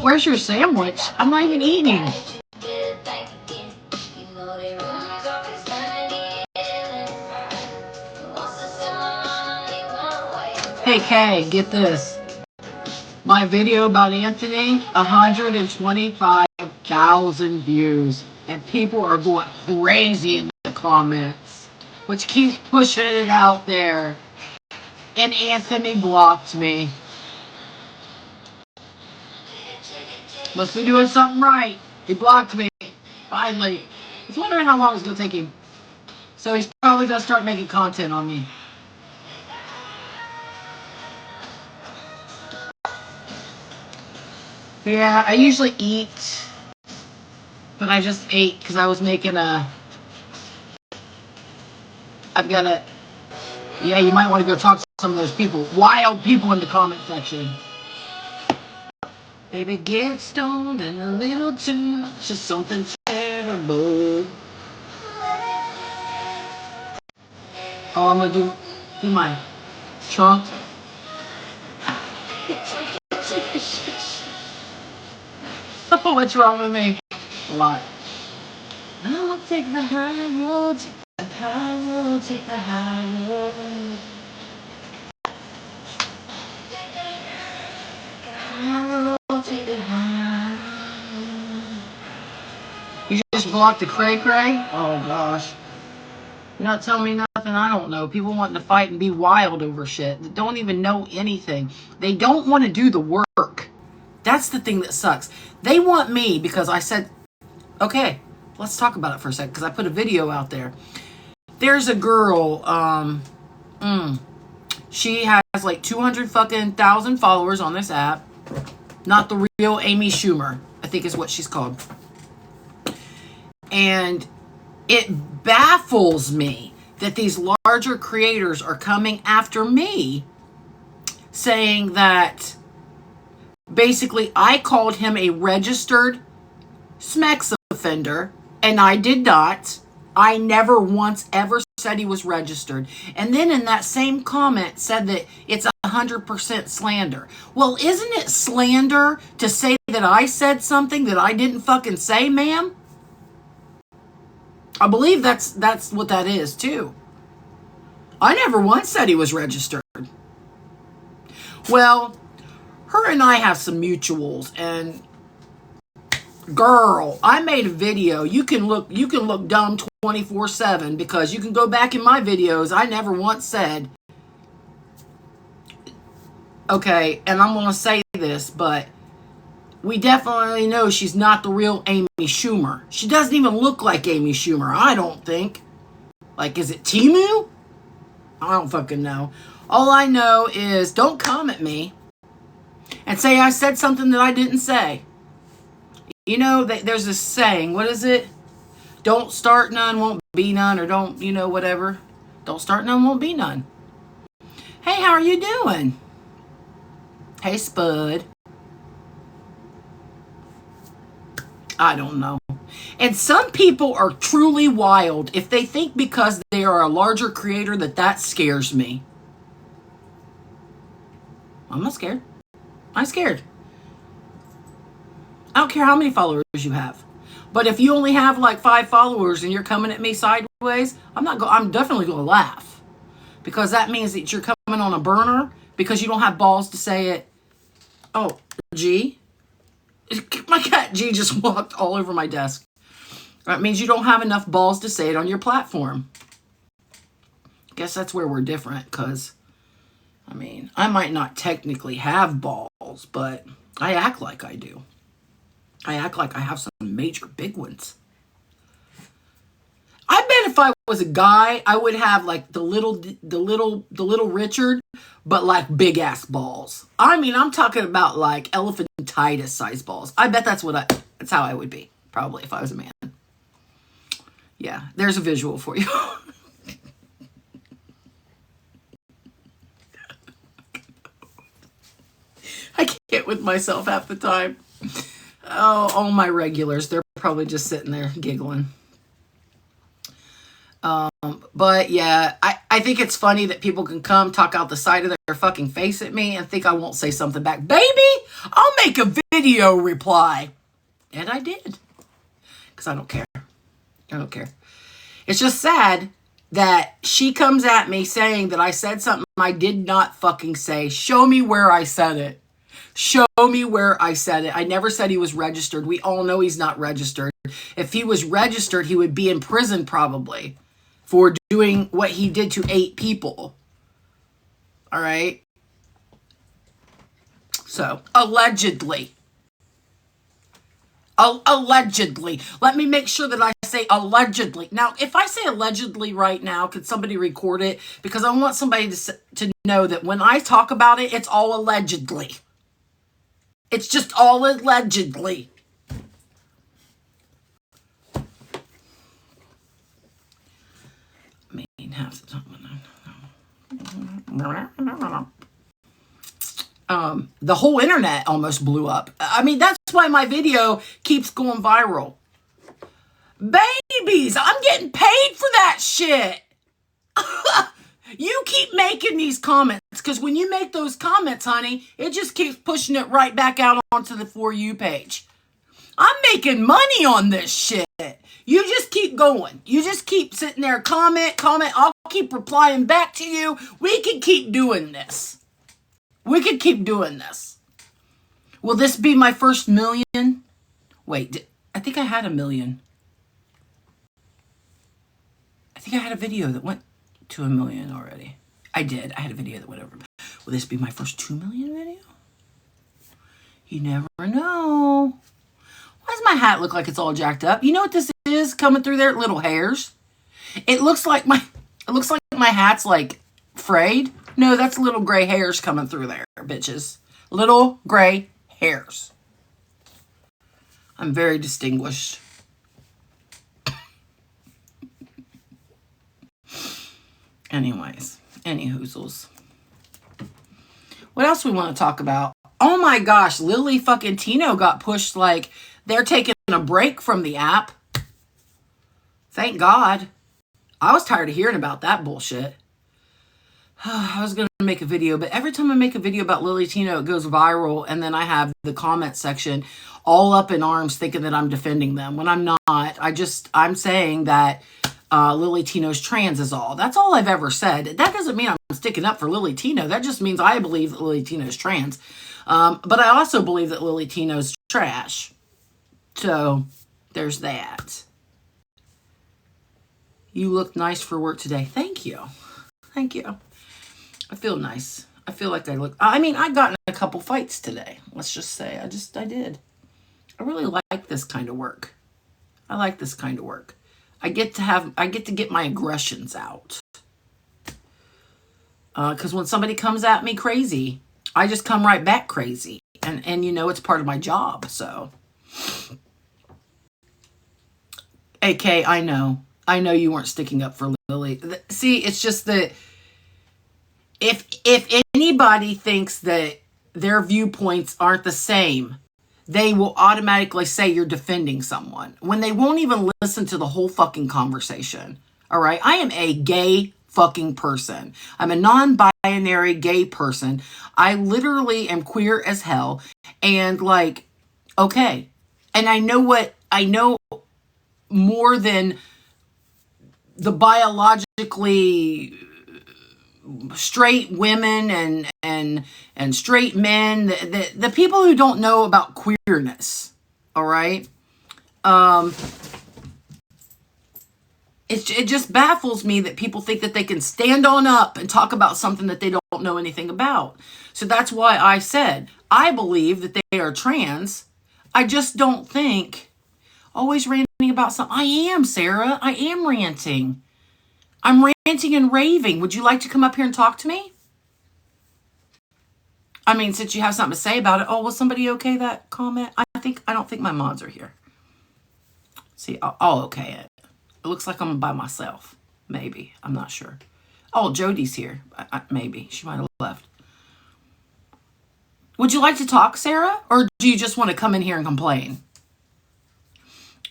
Where's your sandwich? I'm not even eating. Hey Kay, get this. My video about Anthony, 125,000 views. And people are going crazy in the comments. Which keeps pushing it out there. And Anthony blocked me. Must be doing something right. He blocked me. Finally. I was wondering how long it's going to take him. So he's probably going to start making content on me. Yeah, I usually eat. But I just ate because I was making a... I've got a... Yeah, you might want to go talk to some of those people. Wild people in the comment section. Baby, get stoned and a little too much of something terrible. Oh, I'm going to do my trunk. Oh, what's wrong with me? A lot. I'll take the high road, take the high road, take the high road. You just blocked the cray cray? Oh gosh. You're not telling me nothing I don't know. People wanting to fight and be wild over shit that don't even know anything. They don't want to do the work. That's the thing that sucks. They want me because I said, okay, let's talk about it for a second because I put a video out there. There's a girl, she has like 200,000 followers on this app. Not the real Amy Schumer, I think is what she's called. And it baffles me that these larger creators are coming after me saying that basically I called him a registered SMEX offender, and I did not. I never once ever said he was registered. And then in that same comment said that it's 100% slander. Well, isn't it slander to say that I said something that I didn't fucking say, ma'am? I believe that's what that is, too. I never once said he was registered. Well, her and I have some mutuals, and girl, I made a video. You can look dumb 24/7 because you can go back in my videos. I never once said, okay, and I'm going to say this, but we definitely know she's not the real Amy Schumer. She doesn't even look like Amy Schumer, I don't think. Like, is it Timu? I don't fucking know. All I know is don't come at me and say I said something that I didn't say. You know, there's this saying, what is it? Don't start none, won't be none, or don't, whatever. Don't start none, won't be none. Hey, how are you doing? Hey, Spud. I don't know. And some people are truly wild if they think because they are a larger creator that scares me. I'm not scared. I'm scared. I don't care how many followers you have. But if you only have like 5 followers and you're coming at me sideways, I'm definitely going to laugh. Because that means that you're coming on a burner because you don't have balls to say it. Oh, G. My cat G just walked all over my desk. That means you don't have enough balls to say it on your platform. Guess that's where we're different because, I might not technically have balls, but I act like I do. I act like I have some major big ones. I bet if I was a guy, I would have like the little Richard, but like big ass balls. I mean, I'm talking about like elephantitis size balls. I bet that's how I would be probably if I was a man. Yeah, there's a visual for you. I can't with myself half the time. Oh, all my regulars, they're probably just sitting there giggling. But yeah, I think it's funny that people can come talk out the side of their fucking face at me and think I won't say something back. Baby, I'll make a video reply. And I did. Because I don't care. I don't care. It's just sad that she comes at me saying that I said something I did not fucking say. Show me where I said it. Show me where I said it. I never said he was registered. We all know he's not registered. If he was registered, he would be in prison probably for doing what he did to 8 people. All right? So, allegedly. Allegedly. Let me make sure that I say allegedly. Now, if I say allegedly right now, could somebody record it? Because I want somebody to know that when I talk about it, it's all allegedly. It's just all allegedly. I mean, half the time. The whole internet almost blew up. I mean, that's why my video keeps going viral. Babies, I'm getting paid for that shit. You keep making these comments, because when you make those comments, honey, it just keeps pushing it right back out onto the For You page. I'm making money on this shit. You just keep going. You just keep sitting there, comment. I'll keep replying back to you. We can keep doing this. We could keep doing this. Will this be my first million? Wait, I think I had 1 million. I think I had a video that went to 1 million already. I did. I had a video that went over. Will this be my first 2 million video? You never know. Why does my hat look like it's all jacked up? You know what this is coming through there? Little hairs. It looks like my hat's like frayed. No, that's little gray hairs coming through there, bitches. Little gray hairs. I'm very distinguished. Anyways, any hoozles. What else we want to talk about? Oh my gosh, Lily fucking Tino got pushed like they're taking a break from the app. Thank God. I was tired of hearing about that bullshit. I was going to make a video, but every time I make a video about Lily Tino, it goes viral, and then I have the comment section all up in arms thinking that I'm defending them when I'm not. I'm saying that Lily Tino's trans is all. That's all I've ever said. That doesn't mean I'm sticking up for Lily Tino. That just means I believe that Lily Tino's trans. But I also believe that Lily Tino's trash. So, there's that. You look nice for work today. Thank you. Thank you. I feel nice. I feel like I got in a couple fights today. Let's just say. I did. I really like this kind of work. I like this kind of work. I get to get my aggressions out. Because when somebody comes at me crazy, I just come right back crazy. And you know, it's part of my job, so. AK, I know you weren't sticking up for Lily. See, it's just that if anybody thinks that their viewpoints aren't the same, they will automatically say you're defending someone when they won't even listen to the whole fucking conversation. All right? I am a gay fucking person. I'm a non-binary gay person. I literally am queer as hell. And like, okay. And I know more than the biologically straight women and straight men, the people who don't know about queerness, all right? It just baffles me that people think that they can stand on up and talk about something that they don't know anything about. So that's why I said, I believe that they are trans. I just don't think always ranting about something. I am, Sarah. I am ranting. I'm ranting and raving. Would you like to come up here and talk to me? I mean, since you have something to say about it. Oh, was somebody okay that comment? I don't think my mods are here. See, I'll okay it. It looks like I'm by myself. Maybe. I'm not sure. Oh, Jody's here. Maybe. She might have left. Would you like to talk, Sarah? Or do you just want to come in here and complain?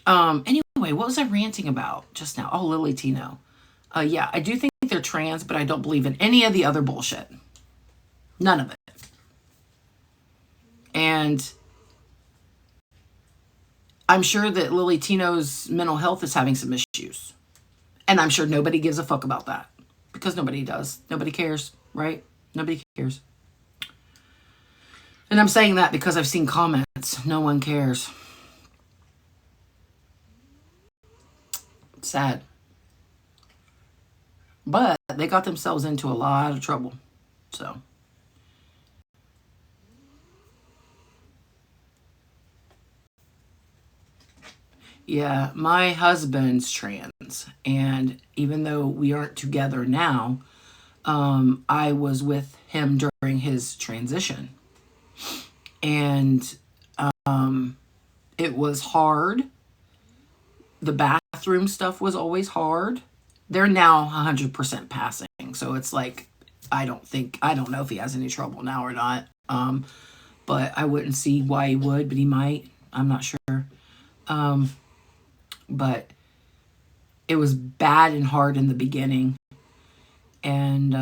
Anyway, what was I ranting about just now? Oh, Lily Tino. Yeah, I do think they're trans, but I don't believe in any of the other bullshit. None of it. And I'm sure that Lily Tino's mental health is having some issues. And I'm sure nobody gives a fuck about that. Because nobody does. Nobody cares, right? Nobody cares. And I'm saying that because I've seen comments. No one cares. Sad. But they got themselves into a lot of trouble. So. Yeah, my husband's trans. And even though we aren't together now, I was with him during his transition. And it was hard. The bathroom stuff was always hard. They're now 100% passing. So it's like, I don't know if he has any trouble now or not. But I wouldn't see why he would, but he might. I'm not sure. But it was bad and hard in the beginning. And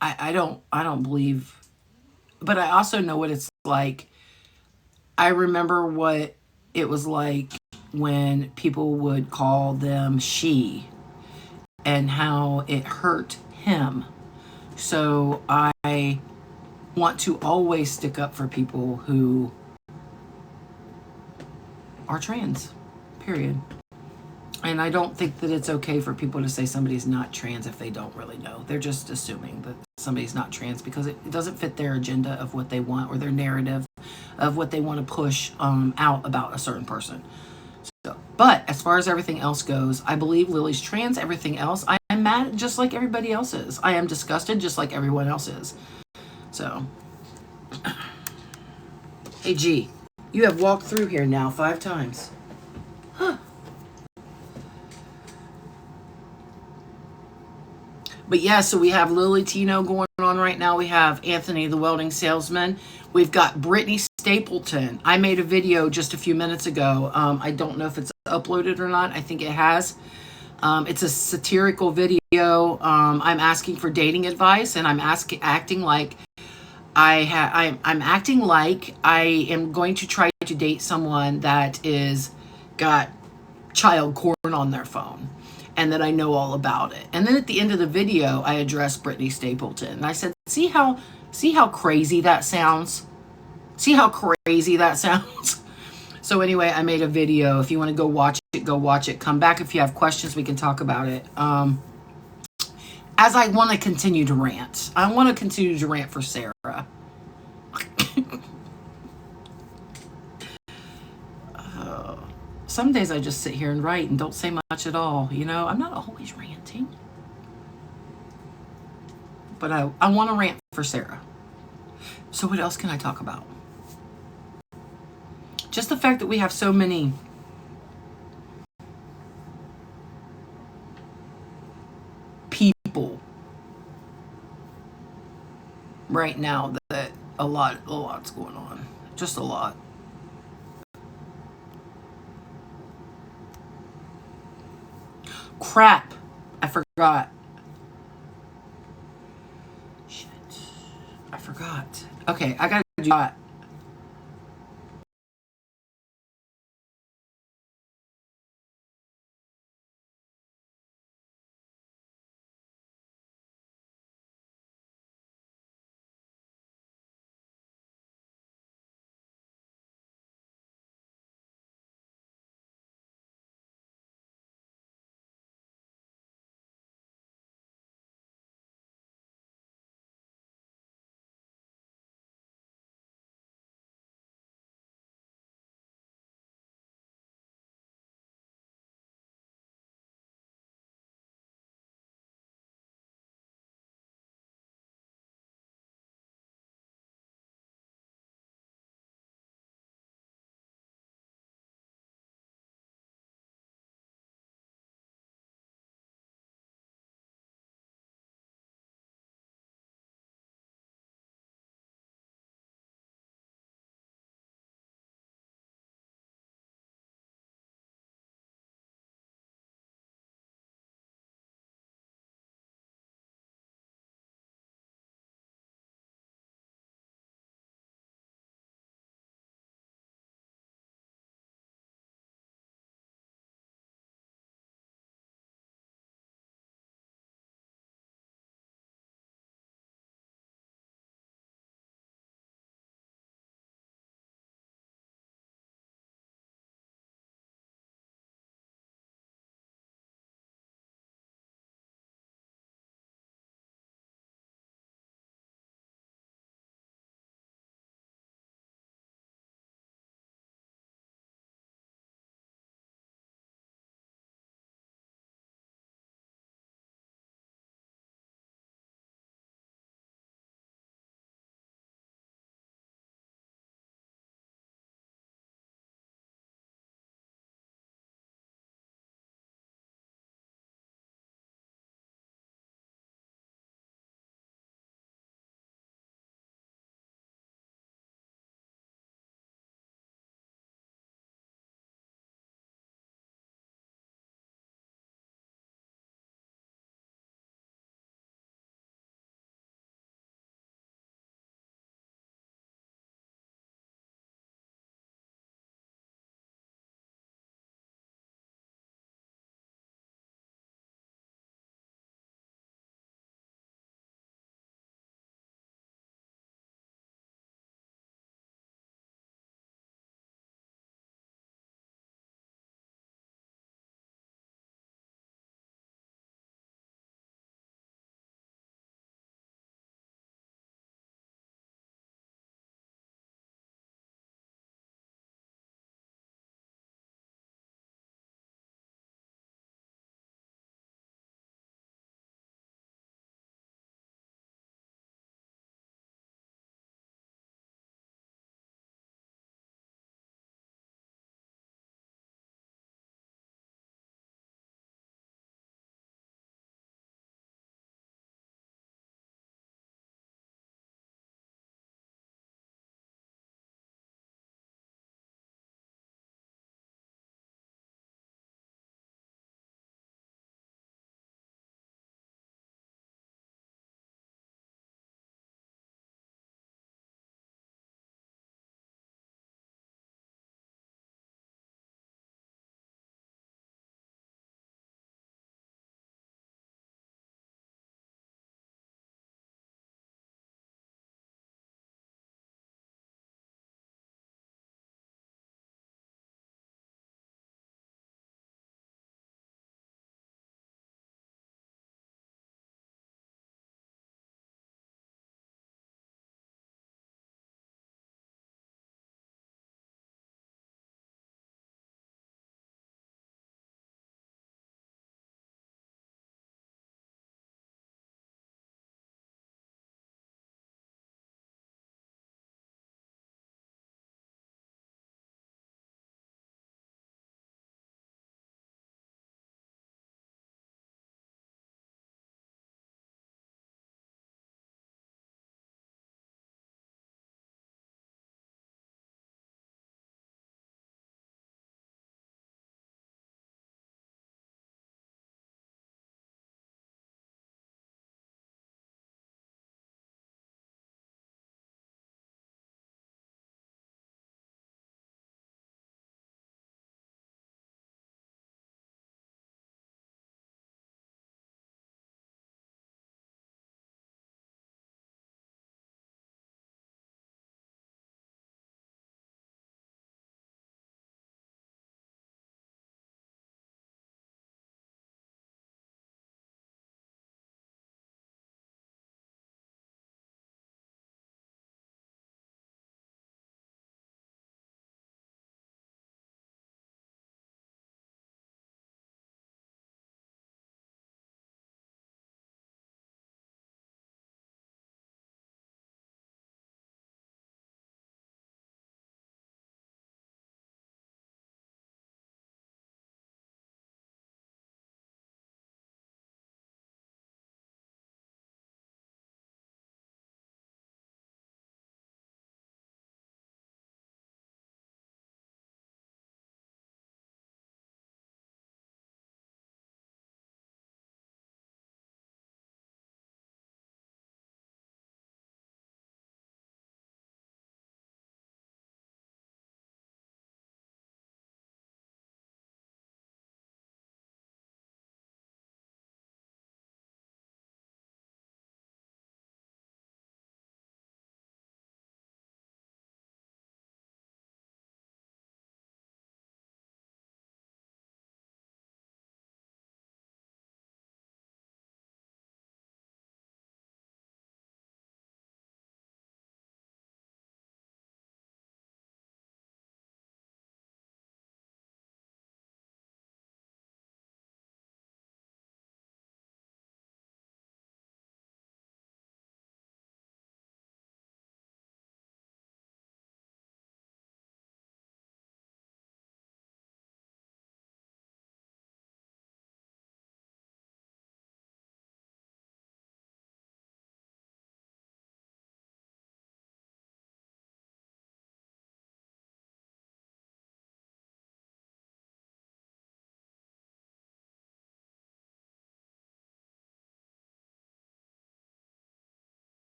I don't believe, but I also know what it's like. I remember what it was like when people would call them she and how it hurt him. So I want to always stick up for people who are trans, period. And I don't think that it's okay for people to say somebody's not trans if they don't really know. They're just assuming that somebody's not trans because it doesn't fit their agenda of what they want or their narrative of what they want to push out about a certain person. So, but as far as everything else goes, I believe Lily's trans. Everything else, I am mad just like everybody else is. I am disgusted just like everyone else is. So, hey G, you have walked through here now 5 times. Huh. But yeah, so we have Lily Tino going on right now. We have Anthony the welding salesman. We've got Brittany Stapleton. I made a video just a few minutes ago. I don't know if it's uploaded or not. I think it has. It's a satirical video. I'm asking for dating advice, and I'm acting like I'm acting like I am going to try to date someone that is got child porn on their phone and that I know all about it. And then at the end of the video, I addressed Brittany Stapleton. And I said, see how crazy that sounds? See how crazy that sounds? So anyway, I made a video. If you want to go watch it, go watch it. Come back if you have questions. We can talk about it. As I want to continue to rant. I want to continue to rant for Sarah. Some days I just sit here and write and don't say much at all. You know, I'm not always ranting. But I want to rant for Sarah. So what else can I talk about? Just the fact that we have so many people right now that a lot's going on. Just a lot. Crap. I forgot. Shit. I forgot. Okay, I gotta do that.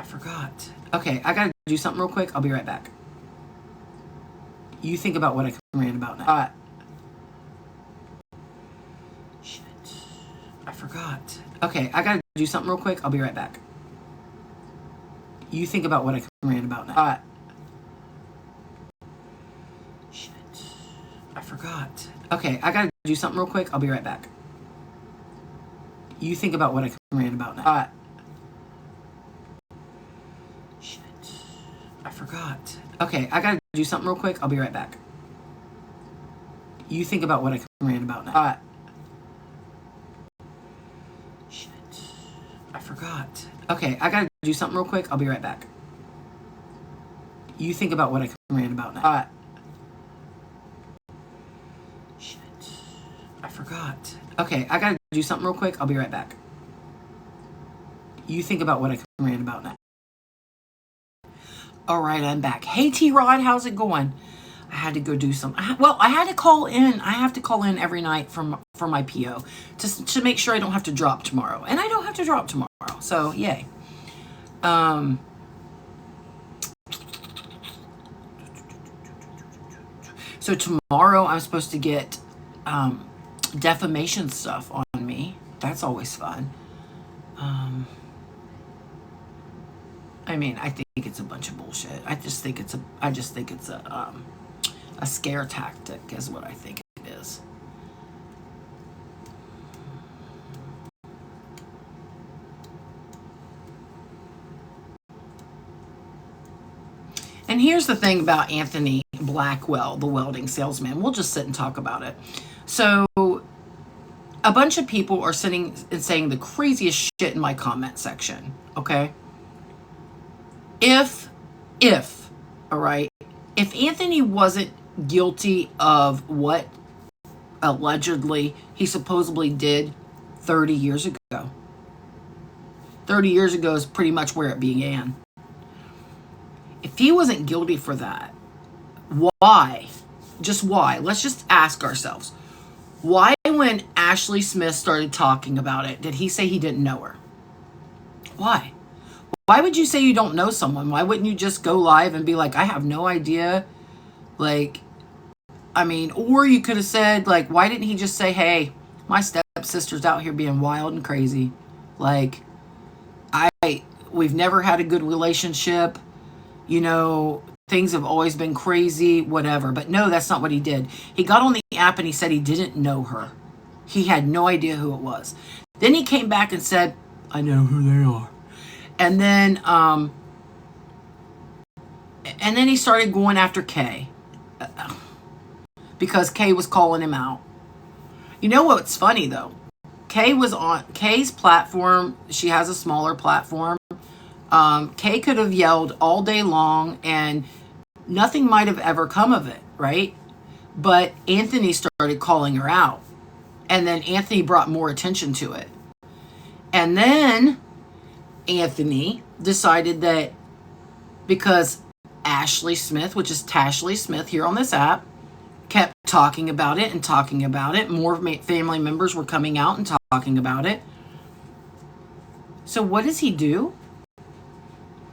forgot. Okay, I gotta do something real quick. I'll be right back. You think about what I can rant about now. Shit. I forgot. Okay, I gotta do something real quick. I'll be right back. You think about what I can rant about now. Shit. I forgot. Okay, I gotta do something real quick. I'll be right back. You think about what I can rant about now. Shit. I forgot. Okay, I gotta do something real quick. I'll be right back. You think about what I can rant about now. Shit. I forgot. Okay, I gotta do something real quick. I'll be right back. You think about what I can rant about now. Shit. I forgot. Okay, I gotta do something real quick. I'll be right back. You think about what I can rant about now. All right, I'm back. Hey, T-Rod, how's it going? I had to go do some. Well, I had to call in. I have to call in every night for my PO to make sure I don't have to drop tomorrow, and I don't have to drop tomorrow. So yay. So tomorrow I'm supposed to get defamation stuff on me. That's always fun. I mean, I think it's a bunch of bullshit. I just think it's a scare tactic is what I think it is. And here's the thing about Anthony Blackwell, the welding salesman. We'll just sit and talk about it. So a bunch of people are sitting and saying the craziest shit in my comment section, okay? If, all right, if Anthony wasn't guilty of what allegedly he supposedly did 30 years ago. 30 years ago is pretty much where it began. If he wasn't guilty for that, why? Just why? Let's just ask ourselves. Why, when Ashley Smith started talking about it, did he say he didn't know her? Why? Why would you say you don't know someone? Why wouldn't you just go live and be like, I have no idea? Like, I mean, or you could have said, like, why didn't he just say, hey, my stepsister's out here being wild and crazy. Like, we've never had a good relationship. You know, things have always been crazy, whatever. But no, that's not what he did. He got on the app and he said he didn't know her. He had no idea who it was. Then he came back and said, I know who they are. And then he started going after Kay. Because Kay was calling him out. You know what's funny, though? Kay was on Kay's platform. She has a smaller platform. Kay could have yelled all day long and nothing might have ever come of it, right? But Anthony started calling her out. And then Anthony brought more attention to it. And then Anthony decided that because Ashley Smith, which is Tashley Smith here on this app, kept talking about it and talking about it. More family members were coming out and talking about it. So what does he do?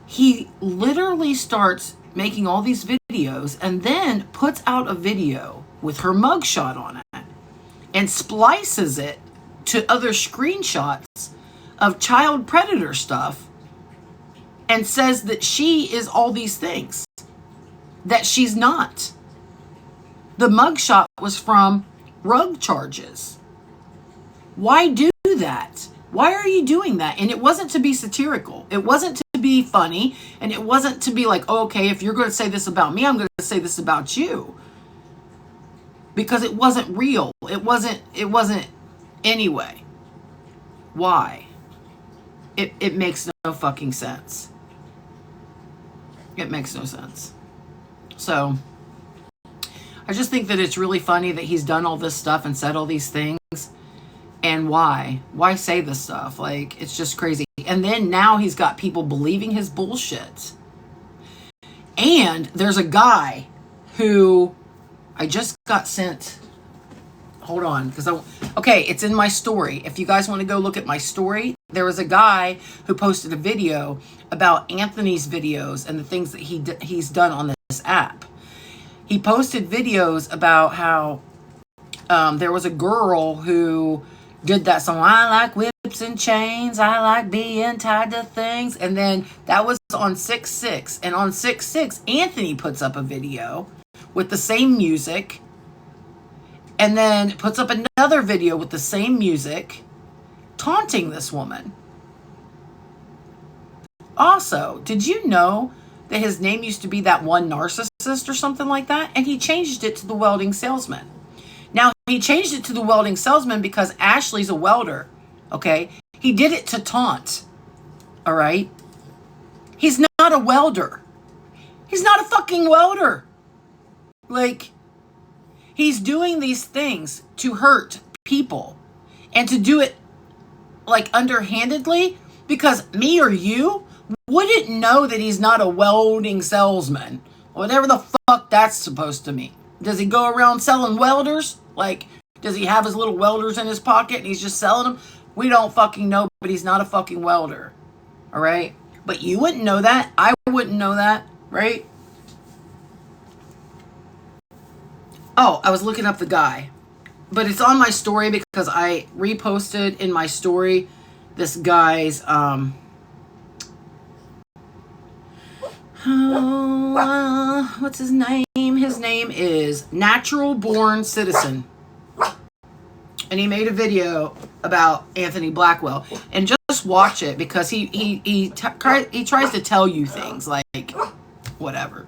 He literally starts making all these videos and then puts out a video with her mugshot on it and splices it to other screenshots of child predator stuff and says that she is all these things that she's not. The mugshot was from rug charges. Why do that? Why are you doing that? And it wasn't to be satirical. It wasn't to be funny. And it wasn't to be like, oh, okay, if you're going to say this about me, I'm going to say this about you. Because it wasn't real. It wasn't anyway. Why? It makes no fucking sense. It makes no sense. So I just think that it's really funny that he's done all this stuff and said all these things. And why? Why say this stuff? Like, it's just crazy. And then now he's got people believing his bullshit. And there's a guy who I just got sent. Hold on, because okay, it's in my story. If you guys want to go look at my story, there was a guy who posted a video about Anthony's videos and the things that he's done on this app. He posted videos about how there was a girl who did that song, I like whips and chains, I like being tied to things. And then that was on 6/6. And on 6/6, Anthony puts up a video with the same music. And then puts up another video with the same music, taunting this woman. Also, did you know that his name used to be That One Narcissist or something like that? And he changed it to The Welding Salesman. Now, he changed it to The Welding Salesman because Ashley's a welder, okay? He did it to taunt, all right? He's not a welder. He's not a fucking welder. Like, he's doing these things to hurt people and to do it, like, underhandedly, because me or you wouldn't know that he's not a welding salesman. Whatever the fuck that's supposed to mean. Does he go around selling welders? Like, does he have his little welders in his pocket and he's just selling them? We don't fucking know, but he's not a fucking welder. All right? But you wouldn't know that. I wouldn't know that, right? Oh, I was looking up the guy. But it's on my story because I reposted in my story this guy's, what's his name? His name is Natural Born Citizen. And he made a video about Anthony Blackwell. And just watch it because he tries to tell you things like whatever.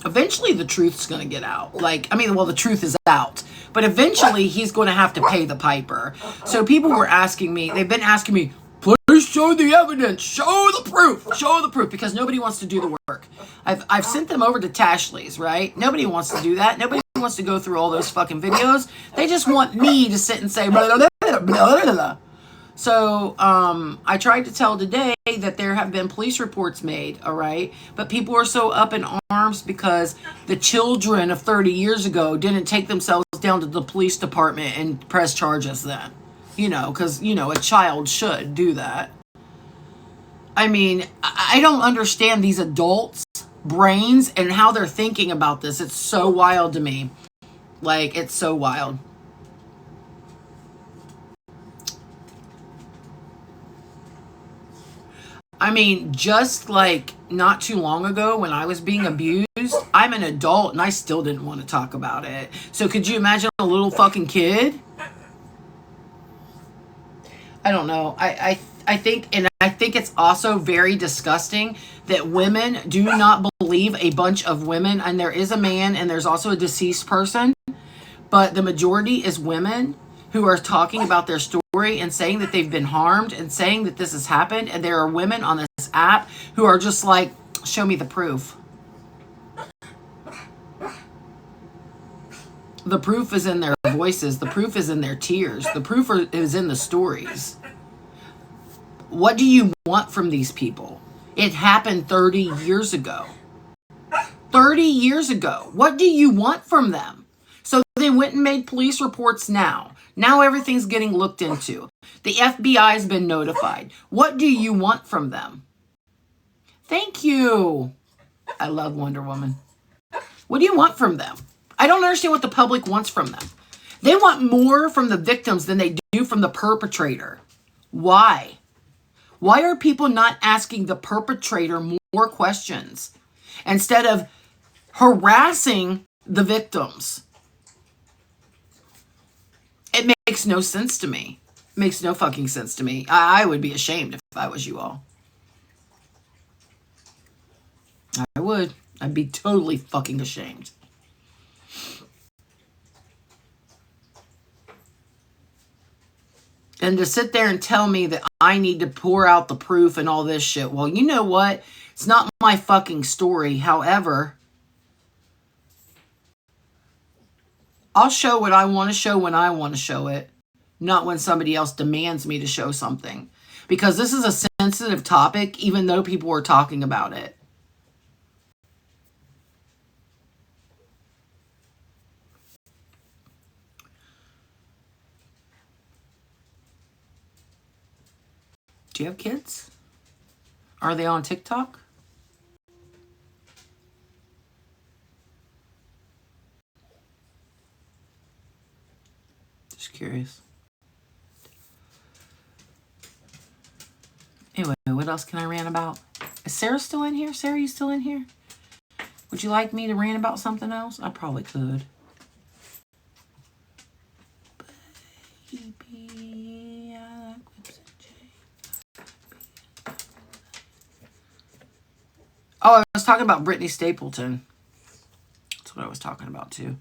Eventually the truth's going to get out. The truth is out. But eventually he's going to have to pay the piper. So people were asking me, they've been asking me, please show the evidence, show the proof, because nobody wants to do the work. I've sent them over to Tashley's, right? Nobody wants to do that. Nobody wants to go through all those fucking videos. They just want me to sit and say, blah, blah, blah, blah, blah, blah. So I tried to tell today that there have been police reports made, all right? But people are so up in arms because the children of 30 years ago didn't take themselves down to the police department and press charges then. Because, a child should do that. I mean, I don't understand these adults' brains and how they're thinking about this. It's so wild to me. Like, it's so wild. I mean, just like not too long ago when I was being abused, I'm an adult and I still didn't want to talk about it. So could you imagine a little fucking kid? I don't know. I think it's also very disgusting that women do not believe a bunch of women, and there is a man and there's also a deceased person, but the majority is women who are talking about their story and saying that they've been harmed and saying that this has happened, and there are women on this app who are just like, show me the proof. The proof is in their voices. The proof is in their tears. The proof is in the stories. What do you want from these people? It happened 30 years ago. 30 years ago. What do you want from them? So they went and made police reports now. Now everything's getting looked into. The FBI has been notified. What do you want from them? Thank you. I love Wonder Woman. What do you want from them? I don't understand what the public wants from them. They want more from the victims than they do from the perpetrator. Why? Why are people not asking the perpetrator more questions instead of harassing the victims? It makes no sense to me. It makes no fucking sense to me. I would be ashamed if I was you all. I would. I'd be totally fucking ashamed. And to sit there and tell me that I need to pour out the proof and all this shit. Well, you know what? It's not my fucking story. However, I'll show what I want to show when I want to show it. Not when somebody else demands me to show something. Because this is a sensitive topic, even though people are talking about it. Do you have kids? Are they on TikTok? Just curious. Anyway, what else can I rant about? Is Sarah still in here? Sarah, you still in here? Would you like me to rant about something else? I probably could. Oh, I was talking about Brittany Stapleton. That's what I was talking about too.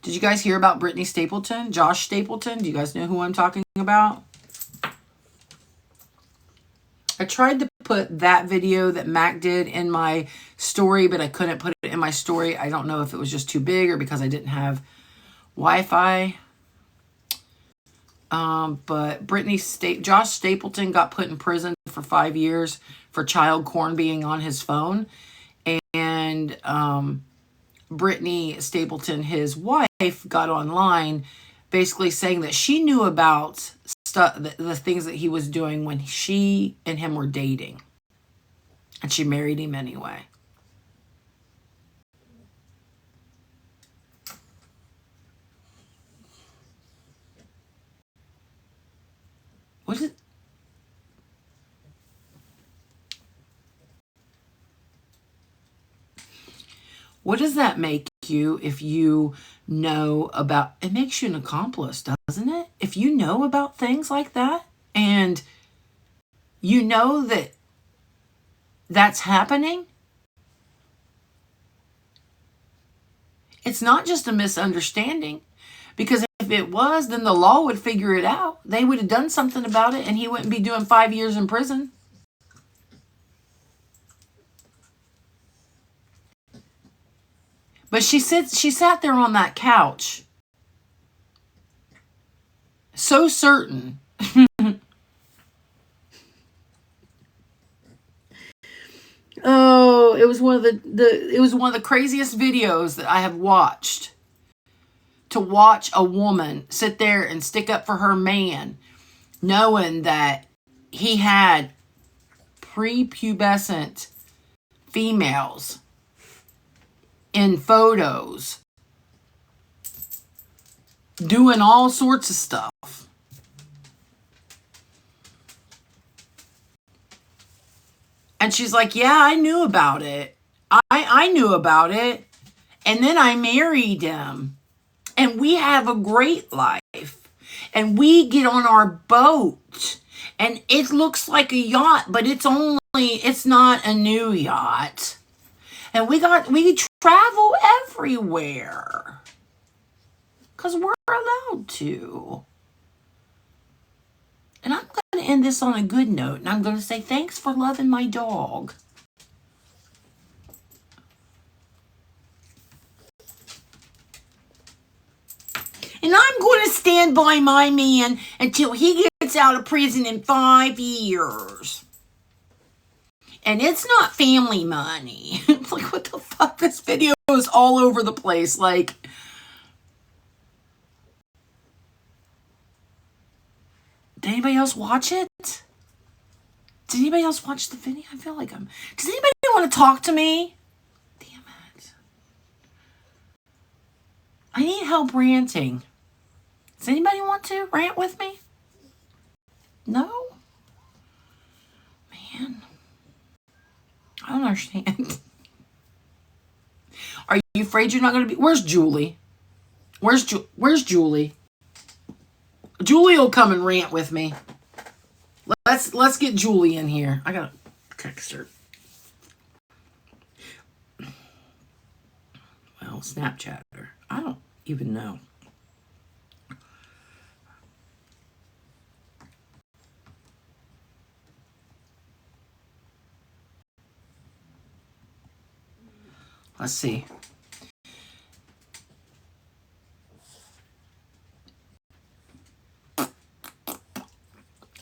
Did you guys hear about Brittany Stapleton? Josh Stapleton? Do you guys know who I'm talking about? I tried to put that video that Mac did in my story, but I couldn't put it in my story. I don't know if it was just too big or because I didn't have Wi-Fi. But Josh Stapleton got put in prison for 5 years for child porn being on his phone. And Brittany Stapleton, his wife, got online basically saying that she knew about the things that he was doing when she and him were dating. And she married him anyway. What is it? What does that make you if you know about... It makes you an accomplice, doesn't it? If you know about things like that and you know that that's happening, it's not just a misunderstanding. Because if it was, then the law would figure it out. They would have done something about it and he wouldn't be doing 5 years in prison. But she sat there on that couch, so certain. Oh, it was one of the craziest videos that I have watched. To watch a woman sit there and stick up for her man, knowing that he had prepubescent females in photos doing all sorts of stuff. And she's like, yeah, I knew about it. I knew about it. And then I married him. And we have a great life. And we get on our boat. And it looks like a yacht, but it's not a new yacht. And we travel everywhere. Because we're allowed to. And I'm going to end this on a good note. And I'm going to say thanks for loving my dog. And I'm going to stand by my man until he gets out of prison in 5 years. And it's not family money. It's like, what the fuck? This video is all over the place. Like, did anybody else watch it? Did anybody else watch the video? I feel like does anybody want to talk to me? Damn it. I need help ranting. Does anybody want to rant with me? No? Man. I don't understand. Are you afraid you're not going to be... Where's Julie? Where's Julie? Julie will come and rant with me. Let's get Julie in here. I gotta text her. Well, Snapchat her. I don't even know. Let's see.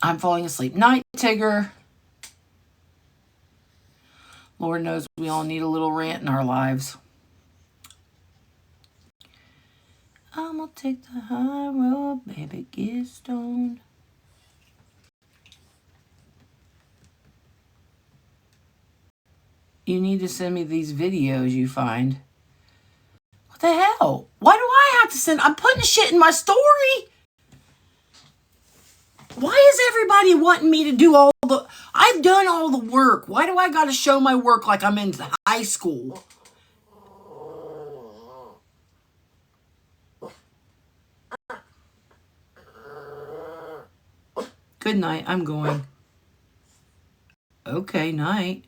I'm falling asleep. Night, Tigger. Lord knows we all need a little rant in our lives. I'm gonna take the high road, baby, get stoned. You need to send me these videos you find. What the hell? Why do I have to send? I'm putting shit in my story. Why is everybody wanting me to do all the... I've done all the work. Why do I got to show my work like I'm in high school? Good night. I'm going. Okay, night.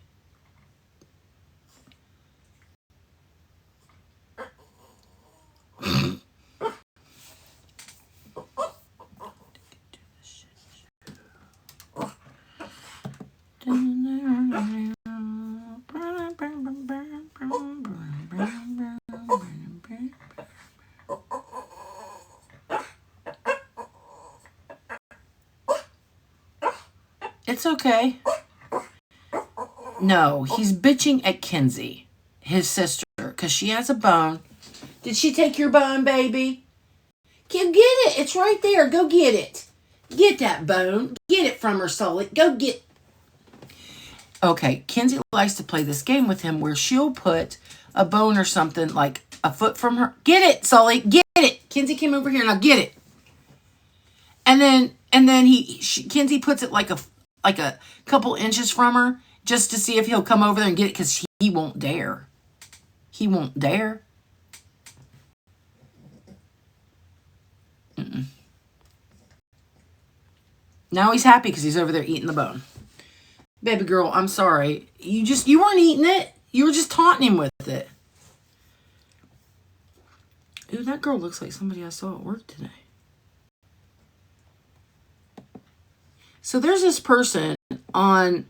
It's okay. No, he's bitching at Kenzie, his sister, because she has a bone. Did she take your bone, baby? Go get it. It's right there. Go get it. Get that bone. Get it from her, Sully. Go get... Okay, Kenzie likes to play this game with him where she'll put a bone or something, like a foot from her. Get it, Sully. Get it. Kenzie came over here. Now get it. And then Kenzie puts it like a couple inches from her just to see if he'll come over there and get it, because he won't dare. He won't dare. Now he's happy because he's over there eating the bone. Baby girl, I'm sorry. You weren't eating it. You were just taunting him with it. Ooh, that girl looks like somebody I saw at work today. So there's this person on...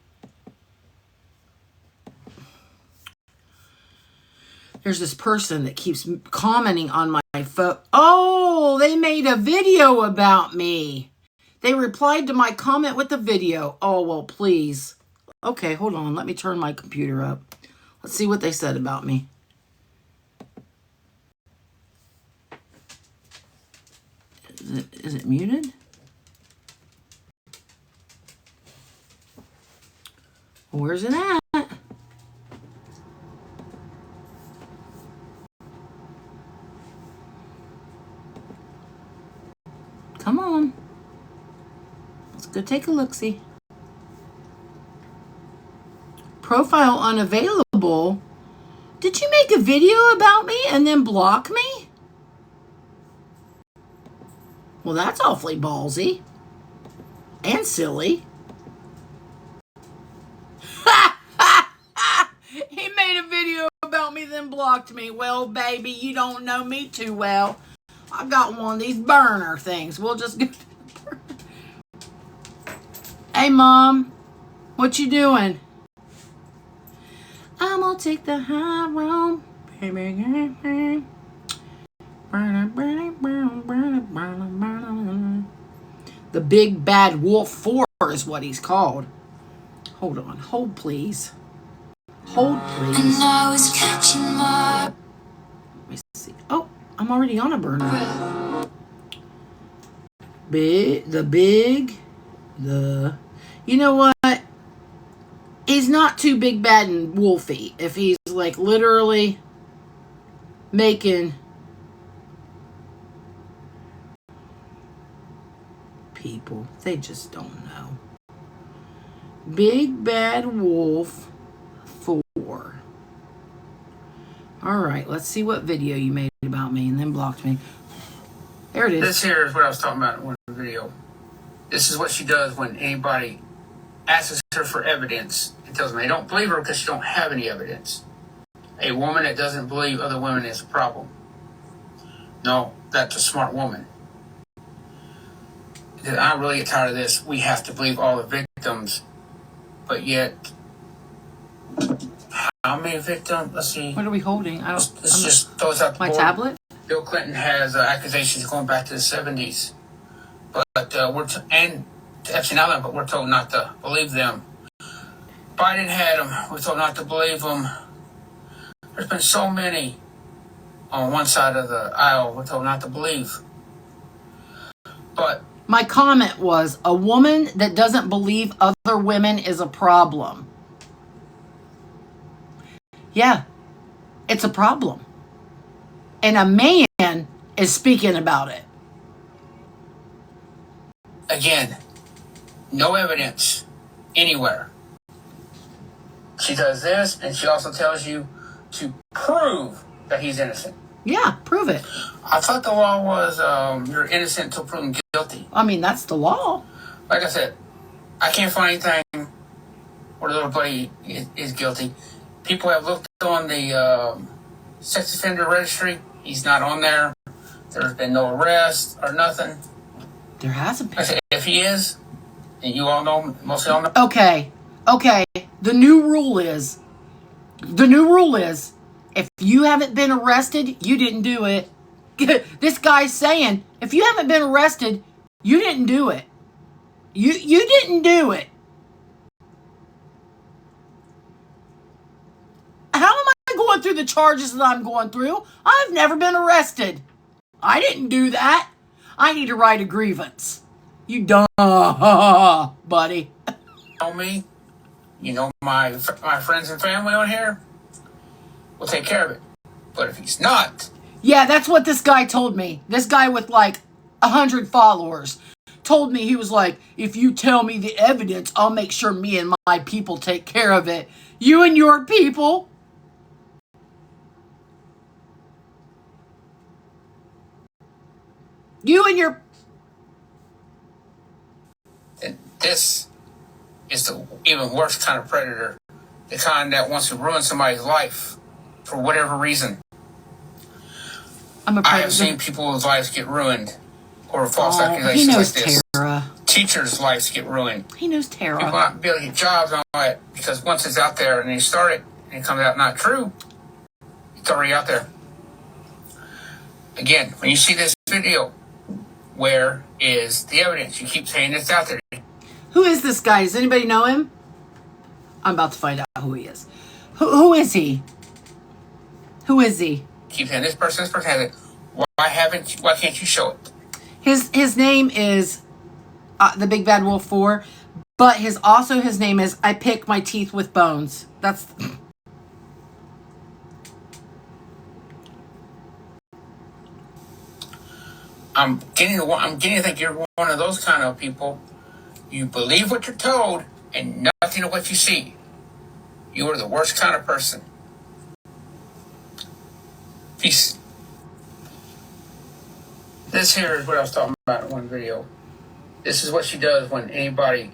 There's this person that keeps commenting on my phone. Oh, they made a video about me. They replied to my comment with the video. Oh, well, please. Okay, hold on. Let me turn my computer up. Let's see what they said about me. Is it muted? Where's it at? Come on. Let's go take a look-see. Profile unavailable. Did you make a video about me and then block me? Well, that's awfully ballsy. And silly. He made a video about me, then blocked me. Well, baby, you don't know me too well. I got one of these burner things. We'll just go. Hey, Mom. What you doing? I'm gonna take the high road. The Big Bad Wolf 4 is what he's called. Hold on. Hold, please. Hold, please. And I was catching my... Let me see. Oh, I'm already on a burner. You know what? He's not too big, bad, and wolfy. If he's, like, literally making people, they just don't know. Big Bad Wolf 4. Alright, let's see what video you made about me and then blocked me. There it is. This here is what I was talking about in one video. This is what she does when anybody asks her for evidence and tells them they don't believe her because she don't have any evidence. A woman that doesn't believe other women is a problem. No, that's a smart woman. Because I really get tired of this. We have to believe all the victims, but yet, how many victims? Let's see. What are we holding? Let's just throw this out the my board. Tablet? Bill Clinton has accusations going back to the 70s, but and to Epstein Island, but we're told not to believe them. Biden had them. We're told not to believe them. There's been so many on one side of the aisle we're told not to believe. But my comment was, a woman that doesn't believe other women is a problem. Yeah, it's a problem. And a man is speaking about it. Again, no evidence anywhere. She does this, and she also tells you to prove that he's innocent. Yeah, prove it. I thought the law was you're innocent until proven guilty. I mean, that's the law. Like I said, I can't find anything where the little buddy is guilty. People have looked on the sex offender registry. He's not on there. There's been no arrest or nothing. There hasn't been. Like I said, if he is, and you all know, most of y'all know. Okay. The new rule is, if you haven't been arrested, you didn't do it. This guy's saying, if you haven't been arrested, you didn't do it. You didn't do it. How am I going through the charges that I'm going through? I've never been arrested. I didn't do that. I need to write a grievance. You dumb buddy. You know me. You know my friends and family on here. We'll take care of it. But if he's not, yeah, that's what this guy told me. This guy with like 100 followers told me, he was like, if you tell me the evidence, I'll make sure me and my people take care of it. You and your people. You and your... then this is the even worse kind of predator. The kind that wants to ruin somebody's life for whatever reason. I'm a I predator. have seen people's lives get ruined over false He accusations knows like this. Tara. Teachers' lives get ruined. He knows People Tara. not be able to get jobs on it because once it's out there and they start it and it comes out not true, it's already out there. Again, when you see this video, where is the evidence? You keep saying it's out there. Who is this guy? Does anybody know him? I'm about to find out who he is. Who is he? Who is he? You keep saying this person has it. Why can't you show it? His name is the Big Bad Wolf 4, but his name is I Pick My Teeth with Bones. That's... I'm getting to think you're one of those kind of people. You believe what you're told and nothing of what you see. You are the worst kind of person. Peace. This here is what I was talking about in one video. This is what she does when anybody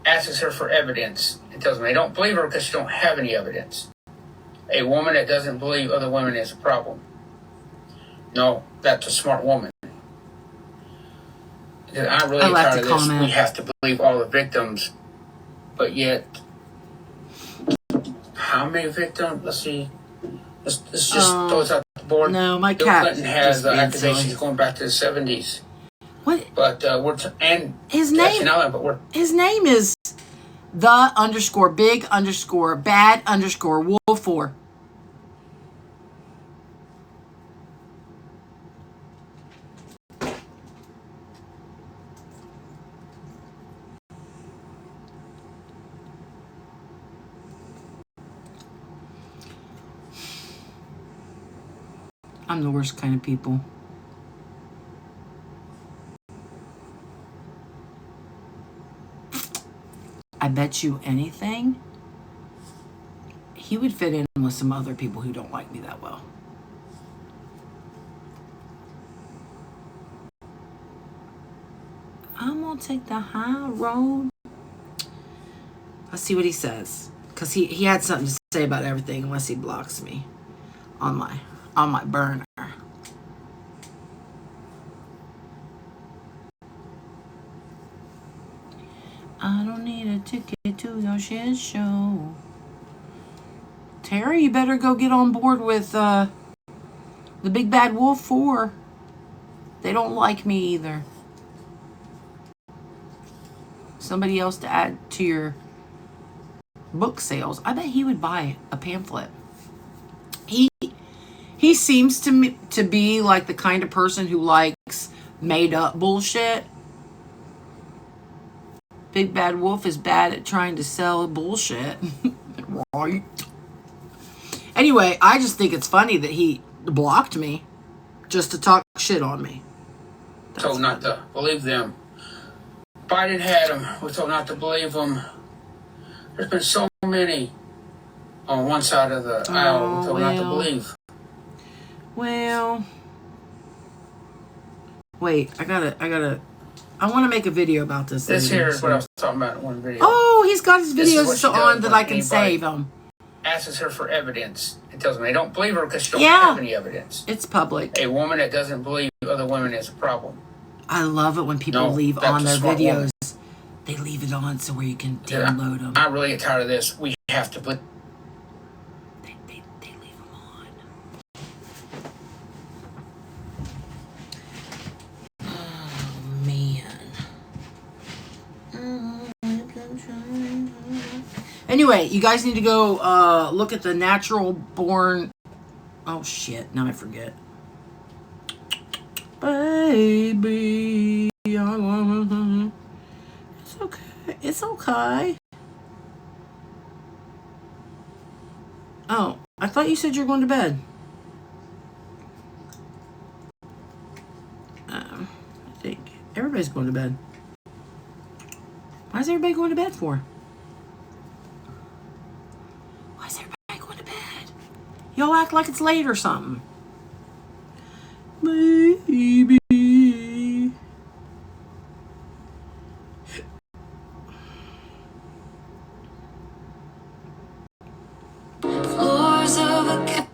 asks her for evidence and tells them they don't believe her because she don't have any evidence. A woman that doesn't believe other women is a problem. No, that's a smart woman. I'm really tired of this. We have to believe all the victims, but yet, how many victims? Let's see. Let's just throw it out the board. No, my Bill cat Clinton has accusations silly. going back to the 70s. What? But His name is the_big_bad_wolf 4. I'm the worst kind of people. I bet you anything, he would fit in with some other people who don't like me that well. I'm gonna take the high road. Let's see what he says, because he had something to say about everything, unless he blocks me on my burner. I don't need a ticket to your shit show. Terry, you better go get on board with the Big Bad Wolf 4. They don't like me either. Somebody else to add to your book sales. I bet he would buy a pamphlet. He seems to me to be like the kind of person who likes made up bullshit. Big Bad Wolf is bad at trying to sell bullshit. Right. Anyway, I just think it's funny that he blocked me just to talk shit on me. Told not to believe them. Biden had them. We're told not to believe them. There's been so many on one side of the aisle. We're told not to believe. Well, wait, I want to make a video about this. This here is what I was talking about in one video. Oh, he's got his videos on that I can save them. Asks her for evidence and tells them they don't believe her because she don't have any evidence. It's public. A woman that doesn't believe other women is a problem. I love it when people leave on their videos. They leave it on so where you can download them. I really get tired of this. We have to put. They leave them on. Oh man. Anyway, you guys need to go look at the natural born. Oh shit! Now I forget. Baby, it's okay. It's okay. Oh, I thought you said you were going to bed. I think everybody's going to bed. Why is everybody going to bed for? Why is everybody going to bed? Y'all act like it's late or something. Baby. Floors of a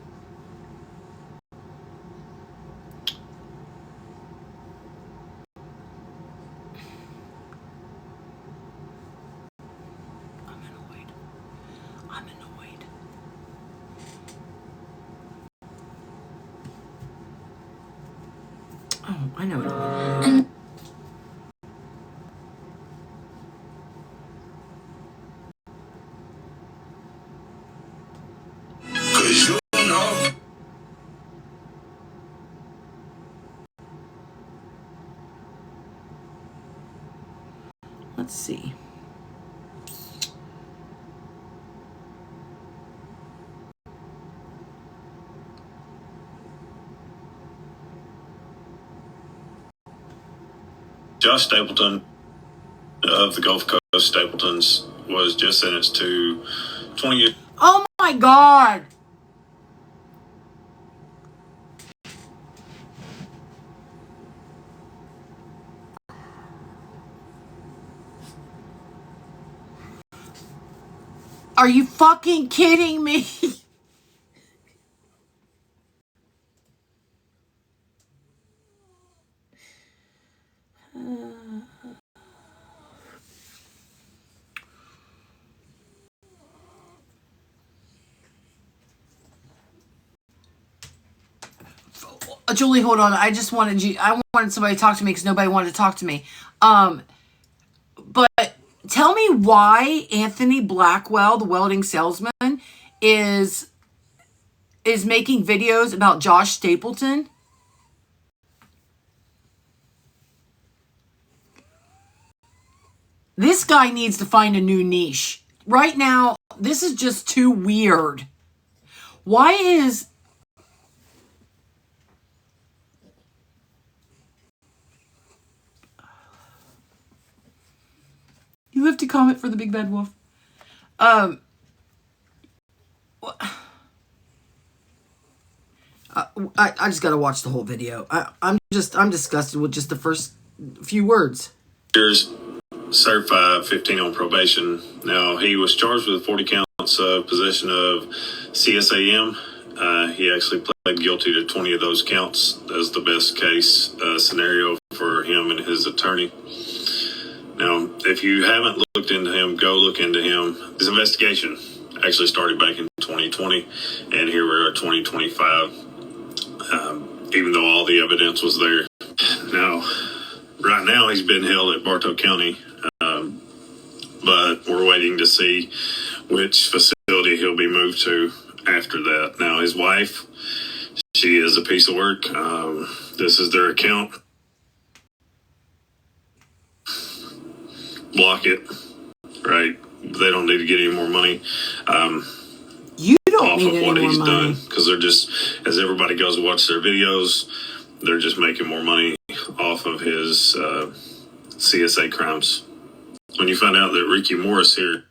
I'm annoyed. Oh, I know what I'm doing. Let's see. Josh Stapleton of the Gulf Coast Stapletons was just sentenced to 20 years. Oh my God. Are you fucking kidding me? Julie, hold on. I wanted somebody to talk to me because nobody wanted to talk to me. But tell me why Anthony Blackwell, the welding salesman, is making videos about Josh Stapleton. This guy needs to find a new niche. Right now, this is just too weird. Why is... You have to comment for the Big Bad Wolf. I just gotta watch the whole video. I'm disgusted with just the first few words. Years, served 15 on probation. Now, he was charged with 40 counts of possession of CSAM. He actually pled guilty to 20 of those counts. That's the best case scenario for him and his attorney. Now, if you haven't looked into him, go look into him. His investigation actually started back in 2020, and here we are 2025, even though all the evidence was there. Now, right now, he's been held at Bartow County, but we're waiting to see which facility he'll be moved to after that. Now, his wife, she is a piece of work. This is their account. Block it, right? They don't need to get any more money. You don't off need of any what more he's money. done, because they're just, as everybody goes to watch their videos, they're just making more money off of his CSA crimes. When you find out that Ricky Morris here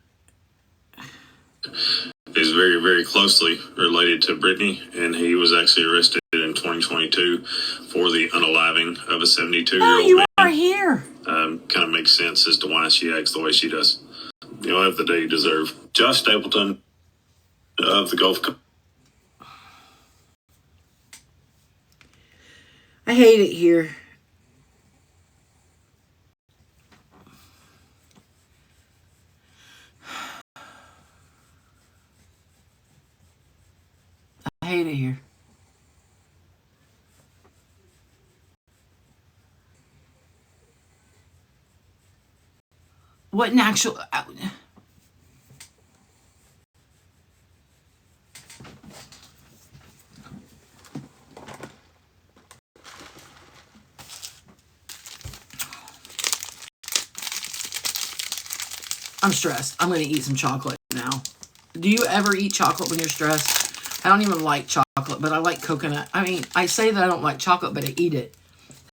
is very, very closely related to Brittany, and he was actually arrested in 2022 for the unaliving of a 72-year-old Oh, you man. are here. Kind of makes sense as to why she acts the way she does. You'll have the day you deserve. Josh Stapleton of the Gulf Coast. I hate it here. I hate it here. What an actual... I'm stressed. I'm going to eat some chocolate now. Do you ever eat chocolate when you're stressed? I don't even like chocolate, but I like coconut. I mean, I say that I don't like chocolate, but I eat it.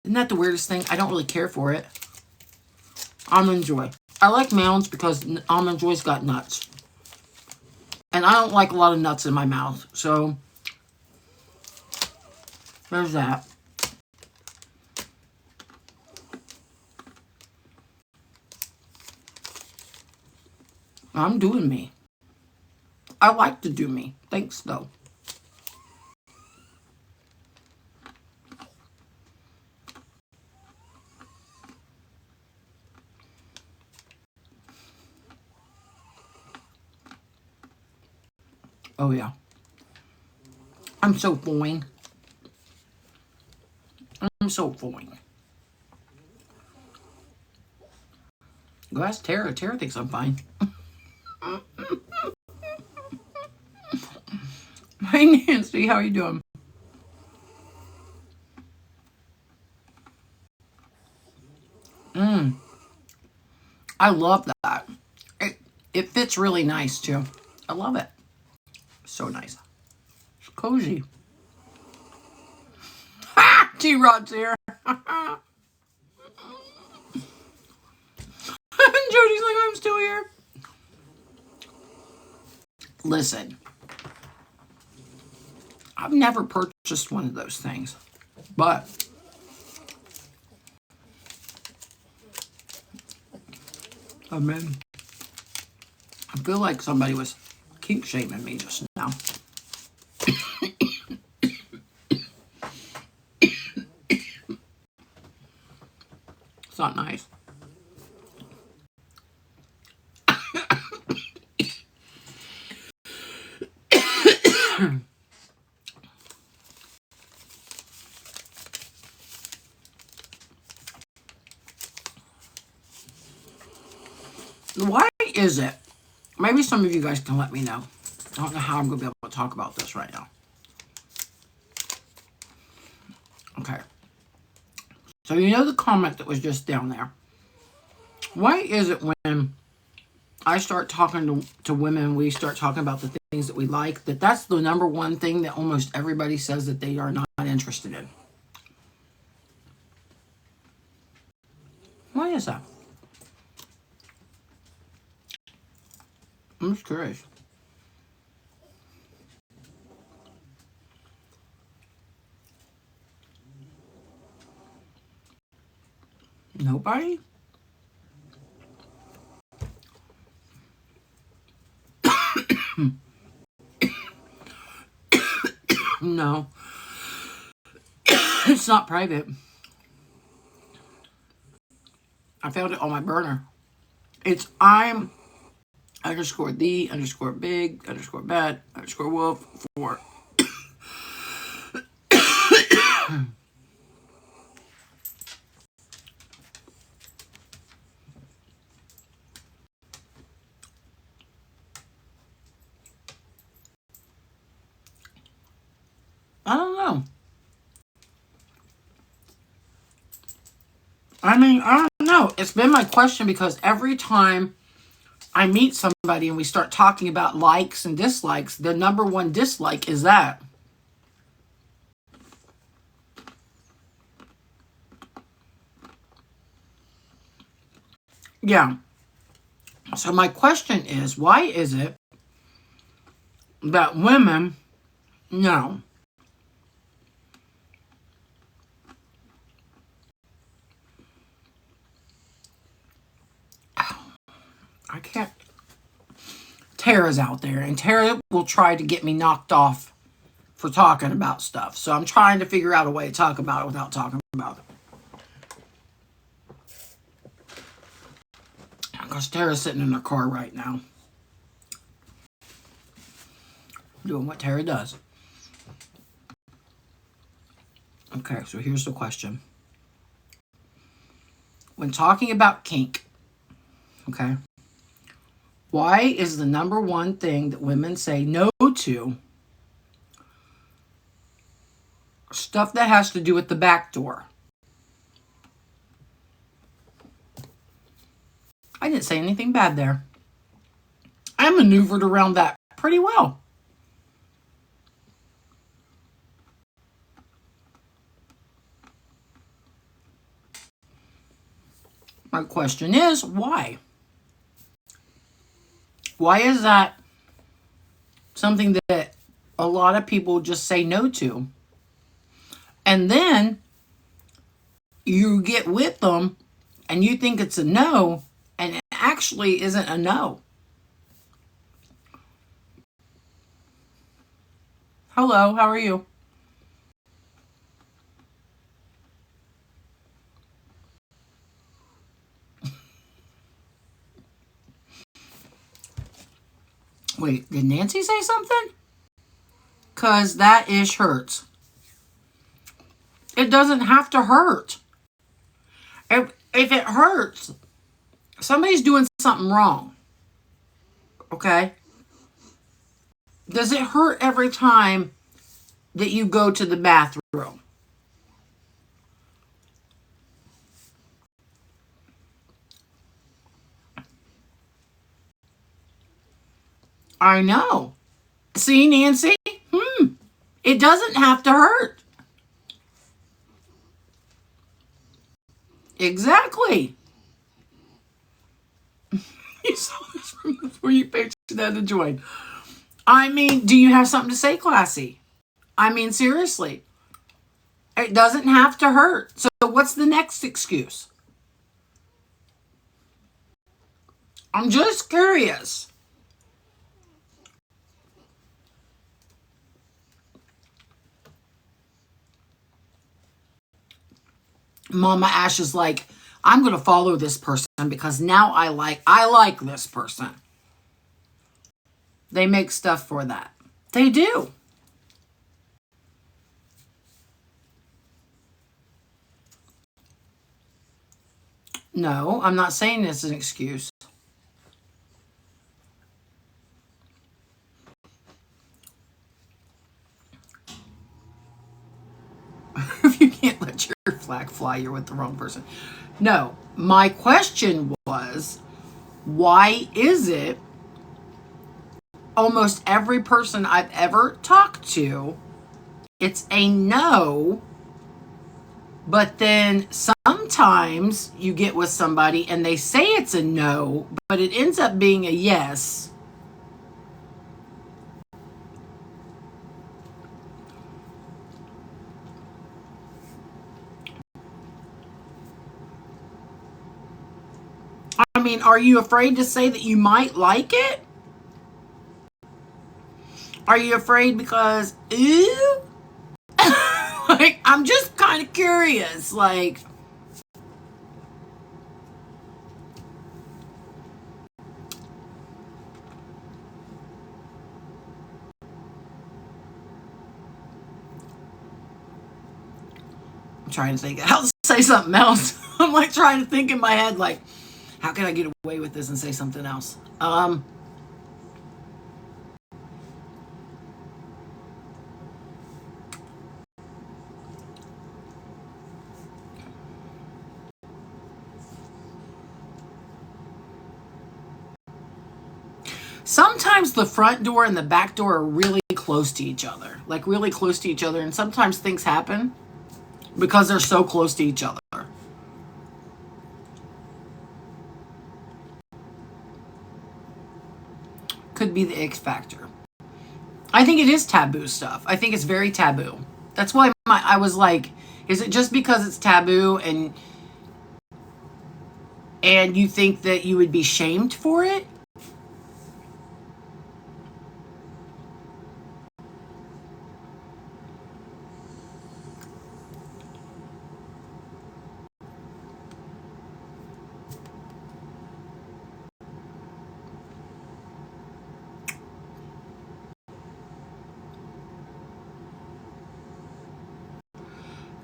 Isn't that the weirdest thing? I don't really care for it. Almond Joy. I like Mounds because Almond Joy's got nuts. And I don't like a lot of nuts in my mouth. So, there's that. I'm doing me. I like to do me. Thanks, though. Oh, yeah. I'm so fine. I'm so fine. Go ask Tara. Tara thinks I'm fine. Hi, Nancy. How are you doing? I love that. It fits really nice, too. I love it. So nice. It's cozy. Ha! T-Rod's here. Jody's like, I'm still here. Listen. I've never purchased one of those things. But I mean, I feel like somebody was kink shaming me just now. It's not nice. Why is it? Maybe some of you guys can let me know. I don't know how I'm going to be able to talk about this right now. Okay. So you know the comment that was just down there. Why is it when I start talking to women, we start talking about the things that we like, that's the number one thing that almost everybody says that they are not interested in? Why is that? I'm just curious. Nobody? No. It's not private. I found it on my burner. It's I'm _the_big_bad_wolf for I don't know. I mean, I don't know. It's been my question because every time I meet somebody and we start talking about likes and dislikes, the number one dislike is that. Yeah. So my question is, why is it that women, no. I can't. Tara's out there, and Tara will try to get me knocked off for talking about stuff. So I'm trying to figure out a way to talk about it without talking about it. Because Tara's sitting in her car right now, doing what Tara does. Okay, so here's the question. When talking about kink, okay, why is the number one thing that women say no to stuff that has to do with the back door? I didn't say anything bad there. I maneuvered around that pretty well. My question is, why? Why is that something that a lot of people just say no to? And then you get with them and you think it's a no, and it actually isn't a no. Hello, how are you? Wait, did Nancy say something? Because that ish hurts. It doesn't have to hurt. If it hurts, somebody's doing something wrong. Okay? Does it hurt every time that you go to the bathroom? I know. See, Nancy? It doesn't have to hurt. Exactly. You saw this from before you picked that to join. I mean, do you have something to say, Classy? I mean, seriously. It doesn't have to hurt. So what's the next excuse? I'm just curious. Mama Ash is like, I'm going to follow this person because now I like this person. They make stuff for that. They do. No, I'm not saying it's an excuse. If you can't let your flag fly, you're with the wrong person. No, my question was, why is it almost every person I've ever talked to, it's a no, but then sometimes you get with somebody and they say it's a no, but it ends up being a yes. I mean, are you afraid to say that you might like it? Are you afraid because, ew? Like, I'm just kind of curious. Like, I'm trying to think how to say something else. I'm like trying to think in my head, like, how can I get away with this and say something else? Sometimes the front door and the back door are really close to each other. Like really close to each other. And sometimes things happen because they're so close to each other. Could be the X factor. I think it is taboo stuff. I think it's very taboo. That's why I was like, is it just because it's taboo and you think that you would be shamed for it?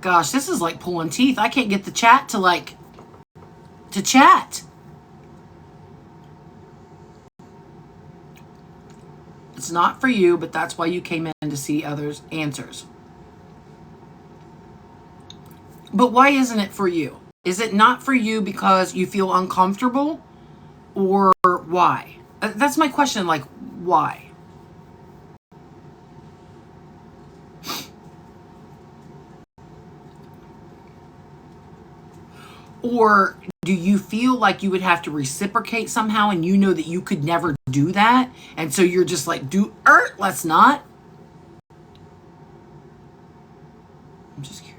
Gosh, this is like pulling teeth. I can't get the chat to chat. It's not for you, but that's why you came in to see others' answers. But why isn't it for you? Is it not for you because you feel uncomfortable? Or why? That's my question, like, why? Or do you feel like you would have to reciprocate somehow and you know that you could never do that? And so you're just like, let's not.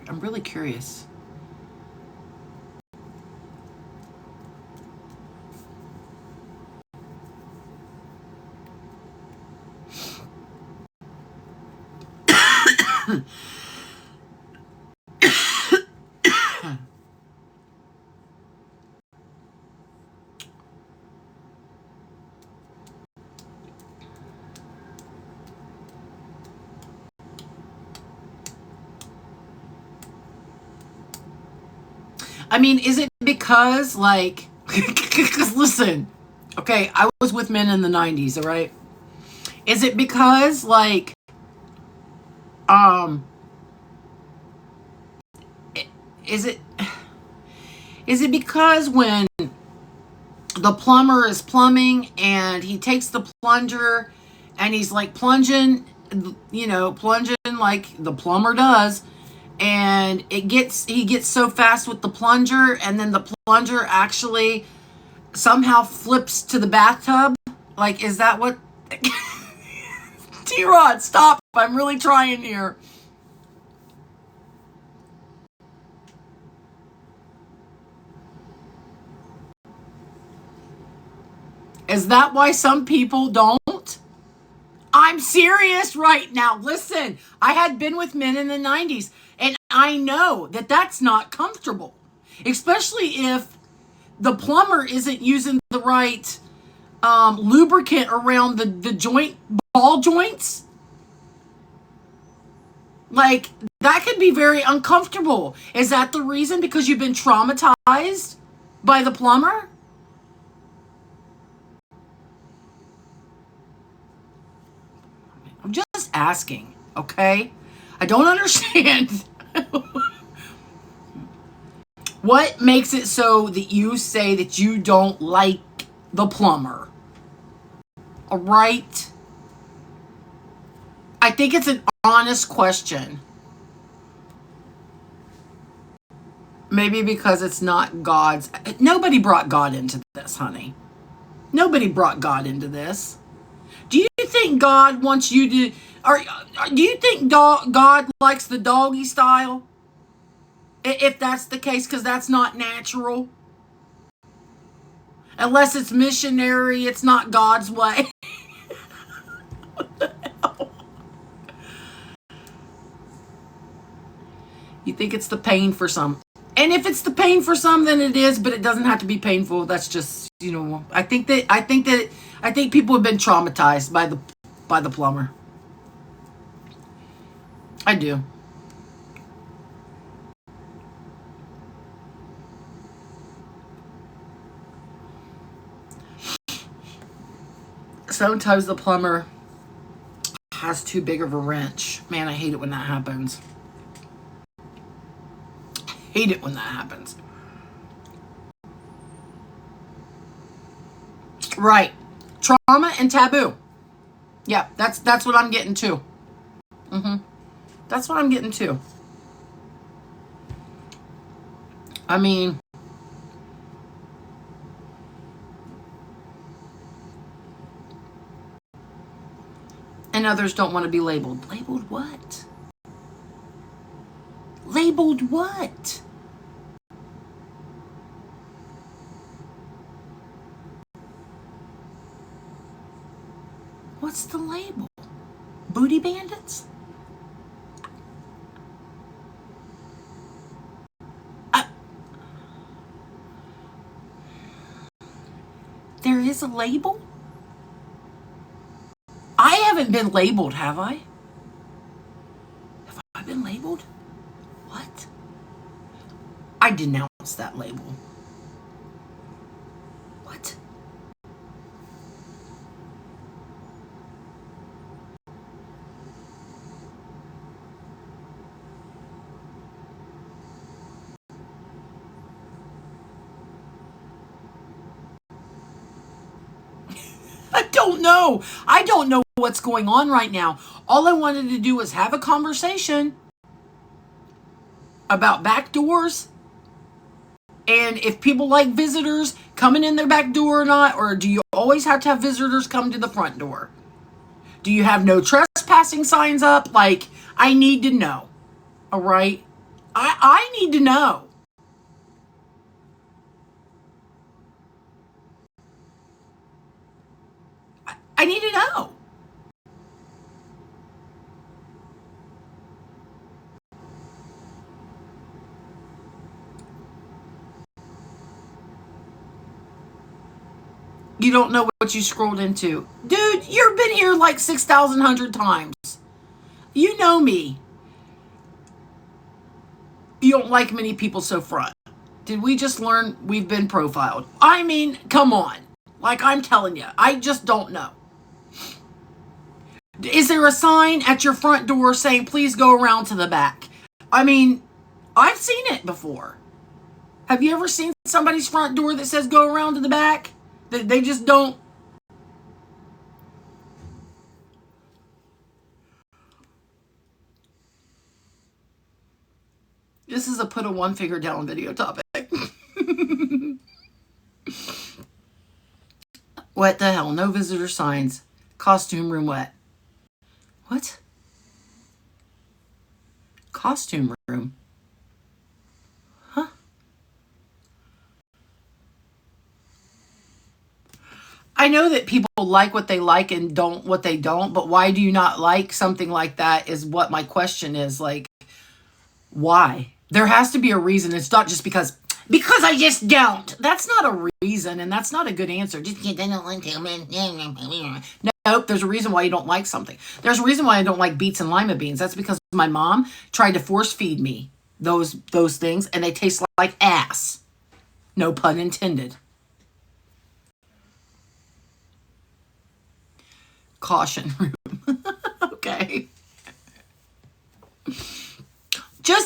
I'm really curious. I mean, is it because, like, because listen, okay, I was with men in the 90s, all right? Is it because, like, is it because when the plumber is plumbing and he takes the plunger and he's like plunging like the plumber does, and he gets so fast with the plunger, and then the plunger actually somehow flips to the bathtub? Like, is that what? T-Rod, stop. I'm really trying here. Is that why some people don't? I'm serious right now. Listen, I had been with men in the 90s, and I know that that's not comfortable, especially if the plumber isn't using the right lubricant around the ball joints. Like, that could be very uncomfortable. Is that the reason? Because you've been traumatized by the plumber? I'm just asking, okay? I don't understand. What makes it so that you say that you don't like the plumber? All right? I think it's an honest question. Maybe because it's not God's. Nobody brought God into this, honey. Nobody brought God into this. Do you think God wants you to, or do you think God likes the doggy style? If that's the case, because that's not natural. Unless it's missionary, it's not God's way. What the hell? You think it's the pain for some. And if it's the pain for some, then it is, but it doesn't have to be painful. That's just, I think people have been traumatized by the plumber. I do. Sometimes the plumber has too big of a wrench. Man, I hate it when that happens. Hate it when that happens. Right. Trauma and taboo. Yeah, that's what I'm getting to. That's what I'm getting to. I mean, and others don't want to be labeled. Labeled what? Labeled what? What's the label? Booty bandits? There is a label? I haven't been labeled, have I? Have I been labeled? What? I denounce that label. What? I don't know. I don't know what's going on right now. All I wanted to do was have a conversation about back doors. And if people like visitors coming in their back door or not, or do you always have to have visitors come to the front door? Do you have no trespassing signs up? Like, I need to know. All right? I need to know. I need to know. You don't know what you scrolled into. Dude, you've been here like 6,100 times. You know me. You don't like many people so front. Did we just learn we've been profiled? I mean, come on. Like, I'm telling you, I just don't know. Is there a sign at your front door saying, please go around to the back? I mean, I've seen it before. Have you ever seen somebody's front door that says go around to the back? They just don't. This is a put a one finger down video topic. What the hell? No visitor signs. Costume room wet. What? Costume room? Huh? I know that people like what they like and don't what they don't, but why do you not like something like that is what my question is. Like, why? There has to be a reason. It's not just because I just don't. That's not a reason, and that's not a good answer. Just because I don't like to. Nope, there's a reason why you don't like something. There's a reason why I don't like beets and lima beans. That's because my mom tried to force feed me those things, and they taste like ass. No pun intended. Caution room. Okay.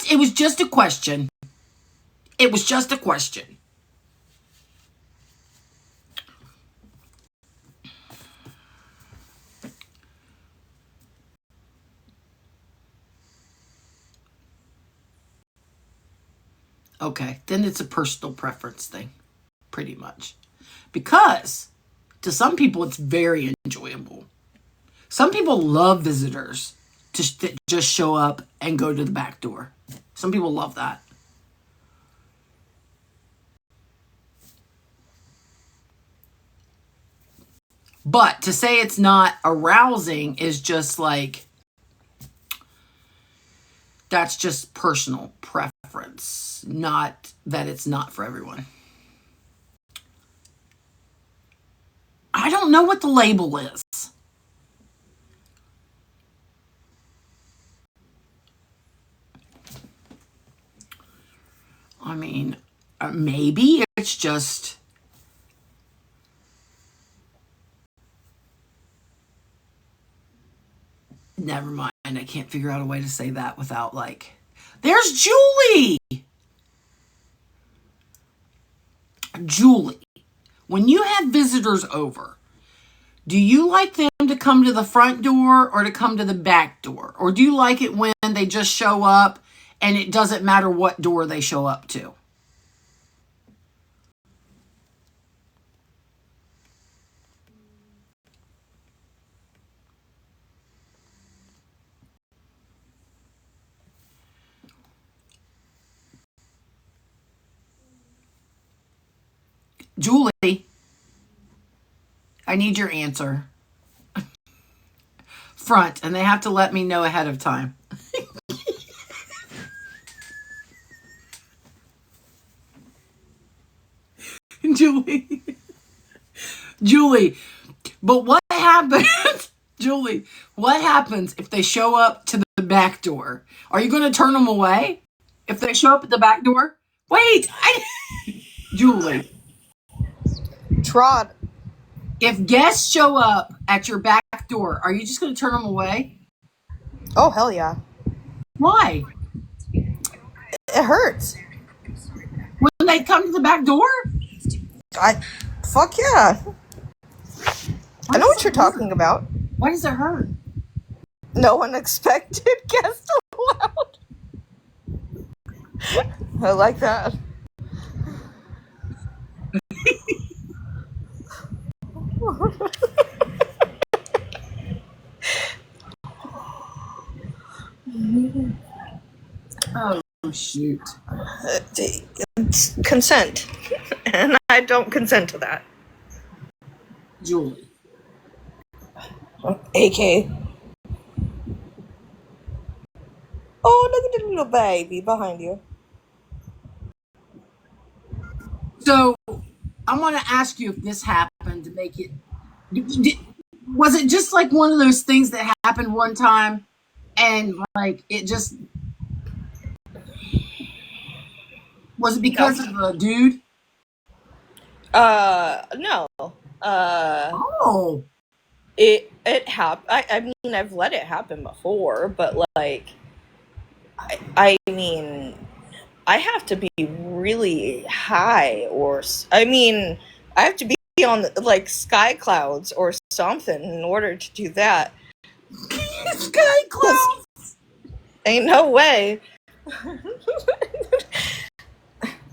It was just a question. It was just a question. Okay, then it's a personal preference thing, pretty much. Because to some people, it's very enjoyable. Some people love visitors to just show up and go to the back door. Some people love that. But to say it's not arousing is just like, that's just personal preference, not that it's not for everyone. I don't know what the label is. I mean, maybe it's just never mind. I can't figure out a way to say that without like, there's Julie. Julie, when you have visitors over, Do you like them to come to the front door or to come to the back door? Or do you like it when they just show up and it doesn't matter what door they show up to? Julie, I need your answer. Front, and they have to let me know ahead of time. Julie, but what happens, Julie, what happens if they show up to the back door? Are you going to turn them away if they show up at the back door? Wait, Julie. Trod. If guests show up at your back door, are you just going to turn them away? Oh, hell yeah. Why? It hurts. When they come to the back door? Fuck yeah. I know what you're talking about. Why does it hurt? No unexpected guest allowed. I like that. Oh, shoot. It's consent. And I don't consent to that. Julie. AK. Oh, look at the little baby behind you. So, I want to ask you if this happened to make it... was it just like one of those things that happened one time and like it just... Was it because of a dude? No. Oh. It happened. I mean, I've let it happen before, but like, I mean, I have to be really high, or I mean, I have to be on like sky clouds or something in order to do that. Sky clouds. Ain't no way.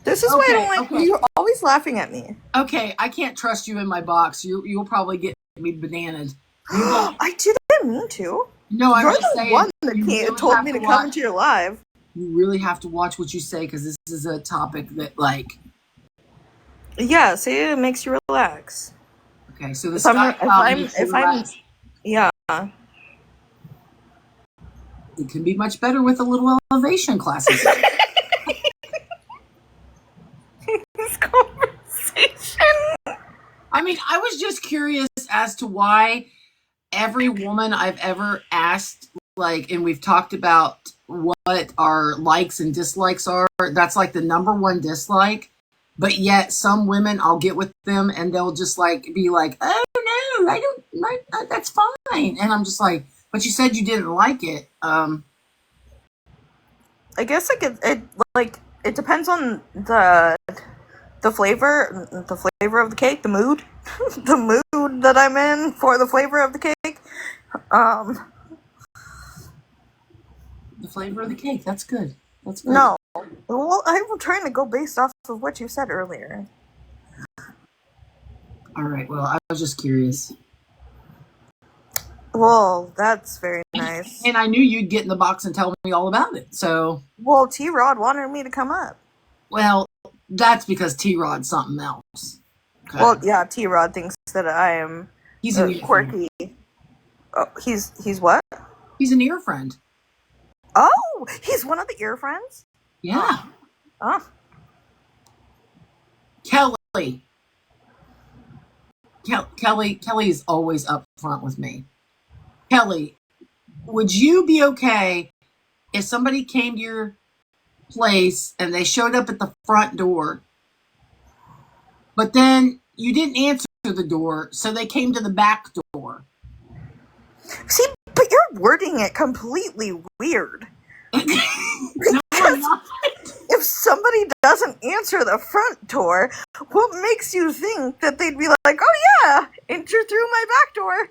This is why I don't like when you're always laughing at me. Okay, I can't trust you in my box. You'll probably get me bananaed. I didn't mean to. No, I'm You're just the saying. one that told me to come into your live. You really have to watch what you say because this is a topic that, like. Yeah, see, it makes you relax. Okay, so the sky cloud makes you relax. Yeah. It can be much better with a little elevation classes. This conversation. I mean, I was just curious as to why every woman I've ever asked, like, and we've talked about what our likes and dislikes are, that's like the number one dislike. But yet some women, I'll get with them and they'll just like be like, oh no, I don't like that. That's fine. And I'm just like, but you said you didn't like it. I guess it depends on the flavor of the cake, the mood, the mood that I'm in for the flavor of the cake. The flavor of the cake. That's good. That's good. No. Well, I'm trying to go based off of what you said earlier. All right. Well, I was just curious. Well, that's very nice. And I knew you'd get in the box and tell me all about it. So. Well, T-Rod wanted me to come up. Well, that's because T-Rod's something else. Okay. Well, yeah, T-Rod thinks that I am he's an quirky. Oh, he's what? He's an ear friend. Oh, he's one of the ear friends? Yeah. Oh. Kelly. Kelly is always up front with me. Kelly, would you be okay if somebody came to your place and they showed up at the front door, but then you didn't answer the door, so they came to the back door? See, but you're wording it completely weird. No, I'm not. if somebody doesn't answer the front door, what makes you think that they'd be like, oh yeah, enter through my back door?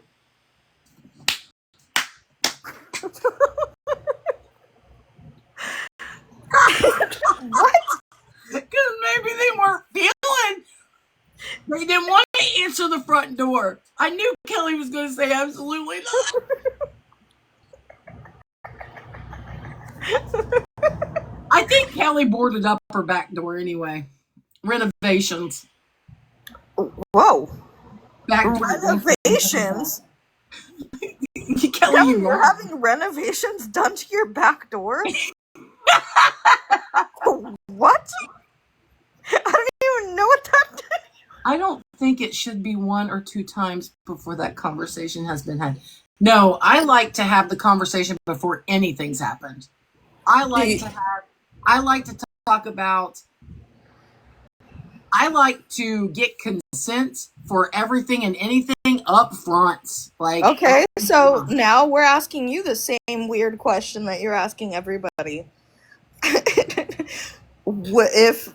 What? Because maybe they weren't feeling. They didn't want to answer the front door. I knew Kelly was going to say absolutely not. I think Kelly boarded up her back door anyway. Renovations. Whoa. Back door Renovations? Kelly, Kelly, you're having renovations done to your back door? What? I don't even know what that is. I don't think it should be 1 or 2 times before that conversation has been had. No, I like to have the conversation before anything's happened. I like to talk about. I like to get consent for everything and anything up front. Like, okay, so now we're asking you the same weird question that you're asking everybody. What if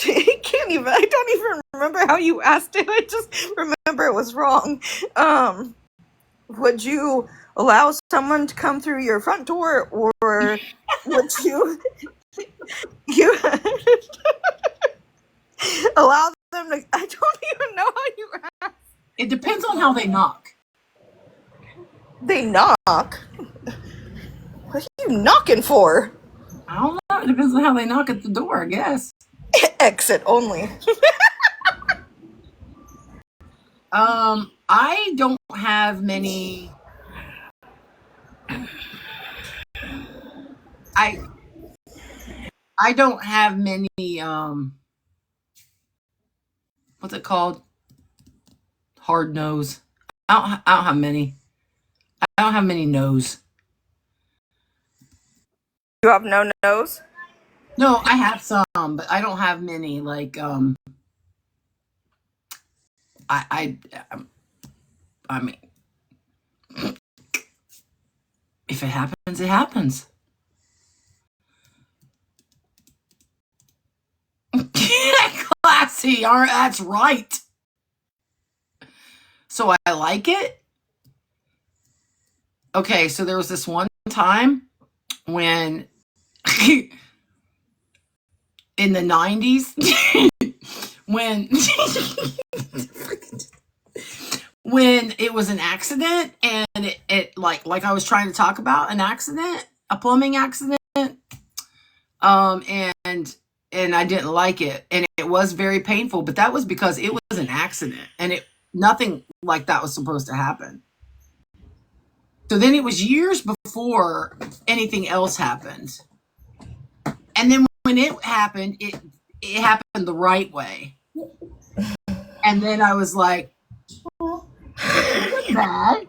I don't even remember how you asked it. I just remember it was wrong. Would you allow someone to come through your front door, or would you allow them to? I don't even know how you ask. It depends on how they knock. They knock? What are you knocking for? I don't know. It depends on how they knock at the door, I guess. Exit only. I don't have many. I don't have many. What's it called? Hard nose. I don't have many. I don't have many no's. You have no nose? No, I have some, but I don't have many. Like, I mean, if it happens, it happens. Classy, that's right. So I like it. Okay, so there was this one time when in the 90s when it was an accident, and it like I was trying to talk about an accident, a plumbing accident, and I didn't like it, and it was very painful, but that was because it was an accident, and nothing like that was supposed to happen. So then it was years before anything else happened. And then when it happened, it happened the right way. And then I was like, oh, it wasn't bad.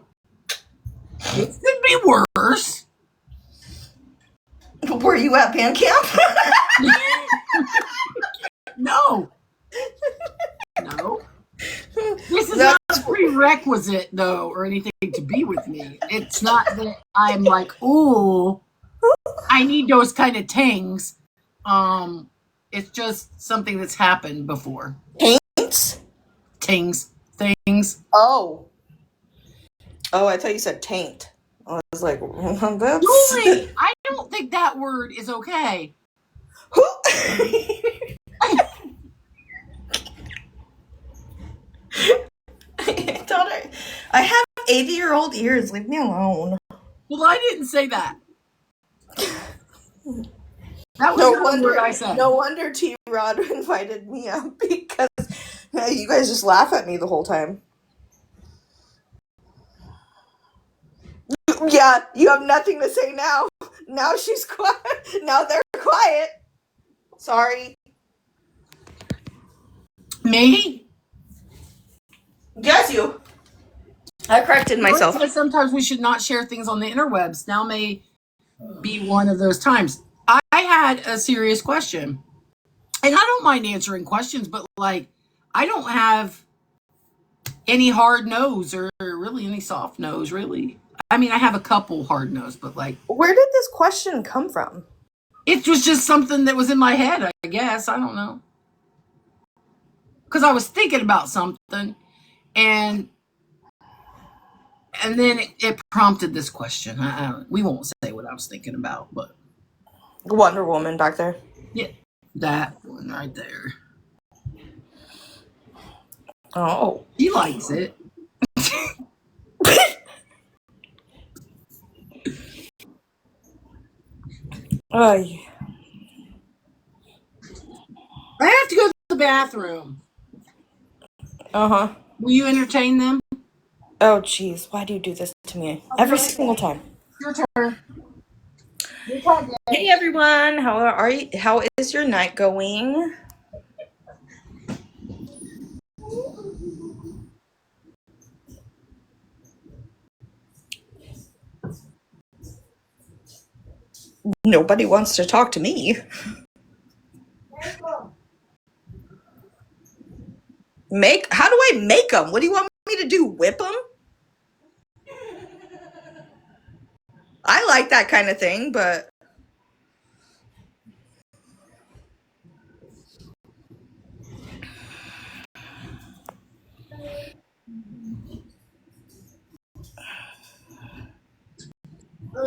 It could be worse. Were you at band camp? No. This is not a prerequisite, though, or anything to be with me. It's not that I'm like, ooh, I need those kind of tings. It's just something that's happened before. Taints? Tings. Things. Oh, I thought you said taint. I was like, that's... Julie, I don't think that word is okay. I have 80-year-old ears. Leave me alone. Well, I didn't say that. That was the word I said. No wonder T-Rod invited me up, because you guys just laugh at me the whole time. Yeah, you have nothing to say now. Now she's quiet. Now they're quiet. Sorry. Me? Yes, you. I corrected myself. Sometimes we should not share things on the interwebs. Now may be one of those times. I had a serious question. And I don't mind answering questions, but like, I don't have any hard nose or really any soft nose, really. I mean, I have a couple hard nose, but like... Where did this question come from? It was just something that was in my head, I guess. I don't know. Because I was thinking about something, and then it prompted this question. We won't say what I was thinking about, but Wonder Woman back there. yeah, that one right there. Oh. He likes it. Ay. I have to go to the bathroom. Uh-huh. Will you entertain them? Oh, jeez. Why do you do this to me every single time? Your turn. Hey, everyone. How are you? How is your night going? Nobody wants to talk to me. How do I make them? What do you want me to do? Whip them? I like that kind of thing, but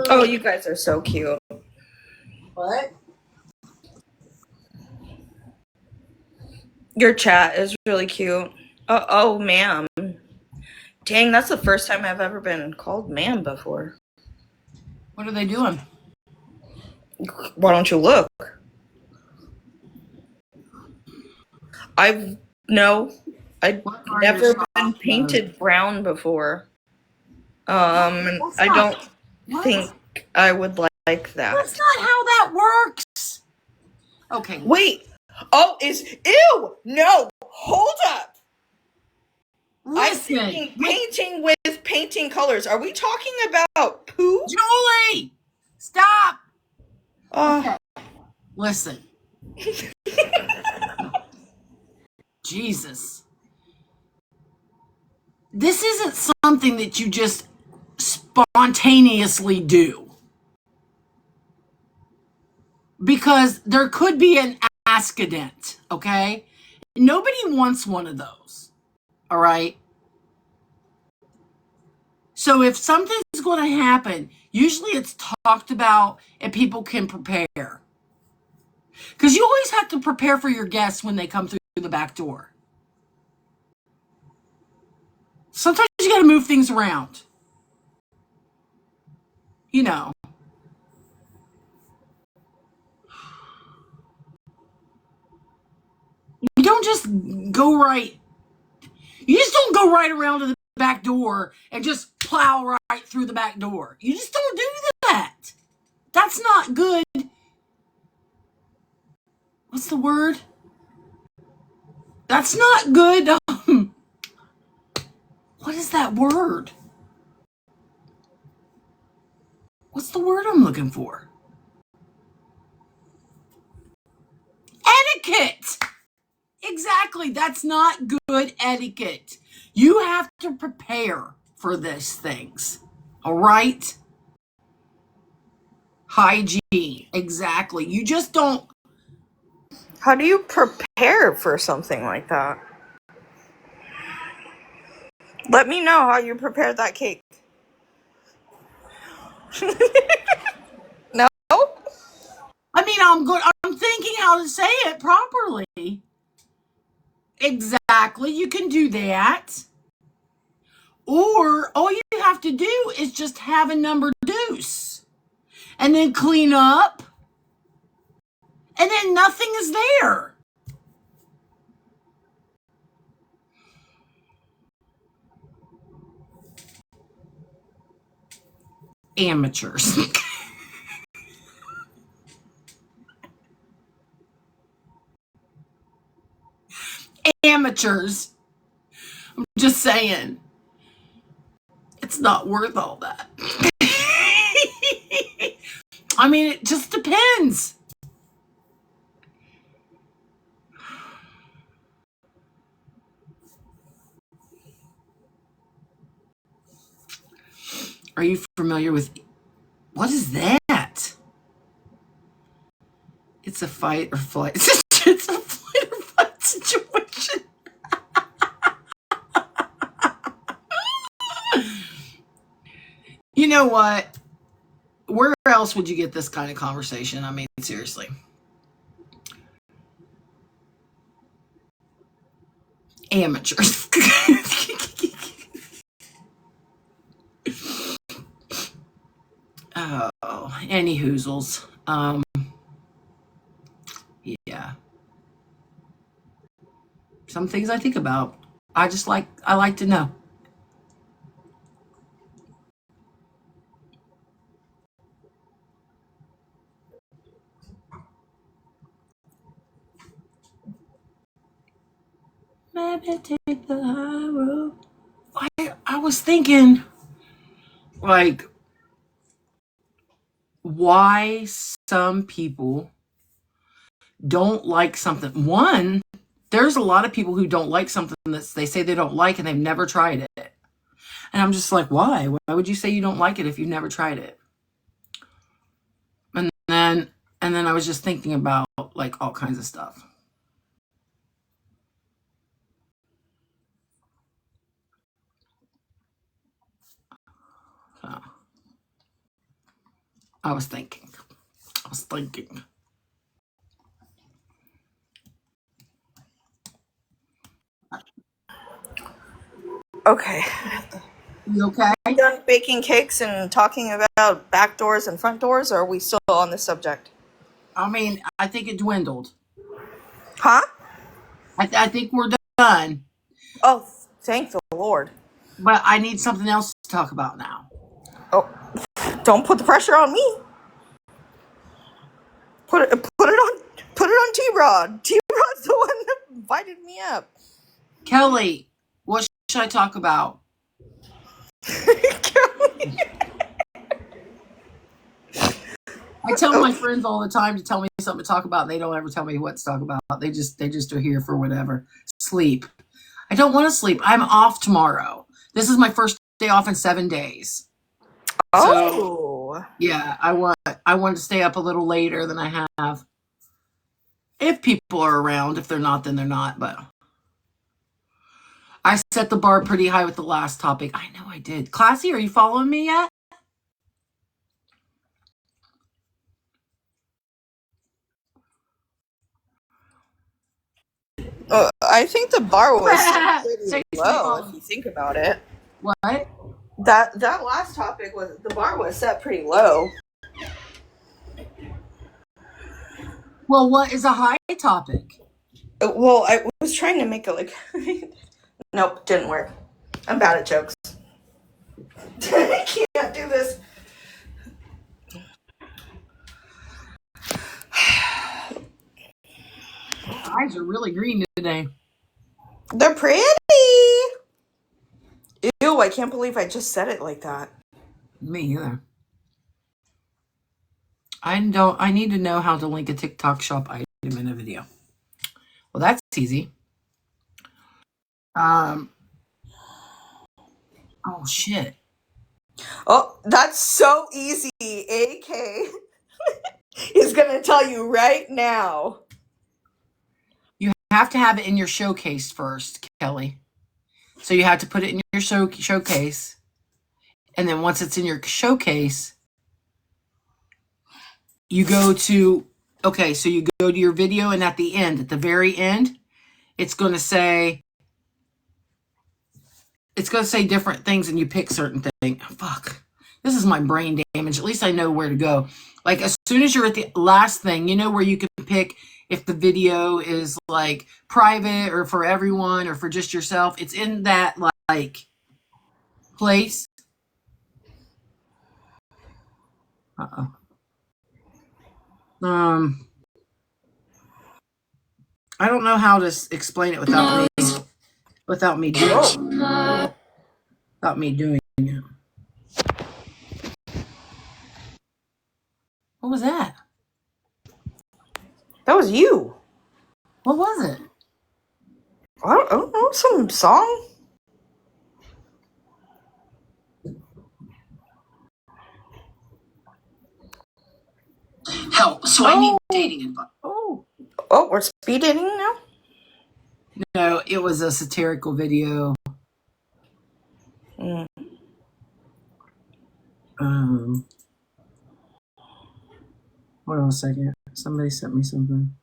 oh, you guys are so cute. What? Your chat is really cute. Oh, ma'am. Dang, that's the first time I've ever been called ma'am before. What are they doing? Why don't you look? I've never been painted brown before. And I don't think I would like that. That's not how that works. Okay. Wait. Oh, ew! No, hold up. Listen. I'm thinking painting with painting colors. Are we talking about poo? Julie! Stop! Okay. Listen. Jesus. This isn't something that you just spontaneously do. Because there could be an accident, okay? Nobody wants one of those. All right? So if something's going to happen, usually it's talked about and people can prepare. Because you always have to prepare for your guests when they come through the back door. Sometimes you got to move things around. You know. You don't just go right. You just don't go right around to the back door and just plow right through the back door. You just don't do that. That's not good. What's the word? That's not good. What is that word? What's the word I'm looking for? Etiquette. Exactly. That's not good etiquette. You have to prepare for these things. All right? Hygiene. Exactly. You just don't. How do you prepare for something like that? Let me know how you prepared that cake. No? I mean, I'm thinking how to say it properly. Exactly. You can do that. Or all you have to do is just have a number deuce. And then clean up. And then nothing is there. Amateurs. Amateurs. I'm just saying. It's not worth all that. I mean, it just depends. Are you familiar with... What is that? It's a fight or flight. It's a fight or flight situation. You know what? Where else would you get this kind of conversation? I mean, seriously. Amateurs. Oh, any hoozles. Yeah. Some things I think about. I like to know. Maybe take the high road. I was thinking, like, why some people don't like something. One, there's a lot of people who don't like something that they say they don't like and they've never tried it. And I'm just like, why? Why would you say you don't like it if you've never tried it? And then I was just thinking about like all kinds of stuff. So, I was thinking. Okay. You okay? Are we done baking cakes and talking about back doors and front doors, or are we still on this subject? I mean, I think it dwindled. Huh? I think we're done. Oh, thank the Lord. But I need something else to talk about now. Oh, don't put the pressure on me. Put it on T-Rod. T-Rod's the one that invited me up. Kelly, what should I talk about? I tell my friends all the time to tell me something to talk about. And they don't ever tell me what to talk about. They just are here for whatever. Sleep. I don't want to sleep. I'm off tomorrow. This is my first day off in 7 days. Oh. So, yeah, I want to stay up a little later than I have. If people are around. If they're not, then they're not. But I set the bar pretty high with the last topic. I know I did. Classy, are you following me yet? I think the bar was pretty low if you think about it. What? That last topic was the bar was set pretty low. Well, what is a high topic? Well, I was trying to make it like nope, didn't work. I'm bad at jokes. I can't do this. Eyes are really green today. They're pretty. Ew, I can't believe I just said it like that. Me either. I need to know how to link a TikTok shop item in a video. Well, that's easy. Oh shit. Oh, that's so easy. AK is gonna tell you right now. You have to have it in your showcase first, Kelly. So you have to put it in your showcase. And then once it's in your showcase, you go to, okay, so you go to your video, and at the very end, it's going to say different things, and you pick certain things. Fuck. This is my brain damage. At least I know where to go. Like, as soon as you're at the last thing, you know where you can pick if the video is, like, private or for everyone or for just yourself. It's in that, like, place. Uh-oh. I don't know how to explain it without me doing it. What was that? That was you. What was it? I don't know, some song. Help. So I need dating advice. Oh, we're speed dating now? No, it was a satirical video. Mm. Hold on a second. Somebody sent me something.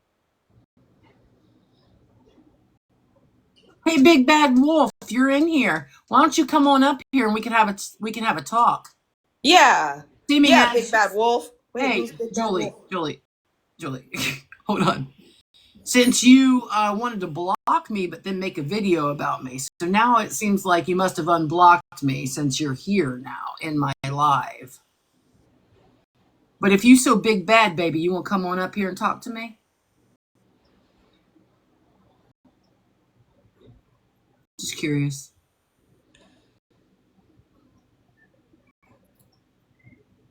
Hey, Big Bad Wolf, you're in here. Why don't you come on up here and we can have a talk. Yeah. Steamy Yeah, has- Big Bad Wolf. Wait, Hey, who's Big Bad Julie, Wolf? Julie, hold on. Since you wanted to block me, but then make a video about me, so now it seems like you must have unblocked me since you're here now in my live. But if you so big bad, baby, you want to come on up here and talk to me? Just curious.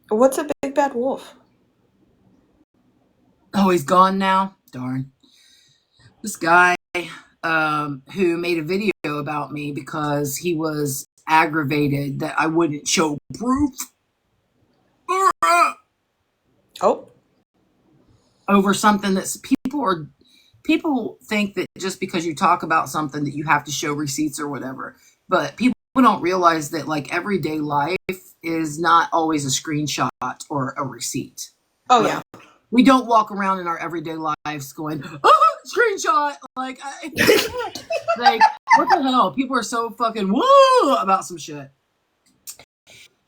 What's a Big Bad Wolf? Oh, he's gone now? Darn. This guy who made a video about me because he was aggravated that I wouldn't show proof Oh. over something that's people think that just because you talk about something that you have to show receipts or whatever, but people don't realize that like everyday life is not always a screenshot or a receipt. Oh, Like, yeah. we don't walk around in our everyday lives going, oh, screenshot. Like, like, what the hell? People are so fucking woo about some shit.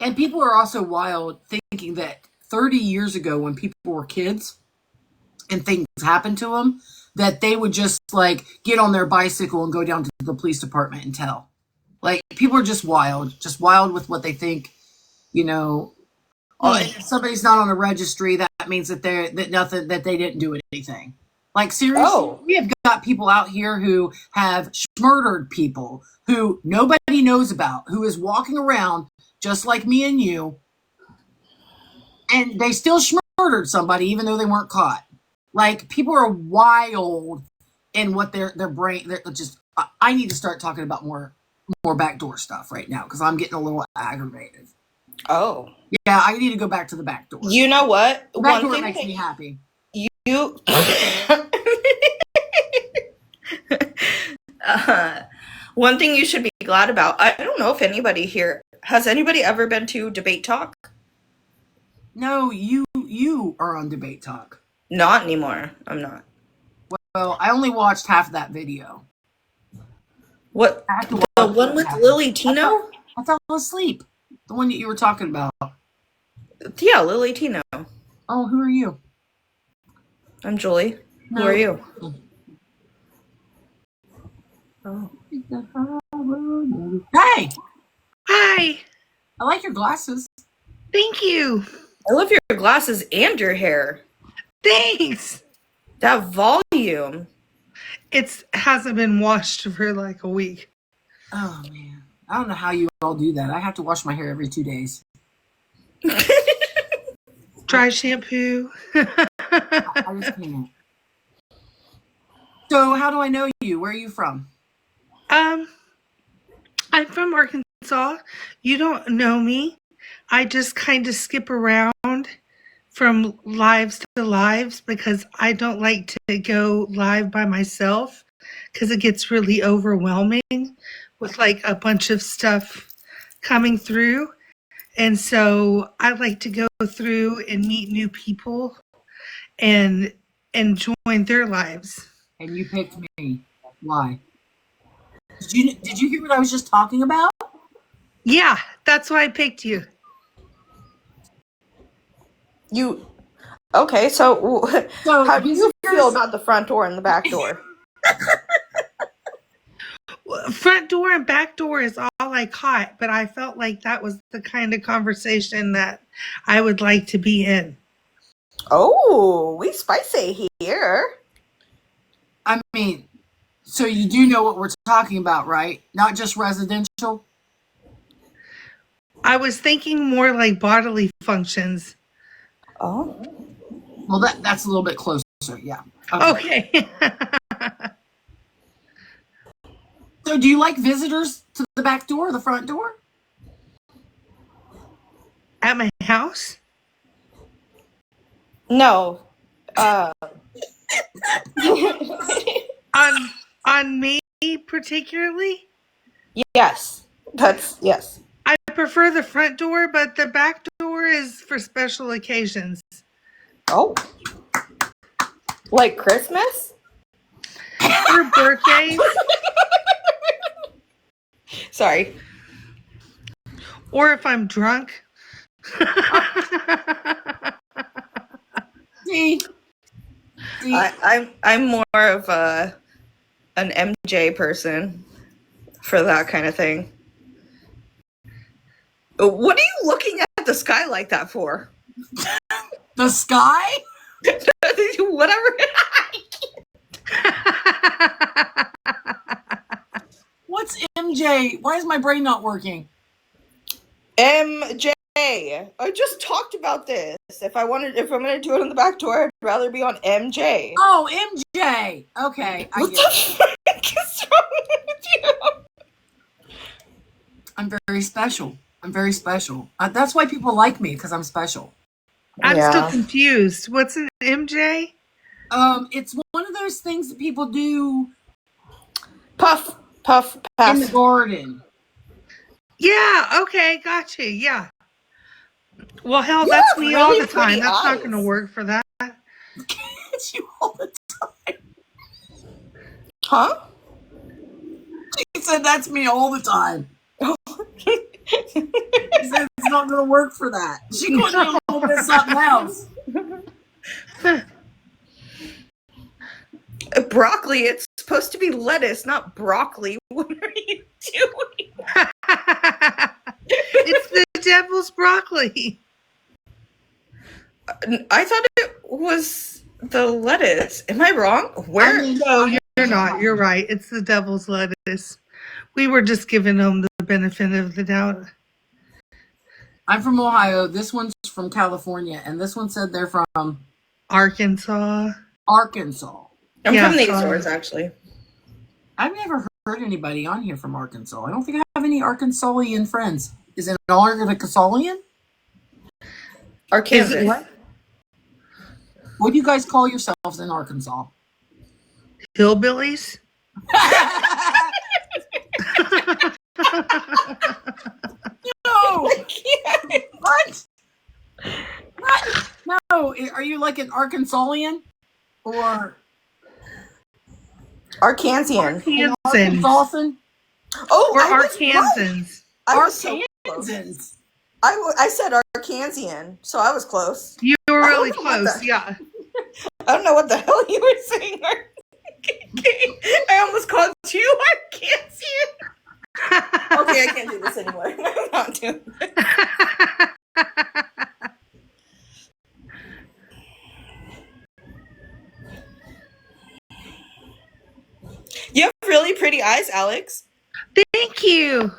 And people are also wild thinking that 30 years ago when people were kids and things happened to them, that they would just like get on their bicycle and go down to the police department and tell. Like, people are just wild with what they think, you know. If somebody's not on a registry, that means that they didn't do anything. Like, seriously, we have got people out here who have murdered people who nobody knows about, who is walking around just like me and you, and they still murdered somebody even though they weren't caught. Like, people are wild in what their brain. They're just. I need to start talking about more backdoor stuff right now because I'm getting a little aggravated. Oh. Yeah, I need to go back to the back door. You know what? The back door makes me happy. You. One thing you should be glad about. I don't know if anybody here has anybody ever been to Debate Talk. No, you are on Debate Talk. Not anymore. I'm not. Well, I only watched half of that video. What? The one with Lily Tino? I fell asleep. The one that you were talking about. Yeah, Lily Tino. Oh, who are you? I'm Julie. No. Who are you? Oh. Hey! Hi. I like your glasses. Thank you. I love your glasses and your hair. Thanks. That volume. It hasn't been washed for like a week. Oh, man. I don't know how you all do that. I have to wash my hair every 2 days. Dry shampoo. I just can't. So, how do I know you? Where are you from? I'm from Arkansas. You don't know me. I just kind of skip around from lives to lives because I don't like to go live by myself because it gets really overwhelming with like a bunch of stuff coming through. And so I like to go through and meet new people and join their lives. And you picked me. Why? Did you hear what I was just talking about? Yeah, that's why I picked you. You. Okay, so how do you feel about the front door and the back door? Front door and back door is all I caught, but I felt like that was the kind of conversation that I would like to be in. Oh, we spicy here. I mean, so you do know what we're talking about, right? Not just residential? I was thinking more like bodily functions. Oh. Well, that's a little bit closer, yeah. Okay. So do you like visitors to the back door or the front door? At my house? No. On me particularly, Yes. That's yes. I prefer the front door, but the back door is for special occasions. Oh. Like Christmas? Or birthdays, Sorry. or if I'm drunk. See? I'm more of an MJ person for that kind of thing. What are you looking at the sky like that for? The sky? Whatever. What's MJ? Why is my brain not working? MJ. I just talked about this. If I'm gonna do it on the back door, I'd rather be on MJ. Oh, MJ. Okay, I What get it. the frick is wrong with you? I'm very special. I'm very special. That's why people like me, because I'm special. I'm Yeah. still confused. What's an MJ? It's one of those things that people do Puff, in the pass. garden. Yeah, okay, gotcha. Yeah. Well, hell, You that's have me really all the pretty time. That's not eyes. going to work for that. It's you all the time. Huh? She said that's me all the time. She said it's not going to work for that. She couldn't do a little bit something else. Broccoli, it's supposed to be lettuce, not broccoli. What are you doing? It's the devil's broccoli. I thought it was the lettuce. Am I wrong? Where? I mean, No, you're not. You're right. It's the devil's lettuce. We were just giving them the benefit of the doubt. I'm from Ohio. This one's from California. And this one said they're from Arkansas. Arkansas. I'm Yeah, from the sorry. Azores, actually. I've never heard anybody on here from Arkansas. I don't think I have any Arkansasian friends. Is it an Arkansasian? Arkansas. Is it what? What do you guys call yourselves in Arkansas? Hillbillies? No. I can't. What? What? No. Are you like an Arkansasian? Or Arkansan. an Arkansans. Arkansasan? Oh, Or I was right. Arkansans. I was so close. Arkansans. I said Arkansian, so I was close. You were I don't really know what close, the- yeah. I don't know what the hell you were saying. I almost called you Arkansian. Okay, I can't do this anymore. I'm not doing it. You have really pretty eyes, Alex. Thank you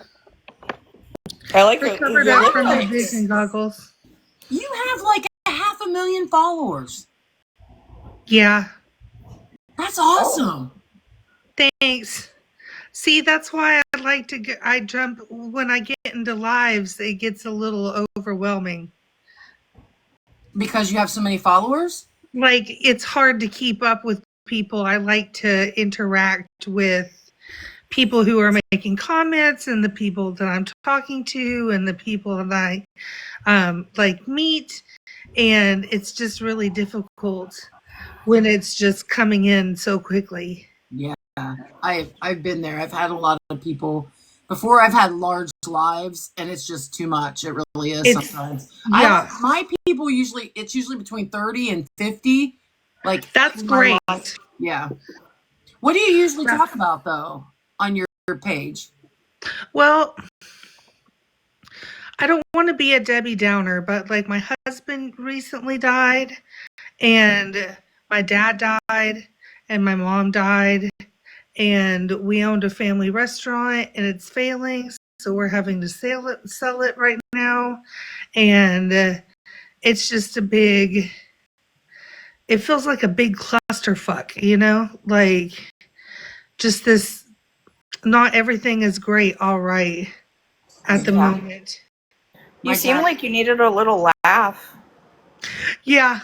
I like for your covered your up from my lip lines. vision goggles. You have like 500,000 followers. Yeah, That's awesome. thanks. See, that's why I like to get, I jump, when I get into lives, it gets a little overwhelming. Because you have so many followers? Like, it's hard to keep up with people. I like to interact with people who are making comments and the people that I'm talking to and the people that I like meet. And it's just really difficult when it's just coming in so quickly. Yeah. I've been there. I've had a lot of people before. I've had large lives, and it's just too much. It really is It's- sometimes. yeah. My people it's usually between 30 and 50. Like That's in my great. life. Yeah. What do you usually talk about though on your page? Well, I don't want to be a Debbie Downer, but like my husband recently died, and my dad died, and my mom died, and we owned a family restaurant and it's failing, so we're having to sell it right now, and it's just it feels like a big clusterfuck, like just this. Not everything is great, all right, at the Yeah. moment. You My seem dad- like you needed a little laugh. Yeah,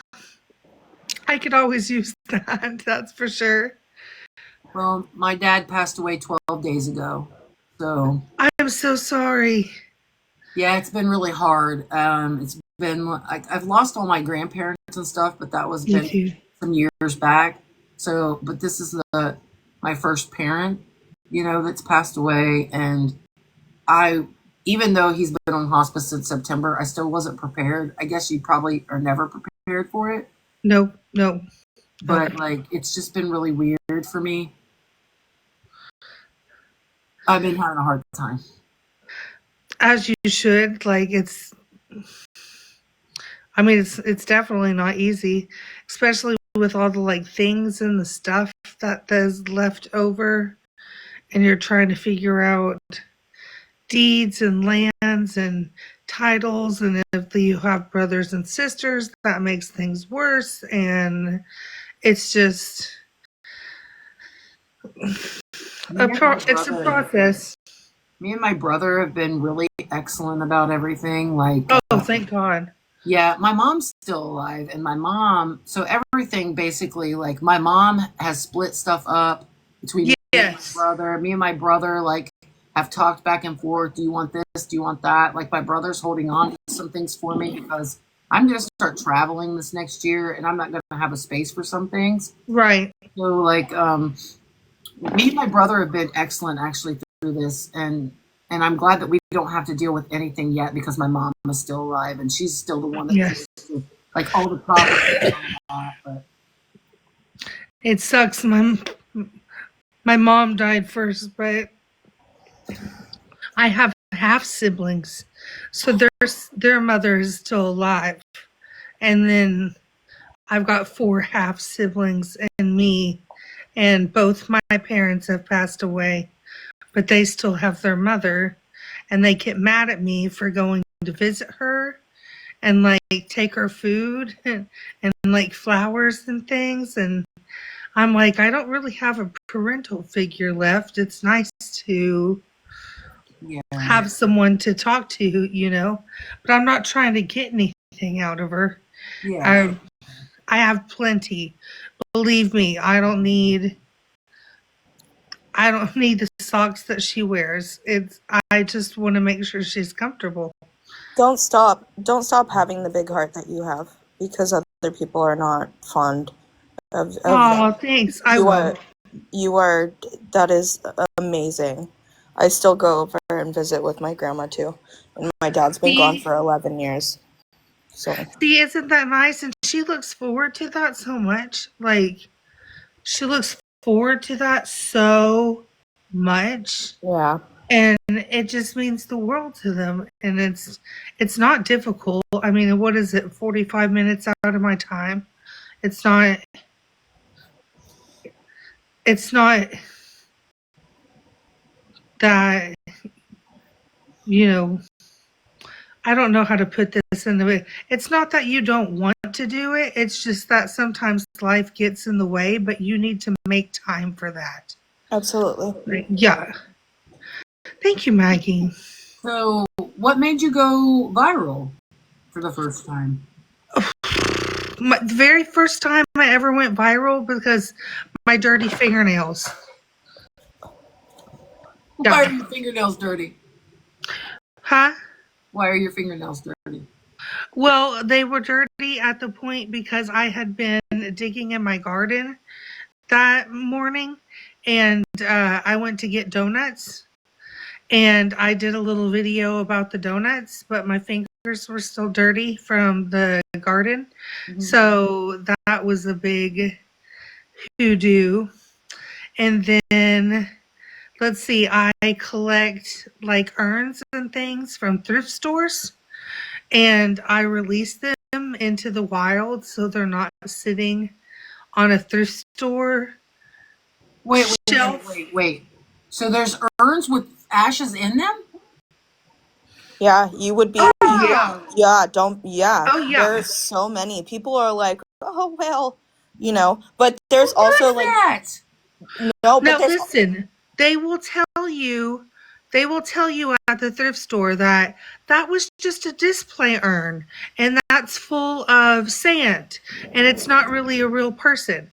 I could always use that. That's for sure. Well, my dad passed away 12 days ago. So, I am so sorry. yeah, it's been really hard. It's been like I've lost all my grandparents and stuff, but that was Me been too. some years back. So, but this is my first parent, that's passed away, and I, even though he's been on hospice since September, I still wasn't prepared. I guess you probably are never prepared for it, Nope, nope, nope. but like it's just been really weird for me. I've been having a hard time. As you should. Like it's definitely not easy, especially with all the like things and the stuff that is left over, and you're trying to figure out deeds and lands and titles, and if you have brothers and sisters, that makes things worse, and it's just it's a process. Me and my brother have been really excellent about everything. Like, Oh, thank God. yeah, my mom's still alive, and so everything basically, like, my mom has split stuff up between me and my Yes. brother. Me and my brother, like, have talked back and forth. Do you want this? Do you want that? Like, my brother's holding on to some things for me because I'm going to start traveling this next year, and I'm not going to have a space for some things. Right. So, like, me and my brother have been excellent actually through this, and I'm glad that we don't have to deal with anything yet because my mom is still alive and she's still the one that Yes. like all the problems. And all that, but It sucks. My mom died first, but I have half siblings, so their mother is still alive, and then I've got 4 half siblings and me, and both my parents have passed away, but they still have their mother, and they get mad at me for going to visit her and like take her food and like flowers and things, and I'm like, I don't really have a parental figure left. It's nice to yeah, have someone to talk to, but I'm not trying to get anything out of her. yeah. I have plenty. Believe me, I don't need the socks that she wears. I just want to make sure she's comfortable. Don't stop having the big heart that you have, because other people are not fond of Oh, thanks. I will. that is amazing. I still go over and visit with my grandma too, and my dad's been gone for 11 years. So See, isn't that nice? And she looks forward to that so much. Like, she looks forward to that so much. yeah, And it just means the world to them. And it's not difficult. I mean, what is it? 45 minutes out of my time. It's not that, I don't know how to put this in the way. It's not that you don't want to do it. It's just that sometimes life gets in the way, but you need to make time for that. absolutely. Like, yeah. Thank you, Maggie. So, what made you go viral for the first time? The very first time I ever went viral because my dirty fingernails. Why are your fingernails dirty? Huh? Why are your fingernails dirty? Well, they were dirty at the point because I had been digging in my garden that morning, and I went to get donuts, and I did a little video about the donuts, but my fingers were still dirty from the garden. Mhm. So that was a big hoodoo. And then, let's see, I collect like urns and things from thrift stores, and I release them into the wild so they're not sitting on a thrift store shelf. Wait. So there's urns with ashes in them? Yeah, you would be. Yeah. Yeah, don't. Yeah. Oh, yeah. There's so many people are like, oh well, But there's also like that? no, but Now there's listen, they will tell you they will tell you at the thrift store that that was just a display urn and that's full of sand and it's not really a real person.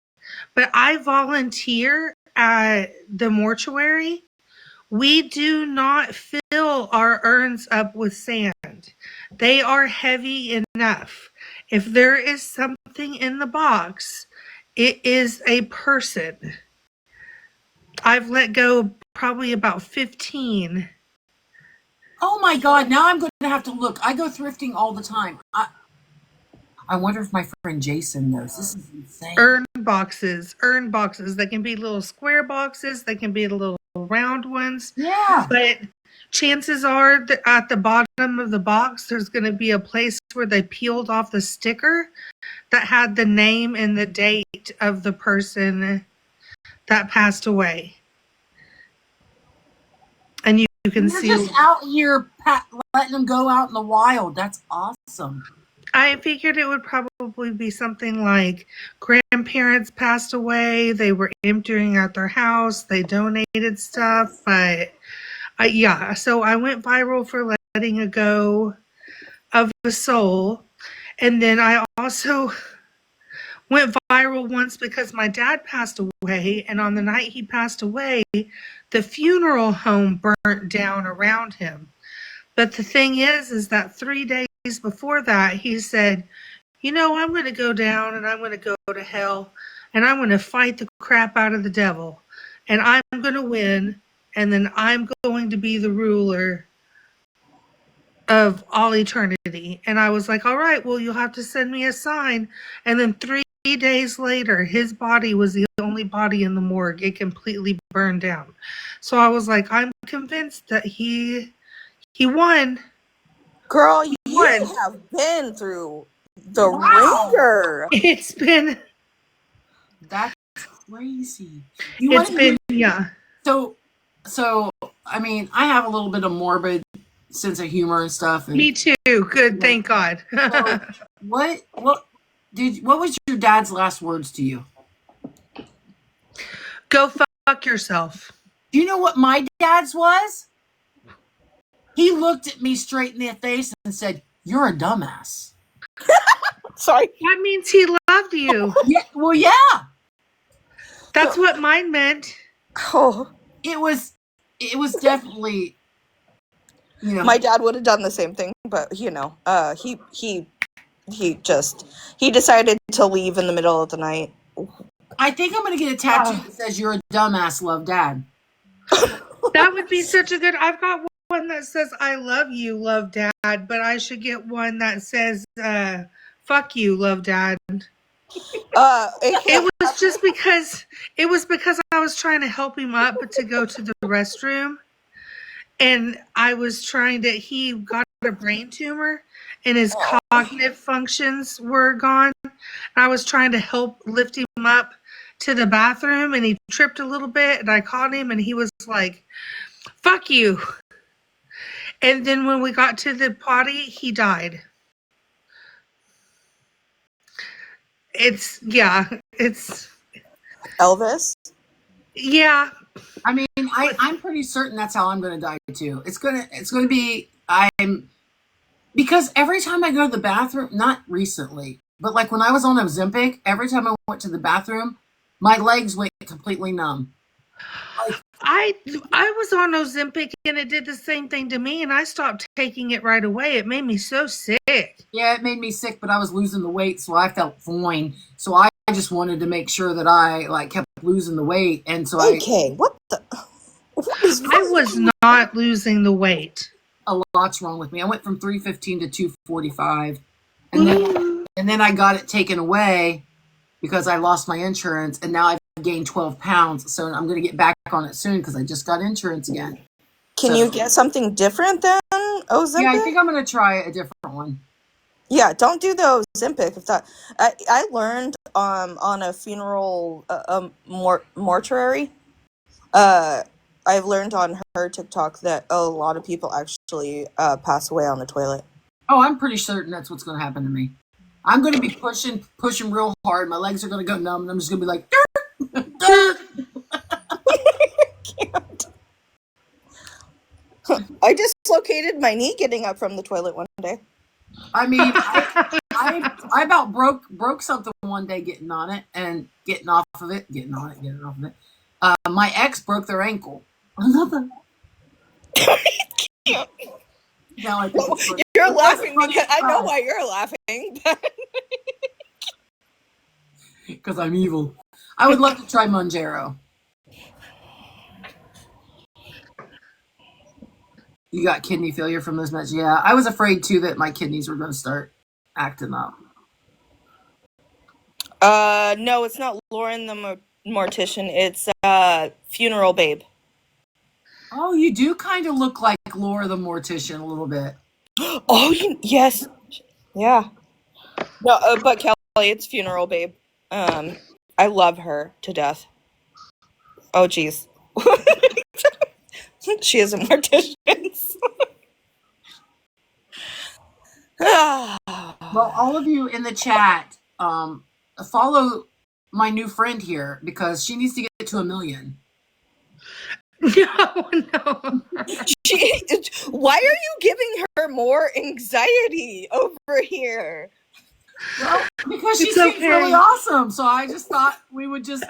But I volunteer at the mortuary. We do not fill our urns up with sand. They are heavy enough. If there is something in the box, it is a person. I've let go probably about 15. Oh my God, now I'm going to have to look. I go thrifting all the time. I wonder if my friend Jason knows. This is insane. Urn boxes. They can be little square boxes. They can be little round ones. Yeah. But chances are that at the bottom of the box, there's going to be a place where they peeled off the sticker that had the name and the date of the person that passed away. And you can You're see. just out here letting them go out in the wild. That's awesome. I figured it would probably be something like grandparents passed away, they were emptying out their house, they donated stuff, but yeah, so I went viral for letting go of a soul. And then I also went viral once because my dad passed away, and on the night he passed away, the funeral home burnt down around him. But the thing is that 3 days before that, he said, you know, I'm going to go down and I'm going to go to hell and I'm going to fight the crap out of the devil and I'm going to win and then I'm going to be the ruler of all eternity. And I was like, all right, well, you'll have to send me a sign. And then 3 days later, his body was the only body in the morgue. It completely burned down. So I was like, I'm convinced that he won. Girl, you Won. have been through the ringer. It's been That's crazy. yeah. So I mean, I have a little bit of morbid sense of humor and stuff. And Me too. Good, thank God. so what was your dad's last words to you? Go fuck yourself. Do you know what my dad's was? He looked at me straight in the face and said, "You're a dumbass." Sorry. That means he loved you. Yeah, well, yeah. That's what mine meant. Oh, It was definitely, you know. my dad would have done the same thing, but you know, he decided to leave in the middle of the night. I think I'm gonna get a tattoo that says "You're a dumbass, love dad." That would be such a good. I've got one that says "I love you, love dad," but I should get one that says "Fuck you, love dad." It was just because I was trying to help him up to go to the restroom, and I was trying to. He got a brain tumor, and his cognitive functions were gone. I was trying to help lift him up to the bathroom, and he tripped a little bit, and I caught him, and he was like, "Fuck you." And then when we got to the potty, he died. It's Elvis. Yeah. I mean, I'm pretty certain that's how I'm gonna die too. It's gonna be because every time I go to the bathroom, not recently, but like when I was on Ozempic, every time I went to the bathroom, my legs went completely numb. Like, I was on Ozempic and it did the same thing to me, and I stopped taking it right away. It made me so sick. yeah, it made me sick, but I was losing the weight, so I felt fine. So I just wanted to make sure that I like kept losing the weight, and so Okay, what is I was not losing the weight. a lot's wrong with me. I went from 315 to 245, and then I got it taken away because I lost my insurance, and now I've gained 12 pounds. So I'm going to get back on it soon because I just got insurance again. Can you get something different than Ozempic? Yeah, I think I'm going to try a different one. Yeah, don't do the Ozempic. If that, I learned on a funeral mortuary. I've learned on her TikTok that a lot of people actually pass away on the toilet. Oh, I'm pretty certain that's what's going to happen to me. I'm going to be pushing real hard. My legs are going to go numb, and I'm just going to be like, "Durr, durr." I dislocated my knee getting up from the toilet one day. I mean, I about broke something one day getting on it and getting off of it. My ex broke their ankle. Now I think it's funny. You're laughing because I know why you're laughing. Because I'm evil. I would love to try Monjaro. You got kidney failure from this mess? Yeah, I was afraid too that my kidneys were going to start acting up. No, it's not Lauren the mortician. It's Funeral Babe. Oh, you do kind of look like Laura the mortician a little bit. Oh, yes, yeah. No, but Kelly, it's Funeral Babe. I love her to death. Oh, geez. She is a mortician. Well, all of you in the chat, follow my new friend here because she needs to get to 1 million. No. Why are you giving her more anxiety over here? Well, because she seems really awesome. So I just thought we would just.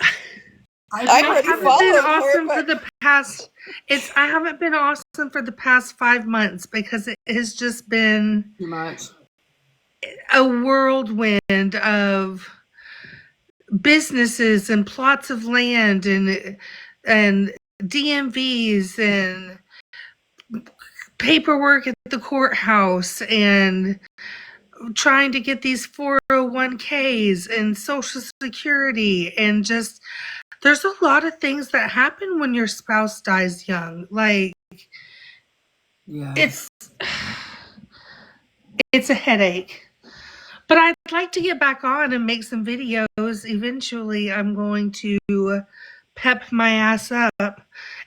I haven't been awesome for the past. I haven't been awesome for the past 5 months because it has just been too much. A whirlwind of businesses and plots of land and DMVs and paperwork at the courthouse and trying to get these 401ks and Social Security and just there's a lot of things that happen when your spouse dies young. Like, yeah, it's a headache. But I'd like to get back on and make some videos. Eventually, I'm going to pep my ass up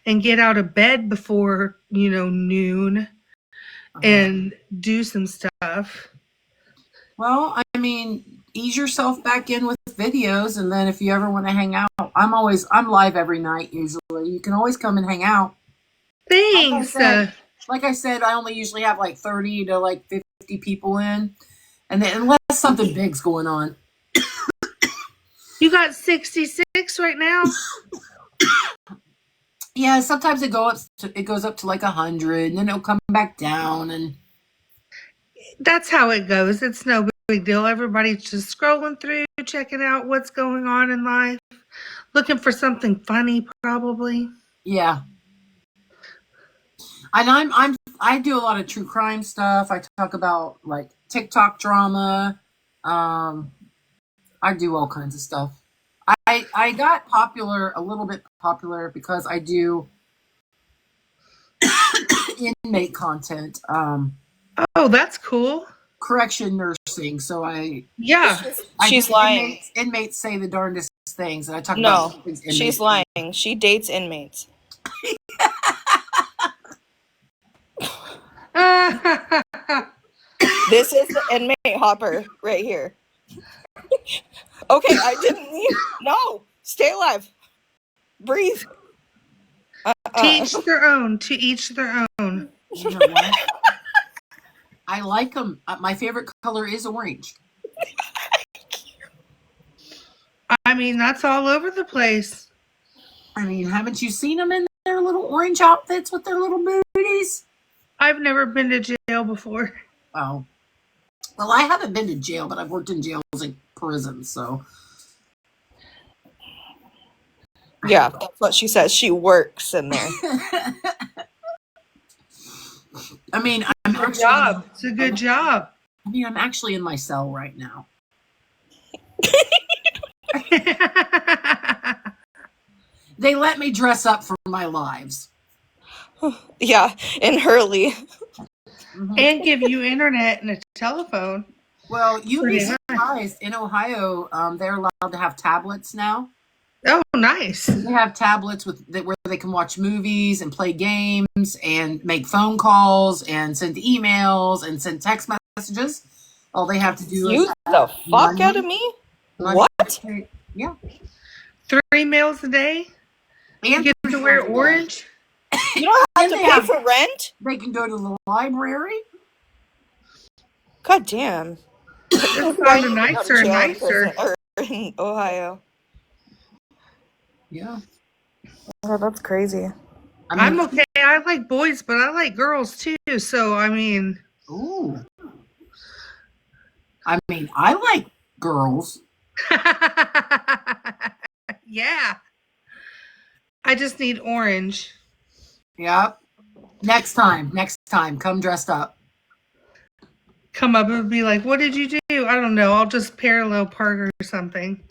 and get out of bed before, noon and do some stuff. Well, I mean, ease yourself back in with videos, and then if you ever want to hang out, I'm live every night usually. You can always come and hang out. Thanks. Like I said, I only usually have like 30 to like 50 people in, and then unless something big's going on. You got 66 right now? Yeah, sometimes it goes up to like 100, and then it'll come back down, and that's how it goes. It's no big deal. Everybody's just scrolling through, checking out what's going on in life, looking for something funny, probably. Yeah. And I do a lot of true crime stuff. I talk about like TikTok drama. I do all kinds of stuff. I got a little bit popular because I do inmate content. Oh, that's cool. Correction nursing. So she's lying. Inmates say the darndest things, and I talk about things. She's lying. She dates inmates. This is the inmate hopper right here. Okay, I didn't mean. No, stay alive. Breathe. To each their own. To each their own. You know what? I like them. My favorite color is orange. I mean, that's all over the place. I mean, haven't you seen them in their little orange outfits with their little booties? I've never been to jail before. Oh. Well, I haven't been to jail, but I've worked in jails and prisons, so. Yeah, that's what she says. She works in there. I mean, It's a good job. I mean, I'm actually in my cell right now. They let me dress up for my lives. Yeah, in Hurley. Mm-hmm. And give you internet and a telephone. Well, you'd be surprised. In Ohio, they're allowed to have tablets now. Oh, nice. They have tablets where they can watch movies and play games and make phone calls and send emails and send text messages. All they have to do is the fuck out of me. What? Yeah. 3 meals a day. And you get to wear orange. You don't have And to they pay have- for rent? They can go to the library. God damn. It's Why gotten you go to nicer and jail in nicer. prison or in Ohio? Yeah. Oh, that's crazy. I I'm mean, okay. I like boys, but I like girls too. So, I mean, ooh. I mean, I like girls. yeah. I just need orange. Yep. Next time, come dressed up. Come up and be like, what did you do? I don't know. I'll just parallel park or something.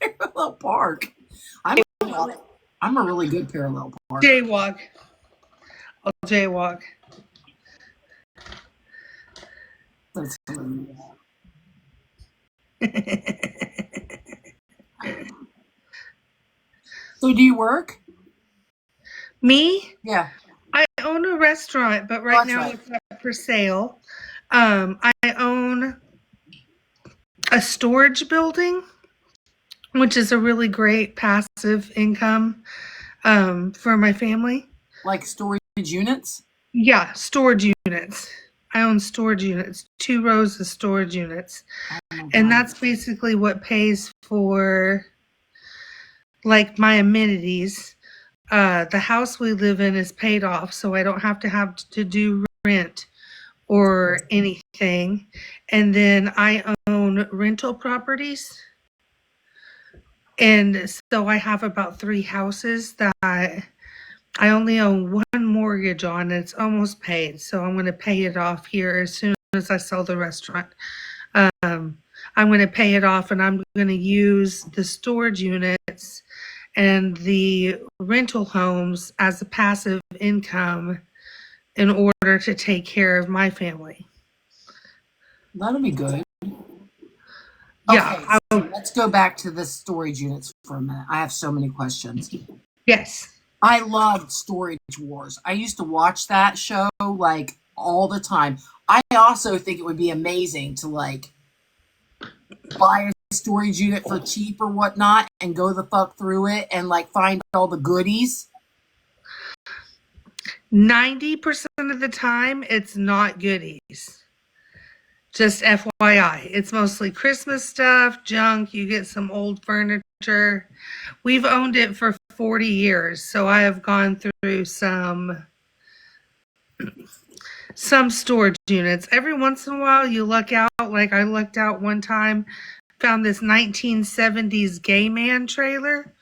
Parallel park. I'm a really good parallel park. Jaywalk. I'll jaywalk. That's hilarious. So do you work? Me? Yeah. I own a restaurant, but right now it's up for sale. I own a storage building, which is a really great passive income for my family. Like storage units? Yeah, storage units. I own storage units, 2 rows of storage units. And that's basically what pays for like my amenities. The house we live in is paid off, so I don't have to do rent or anything. And then I own rental properties. And so I have about 3 houses that I only own 1 mortgage on. It's almost paid. So I'm going to pay it off here as soon as I sell the restaurant. I'm going to pay it off and I'm going to use the storage units and the rental homes as a passive income in order to take care of my family. That'll be good. Yeah. Okay, so let's go back to the storage units for a minute. I have so many questions. Yes. I loved Storage Wars. I used to watch that show like all the time. I also think it would be amazing to like buy a storage unit for cheap or whatnot and go the fuck through it and like find all the goodies. 90% of the time, it's not goodies. Just FYI. It's mostly Christmas stuff, junk. You get some old furniture. We've owned it for 40 years, so I have gone through some storage units. Every once in a while, you luck out. Like I lucked out one time, found this 1970s gay man trailer.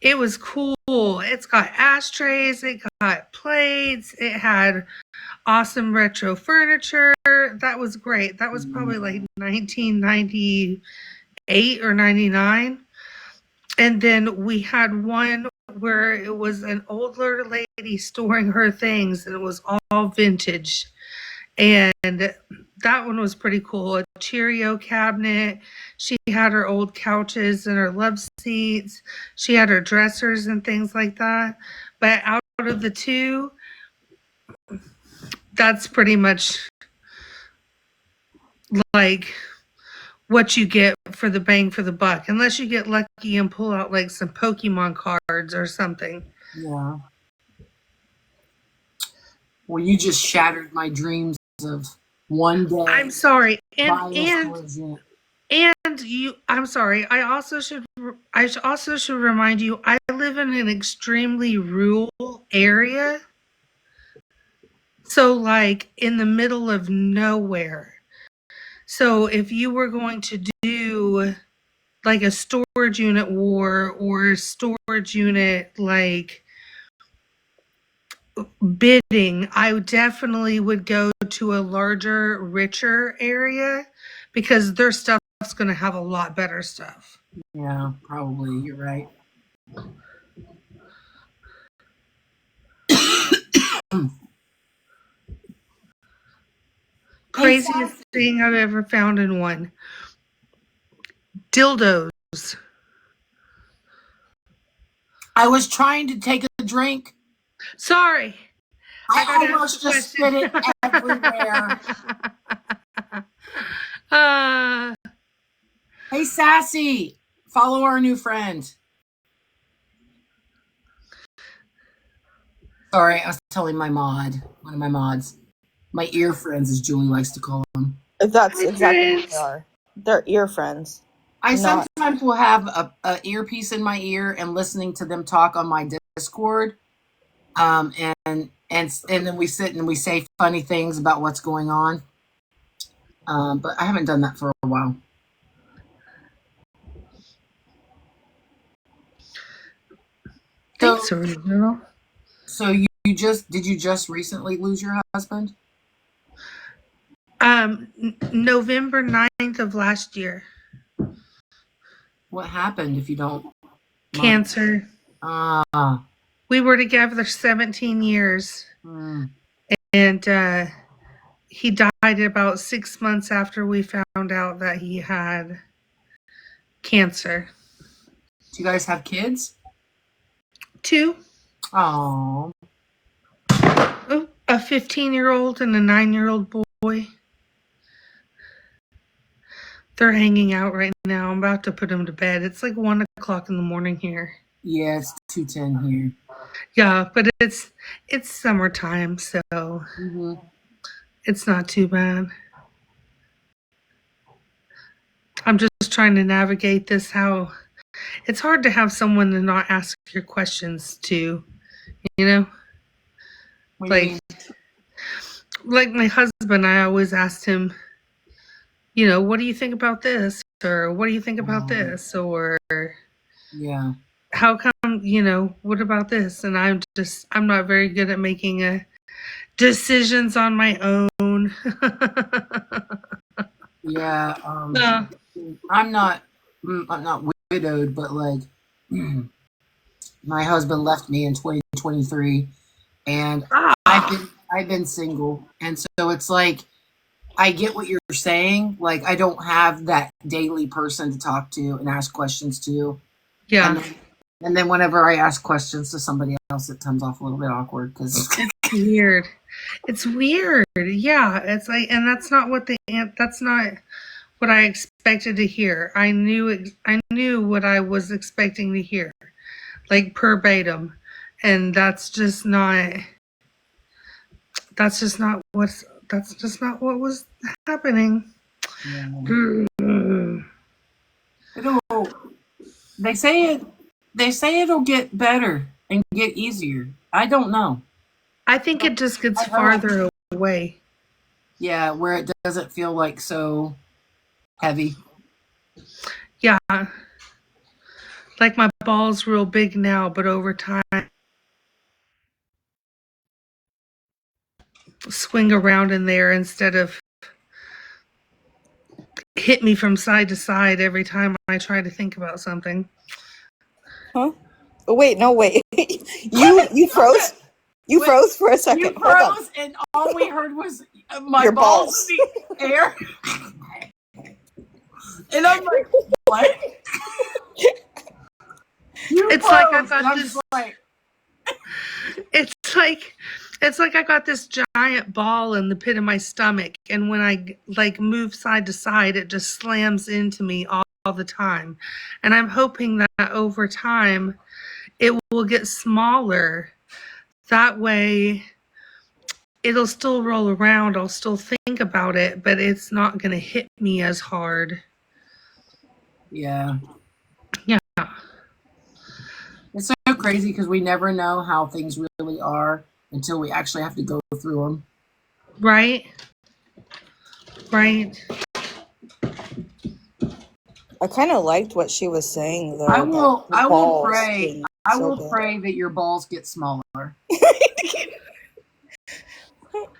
It was cool. It's got ashtrays, it got plates, it had awesome retro furniture. That was great. That was probably like 1998 or 99. And then we had one where it was an older lady storing her things and it was all vintage. And that one was pretty cool. A Cheerio cabinet. She had her old couches and her love seats. She had her dressers and things like that. But out of the 2, that's pretty much like what you get for the bang for the buck. Unless you get lucky and pull out like some Pokemon cards or something. Yeah. Well, you just shattered my dreams of one day. I'm sorry. buying a storage unit. I'm sorry. I also should remind you, I live in an extremely rural area. So like in the middle of nowhere. So if you were going to do like a storage unit war or a storage unit like bidding, I definitely would go to a larger, richer area because their stuff's going to have a lot better stuff. Yeah, probably. You're right. Craziest thing I've ever found in one. Dildos. I was trying to take a drink. Sorry. I almost just spit it everywhere. Uh, Hey, Sassy, follow our new friend. Sorry, I was telling my mod, one of my mods, my ear friends, as Julie likes to call them. That's Hi, exactly what they friends. are. They're ear friends. I Not sometimes will have a earpiece in my ear and listening to them talk on my Discord, and then we sit and we say funny things about what's going on. But I haven't done that for a while. Thanks, original. So you did you just recently lose your husband? November 9th of last year. What happened? If you don't mind? Cancer. Ah. We were together 17 years. And he died about 6 months after we found out that he had cancer. Do you guys have kids? 2. Oh. A 15-year-old and a 9-year-old boy. They're hanging out right now. I'm about to put them to bed. It's like 1 o'clock in the morning here. Yeah, it's 2:10 here. Yeah, but it's summertime, so it's not too bad. I'm just trying to navigate this. How it's hard to have someone to not ask your questions to, you know? What do you mean? Like my husband, I always asked him, you know, what do you think about this? Or what do you think about this? Or Yeah. how come, you know, what about this? And I'm not very good at making decisions on my own. Yeah. No. I'm not widowed, but like my husband left me in 2023, and I've been single, and so it's like I get what you're saying. Like I don't have that daily person to talk to and ask questions to. Yeah. And then whenever I ask questions to somebody else, it comes off a little bit awkward because it's weird. It's weird. Yeah. It's like, and that's not what I expected to hear. I knew what I was expecting to hear, like verbatim, and that's just not what was happening. Yeah. They say it'll get better and get easier. I don't know. I think it just gets farther away. Yeah, where it doesn't feel like so heavy. Yeah. Like my ball's real big now, but over time swing around in there instead of hit me from side to side every time I try to think about something. Huh? Oh, wait, no, wait. You froze? You froze for a second. You froze, and all we heard was my Your balls in the air. And I'm like, what? It's like I got this. It's like I got this giant ball in the pit of my stomach, and when I like move side to side, it just slams into me all the time. And I'm hoping that over time, it will get smaller. That way, it'll still roll around. I'll still think about it, but it's not going to hit me as hard. Yeah. Yeah. It's so crazy because we never know how things really are until we actually have to go through them. Right. Right. I kind of liked what she was saying, though. I will pray. I will pray that your balls get smaller.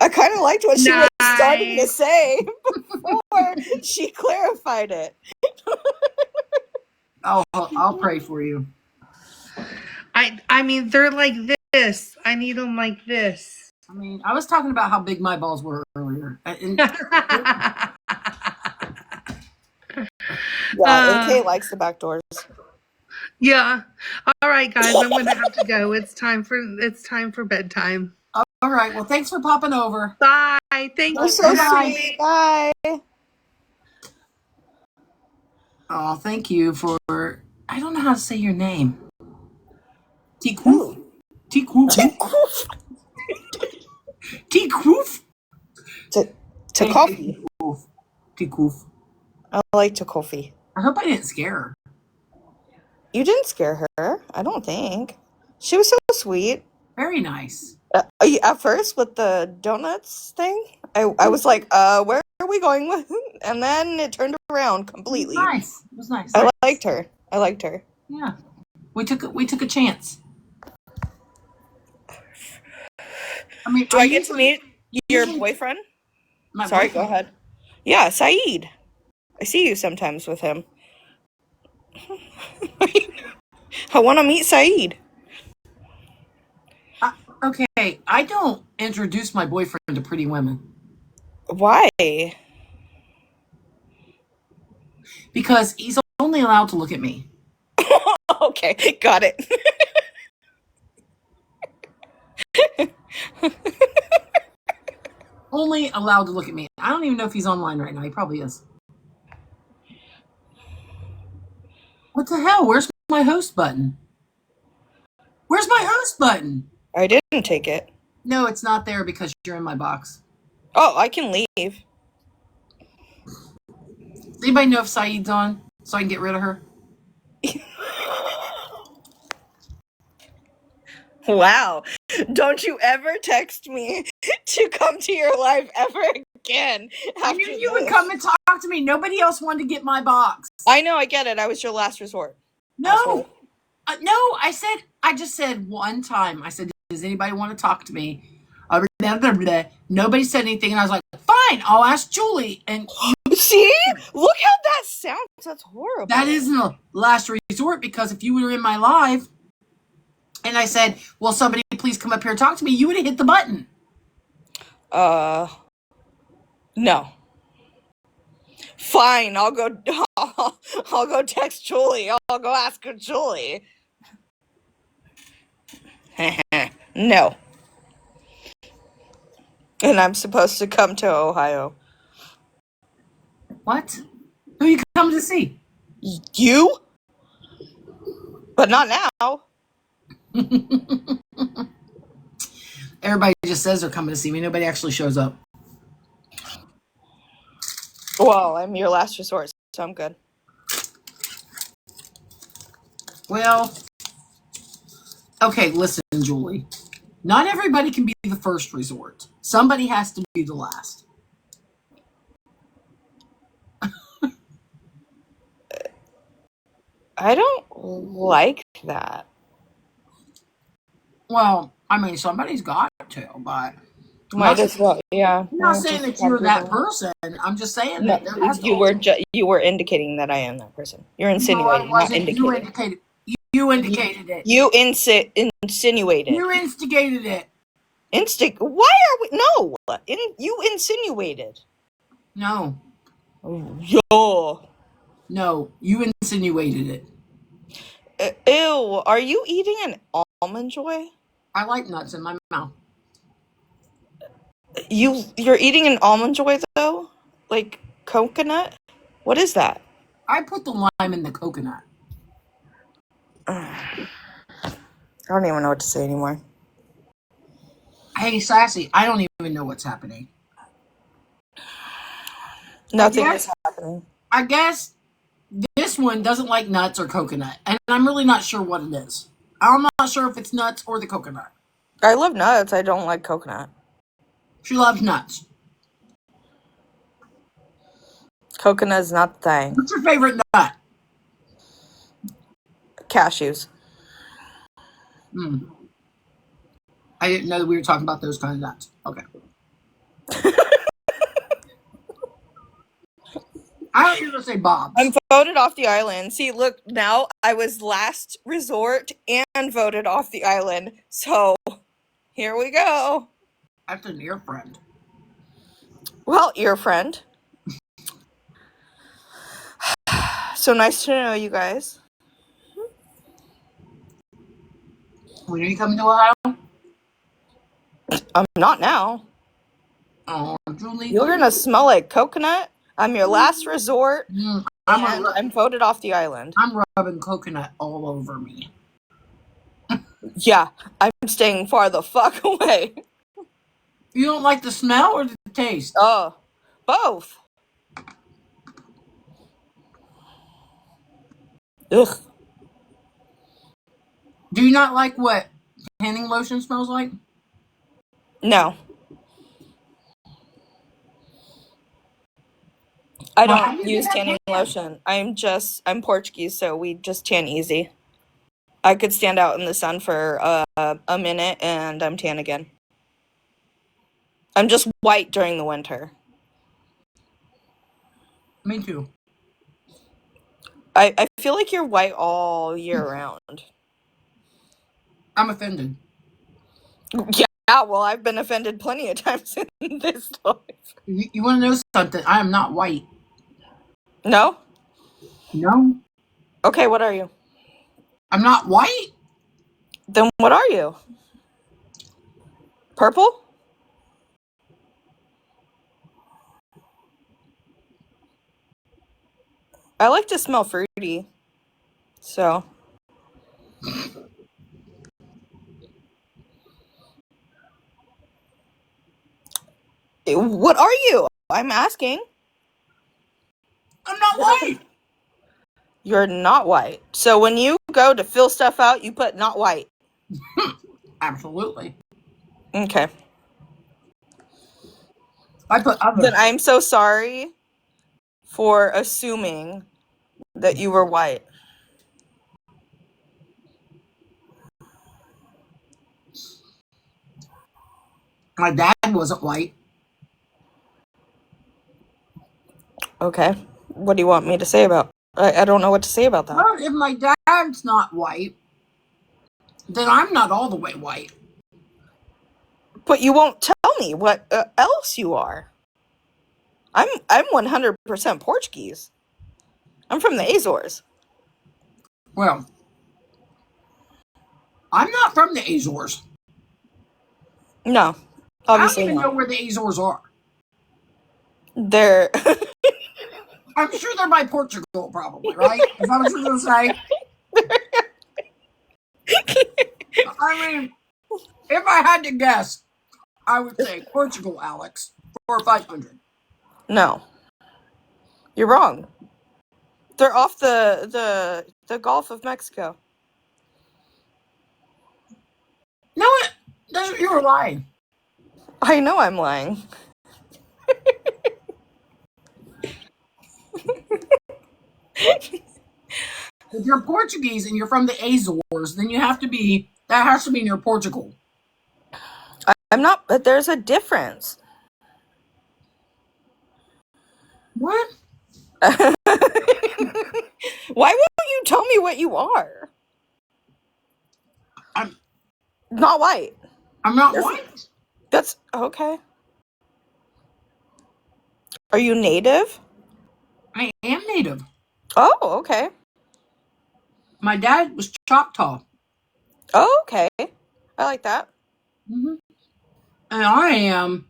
I kind of liked what she was starting to say before she clarified it. I'll pray for you. I mean, they're like this. I need them like this. I mean, I was talking about how big my balls were earlier. Yeah, AK likes the back doors. Yeah. All right, guys, I'm gonna have to go. It's time for bedtime. All right. Well, thanks for popping over. Bye. Thank you. So sweet. Bye. Oh, thank you for. I don't know how to say your name. Tiku. Tikoof? To coffee. Tikoof. I like to coffee. I hope I didn't scare her. You didn't scare her, I don't think. She was so sweet. Very nice. At first, with the donuts thing, I was like, where are we going with? And then it turned around completely. Nice. It was nice. I liked her. Yeah. We took a chance. I mean, Do I get to meet your boyfriend? Sorry, boyfriend? go ahead. Yeah, Saeed. I see you sometimes with him. I want to meet Saeed. Okay, I don't introduce my boyfriend to pretty women. Why? Because he's only allowed to look at me. Okay, got it. Only allowed to look at me. I don't even know if he's online right now. He probably is. What the hell? Where's my host button? Where's my host button? I didn't take it. No, it's not there because you're in my box. Oh, I can leave. Does anybody know if Saeed's on so I can get rid of her? Wow. Don't you ever text me to come to your live ever again. I knew you would come and talk to me. Nobody else wanted to get my box. I know, I get it. I was your last resort. No. No, I just said one time. I said, does anybody want to talk to me? Nobody said anything, and I was like, fine, I'll ask Julie. And see? Look how that sounds. That's horrible. that isn't a last resort, because if you were in my live and I said, will somebody please come up here and talk to me, you would have hit the button. No. Fine, I'll go text Julie. I'll go ask her Julie. No. And I'm supposed to come to Ohio. What? Who are you coming to see? You? But not now. Everybody just says they're coming to see me. Nobody actually shows up. Well, I'm your last resort, so I'm good. Well, okay, listen, Julie. Not everybody can be the first resort. Somebody has to be the last. I don't like that. Well, I mean, somebody's got to, but Might as well, yeah. I'm not saying that you're that person. I'm just saying that there has to you were indicating that I am that person. You're insinuating, No, I not wasn't. indicating. You indicated it. You insinuated. You instigated it. Why are we? No, you insinuated. No. Yo. No, you insinuated it. Ew, are you eating an Almond Joy? I like nuts in my mouth. You're eating an Almond Joy though? Like coconut? What is that? I put the lime in the coconut. I don't even know what to say anymore. Hey, Sassy, I don't even know what's happening. Nothing is happening. I guess this one doesn't like nuts or coconut, and I'm really not sure what it is. I'm not sure if it's nuts or the coconut. I love nuts. I don't like coconut. She loves nuts. Coconut is not the thing. What's your favorite nut? Cashews. I didn't know that we were talking about those kind of nuts. Okay. I don't even say Bob's. I'm voted off the island. See, look, now I was last resort and voted off the island. So, here we go. That's an ear friend. Well, ear friend. So nice to know you guys. When are you coming to Ohio? Not now. Oh, Julie. You're gonna smell like coconut. I'm your last resort. I'm voted off the island. I'm rubbing coconut all over me. Yeah, I'm staying far the fuck away. You don't like the smell or the taste? Oh, both. Ugh. Do you not like what tanning lotion smells like? No. I Well, how do don't you use get tanning tan? lotion. I'm Portuguese, so we just tan easy. I could stand out in the sun for a minute and I'm tan again. I'm just white during the winter. Me too. I feel like you're white all year round. I'm offended. Yeah, well, I've been offended plenty of times in this life. You want to know something? I am not white. No? No, Okay, what are you? I'm not white. Then what are you? Purple? I like to smell fruity. So. What are you? I'm asking. I'm not white. You're not white. So when you go to fill stuff out, you put not white. Absolutely. Okay. I put other. Then I'm so sorry for assuming that you were white. My dad wasn't white. Okay. What do you want me to say about? I don't know what to say about that. Well, if my dad's not white, then I'm not all the way white. But you won't tell me what else you are. I'm 100% Portuguese. I'm from the Azores. Well, I'm not from the Azores. No, I obviously don't even know not. where the Azores are. They're I'm sure they're by Portugal, probably, right? Is that what you're going to say? I mean, if I had to guess, I would say Portugal, Alex, for 500. no. You're wrong. They're off the Gulf of Mexico. No, you were lying. I know I'm lying. If you're Portuguese and you're from the Azores, then that has to be near Portugal. I'm not, but there's a difference. What? Why won't you tell me what you are? I'm Not white. not white. That's okay. Are you native? I am native. Oh, okay. My dad was Choctaw. Oh, okay. I like that. Mm-hmm. And I am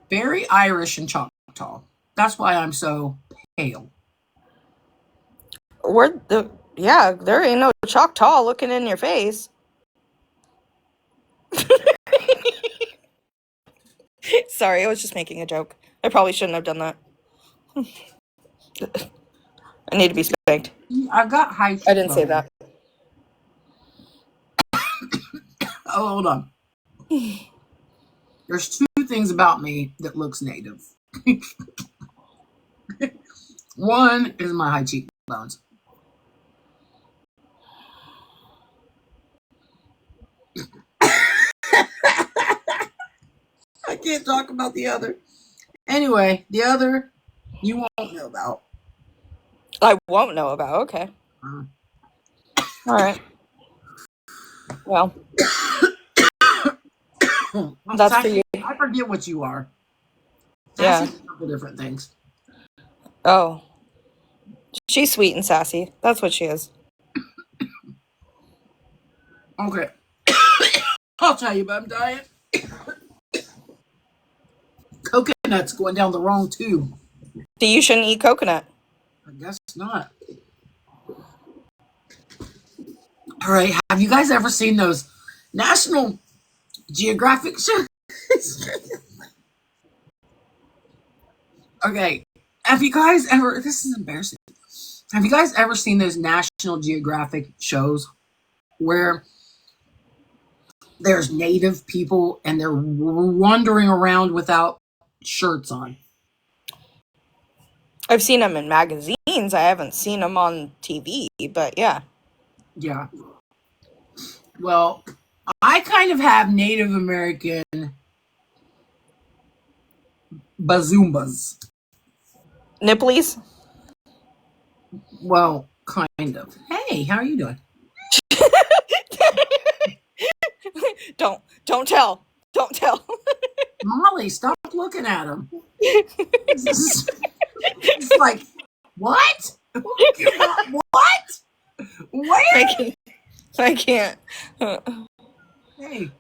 very Irish and Choctaw. That's why I'm so pale. There ain't no Choctaw looking in your face. Sorry, I was just making a joke. I probably shouldn't have done that. I need to be spanked. I've got high cheekbones. I didn't say that. Oh, hold on. There's two things about me that looks native. One is my high cheekbones. I can't talk about the other. Anyway, the other you won't know about. I won't know about. Okay. All right. Well, that's for you. I forget what you are. Yeah. Sassy's a couple different things. Oh. She's sweet and sassy. That's what she is. Okay. I'll tell you about diet. Coconut's going down the wrong tube. You shouldn't eat coconut. I guess not. All right. Have you guys ever seen those National Geographic Okay. Have you guys ever? This is embarrassing. Have you guys ever seen those National Geographic shows where there's native people and they're wandering around without shirts on? I've seen them in magazines. I haven't seen them on TV, but yeah. Yeah. Well, I kind of have Native American bazoombas. Nipplies? Well, kind of. Hey, how are you doing? Don't tell. Don't tell. Molly, stop looking at him. It's like, what? What? Where? I can't. Hey,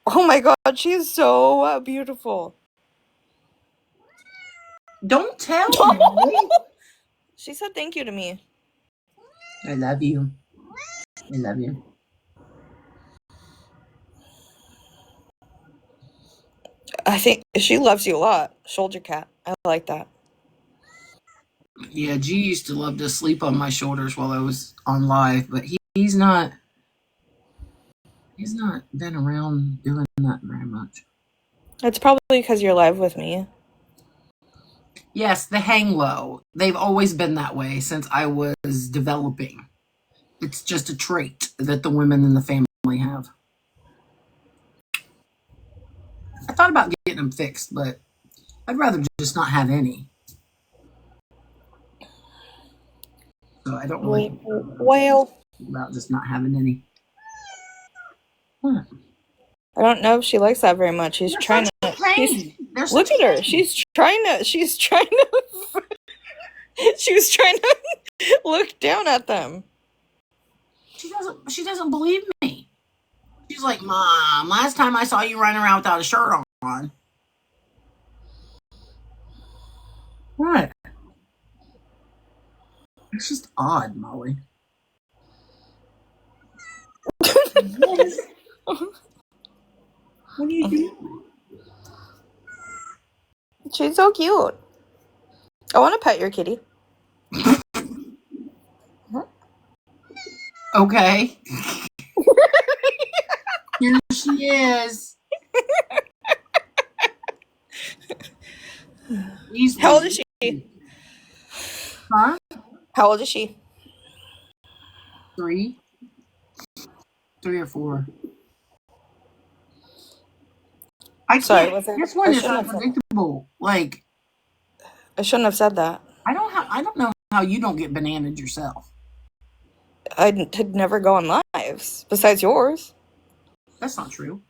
Oh my god, she's so beautiful. don't tell me. She said thank you to me. I love you. I love you. I think she loves you a lot. Shoulder cat. I like that. Yeah, G used to love to sleep on my shoulders while I was on live, but he's not been around doing that very much. It's probably because you're live with me. Yes, the hang low. They've always been that way since I was developing. It's just a trait that the women in the family have. I thought about getting them fixed, but I'd rather just not have any. So I don't really Well, think about just not having any. What? I don't know if she likes that very much. She's They're trying such to. a pain. They're Look such at a her. pain. She's trying to. She was trying to look down at them. She doesn't believe me. She's like, Mom, last time I saw you running around without a shirt on. What? It's just odd, Molly. Yes. What are you doing? She's so cute. I want to pet your kitty. Okay. Here she is. How old is she? Huh? How old is she? 3 or 4. Sorry, This one is unpredictable. Like, I shouldn't have said that. I don't know how you don't get bananaed yourself. I had never go on lives besides yours. That's not true.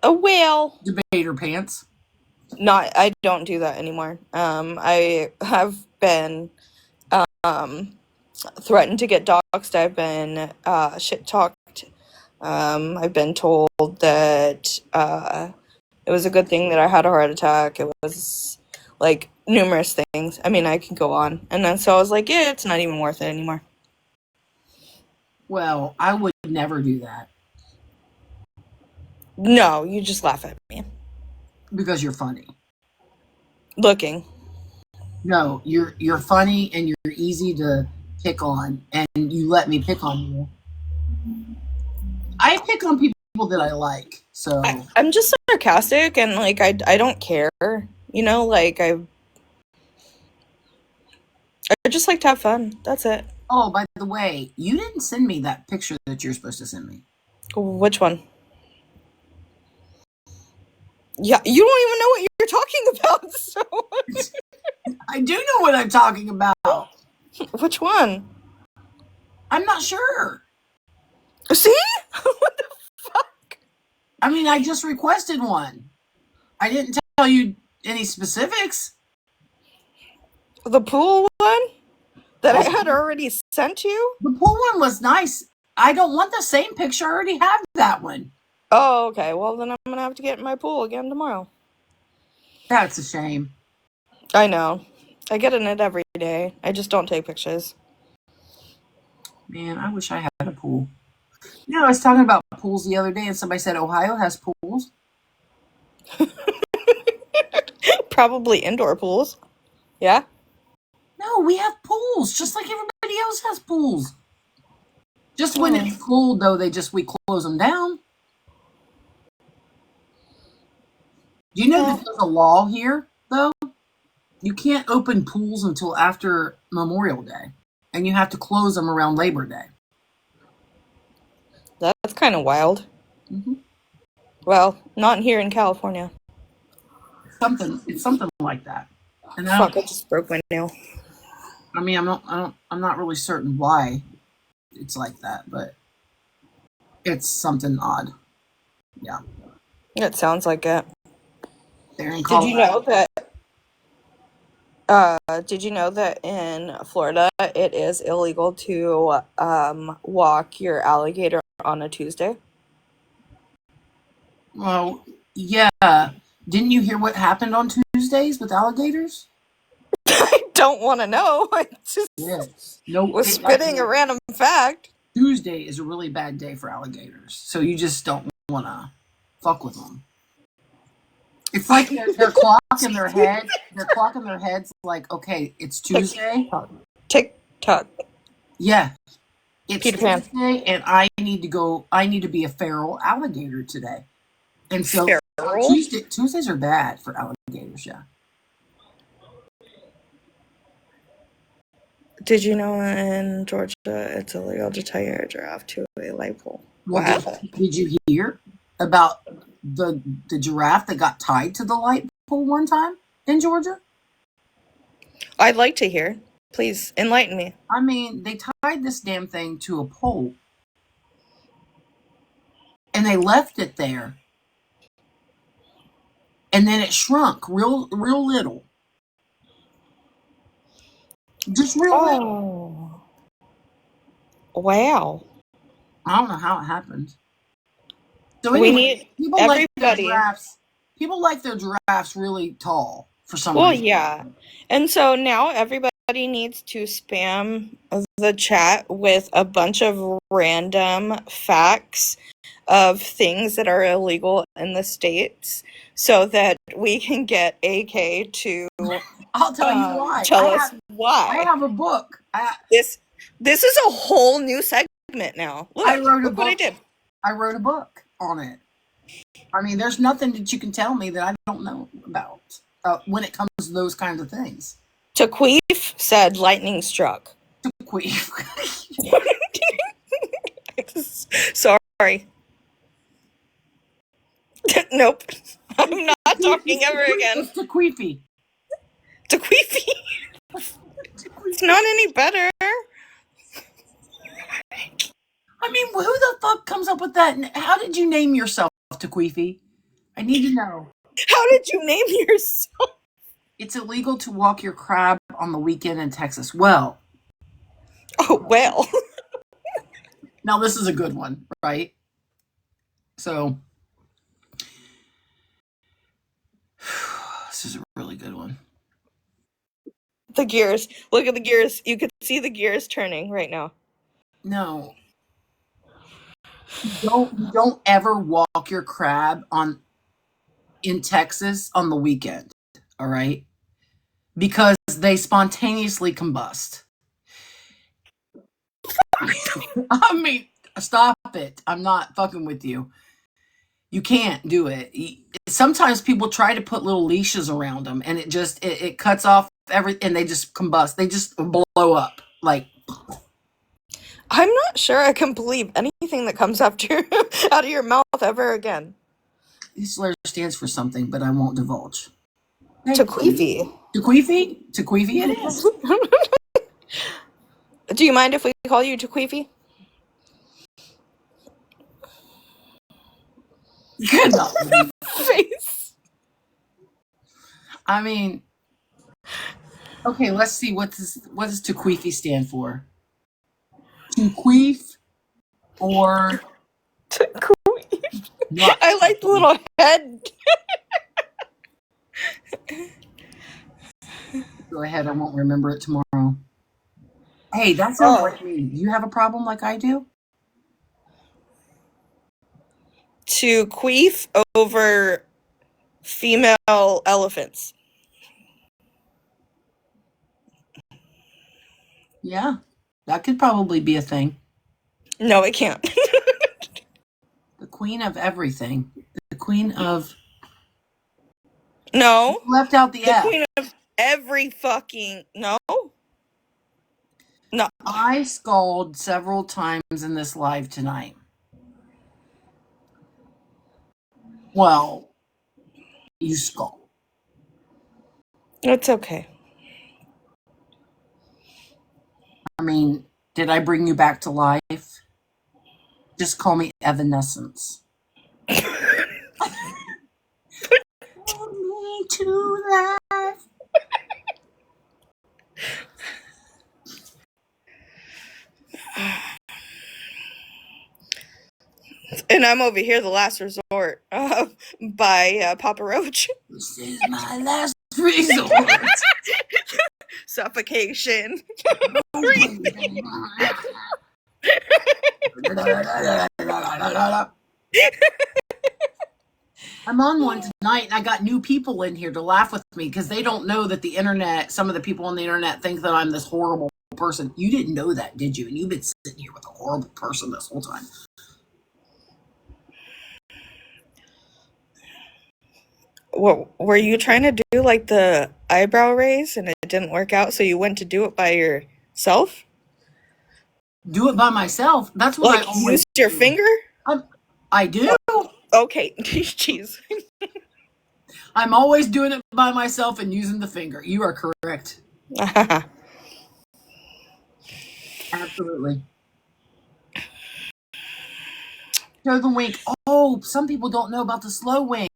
Well, Debater pants. I don't do that anymore. I have been threatened to get doxxed. I've been shit talked. I've been told that it was a good thing that I had a heart attack. It was like numerous things. I mean, I can go on. And then so I was like, yeah, it's not even worth it anymore. Well, I would never do that No, you just laugh at me. because you're funny. Looking. No, you're funny and you're easy to pick on, and you let me pick on you. I pick on people that I like, so I'm just sarcastic and like I don't care. You know, like I just like to have fun. That's it. Oh, by the way, you didn't send me that picture that you're supposed to send me. Which one? Yeah, you don't even know what you're talking about. So I do know what I'm talking about. which one? I'm not sure. See? What the fuck? I mean, I just requested one. I didn't tell you any specifics. The pool one that I had already sent you? The pool one was nice. I don't want the same picture. I already have that one. Oh, okay. Well, then I'm gonna have to get in my pool again tomorrow. That's a shame. I know. I get in it every day. I just don't take pictures. Man, I wish I had a pool. You know, I was talking about pools the other day, and somebody said Ohio has pools. Probably indoor pools. Yeah. No, we have pools, just like everybody else has pools. Just when it's cold, though, we close them down. Do you know that there's a law here, though? You can't open pools until after Memorial Day, and you have to close them around Labor Day. That's kind of wild. Well, not here in California. It's something like that. And Fuck! I just broke my nail. I mean, I'm not really certain why it's like that, but it's something odd. Yeah. It sounds like it. They're in Did you know Colorado. that? Did you know that in Florida it is illegal to walk your alligator on a Tuesday? Well, yeah. Didn't you hear what happened on Tuesdays with alligators? I don't want to know. I just was spitting a random fact. Tuesday is a really bad day for alligators, so you just don't want to fuck with them. It's like their clock in their head. Their clock in their head's like, okay, it's Tuesday. Tick tock. Yeah, it's Peter Pan. Tuesday, and I need to be a feral alligator today. And so Tuesdays are bad for alligators. Yeah. Did you know in Georgia it's illegal to tie your giraffe to a light pole? Well, did you hear about the giraffe that got tied to the light pole one time in Georgia? I'd like to hear. Please enlighten me. I mean, they tied this damn thing to a pole, and they left it there, and then it shrunk real little. Just real little. Wow. I don't know how it happened. So we need people everybody. People like their giraffes really tall for some reason. Well, yeah. And so now everybody needs to spam the chat with a bunch of random facts of things that are illegal in the States so that we can get AK to I'll tell you why. Tell us why. I have a book. This is a whole new segment now. Look, I wrote a book. What I did. I wrote a book on it. I mean, there's nothing that you can tell me that I don't know about when it comes to those kinds of things. Taqueef said lightning struck. Taqueef. Sorry. Nope. I'm not talking ever again. It's Taqueefy. Taqueefy. It's not any better. I mean, who the fuck comes up with that? How did you name yourself, Taqueefy? I need to know. How did you name yourself? It's illegal to walk your crab on the weekend in Texas. Well. Oh, well. Now, this is a good one, right? So, this is a really good one. The gears. Look at the gears. You could see the gears turning right now. No. Don't ever walk your crab in Texas on the weekend, all right? Because they spontaneously combust. I mean, stop it. I'm not fucking with you. You can't do it. Sometimes people try to put little leashes around them, and it cuts off everything, and they just combust. They just blow up. Like, I'm not sure I can believe anything that comes out of your mouth ever again. This letter stands for something, but I won't divulge. Taqueefy. Taqueefy? Taqueefy it is. Do you mind if we call you Taqueefy? Good enough. Face. I mean, okay, let's see. What does Taqueefy stand for? Taqueef or Taqueef. I like the little head. Go ahead, I won't remember it tomorrow. Hey, that sounds like me. Do you have a problem like I do? to queef over female elephants. Yeah, that could probably be a thing. No, it can't. The queen of everything. The queen of... No. Left out the The F. queen of every fucking... No. No. I scalded several times in this live tonight. Well, you scald. It's okay. I mean, did I bring you back to life? Just call me Evanescence. Call me to life. And I'm over here, The Last Resort by Papa Roach. This is my last resort. Suffocation. I'm on one tonight, and I got new people in here to laugh with me because they don't know that the internet, some of the people on the internet think that I'm this horrible person. You didn't know that, did you? And you've been sitting here with a horrible person this whole time. What were you trying to do, like the eyebrow raise, and it didn't work out, so you went to do it by yourself? Do it by myself. That's what Like I always use your finger? I do. Okay, jeez. I'm always doing it by myself and using the finger. You are correct. Absolutely. Show the wink. Oh, some people don't know about the slow wink.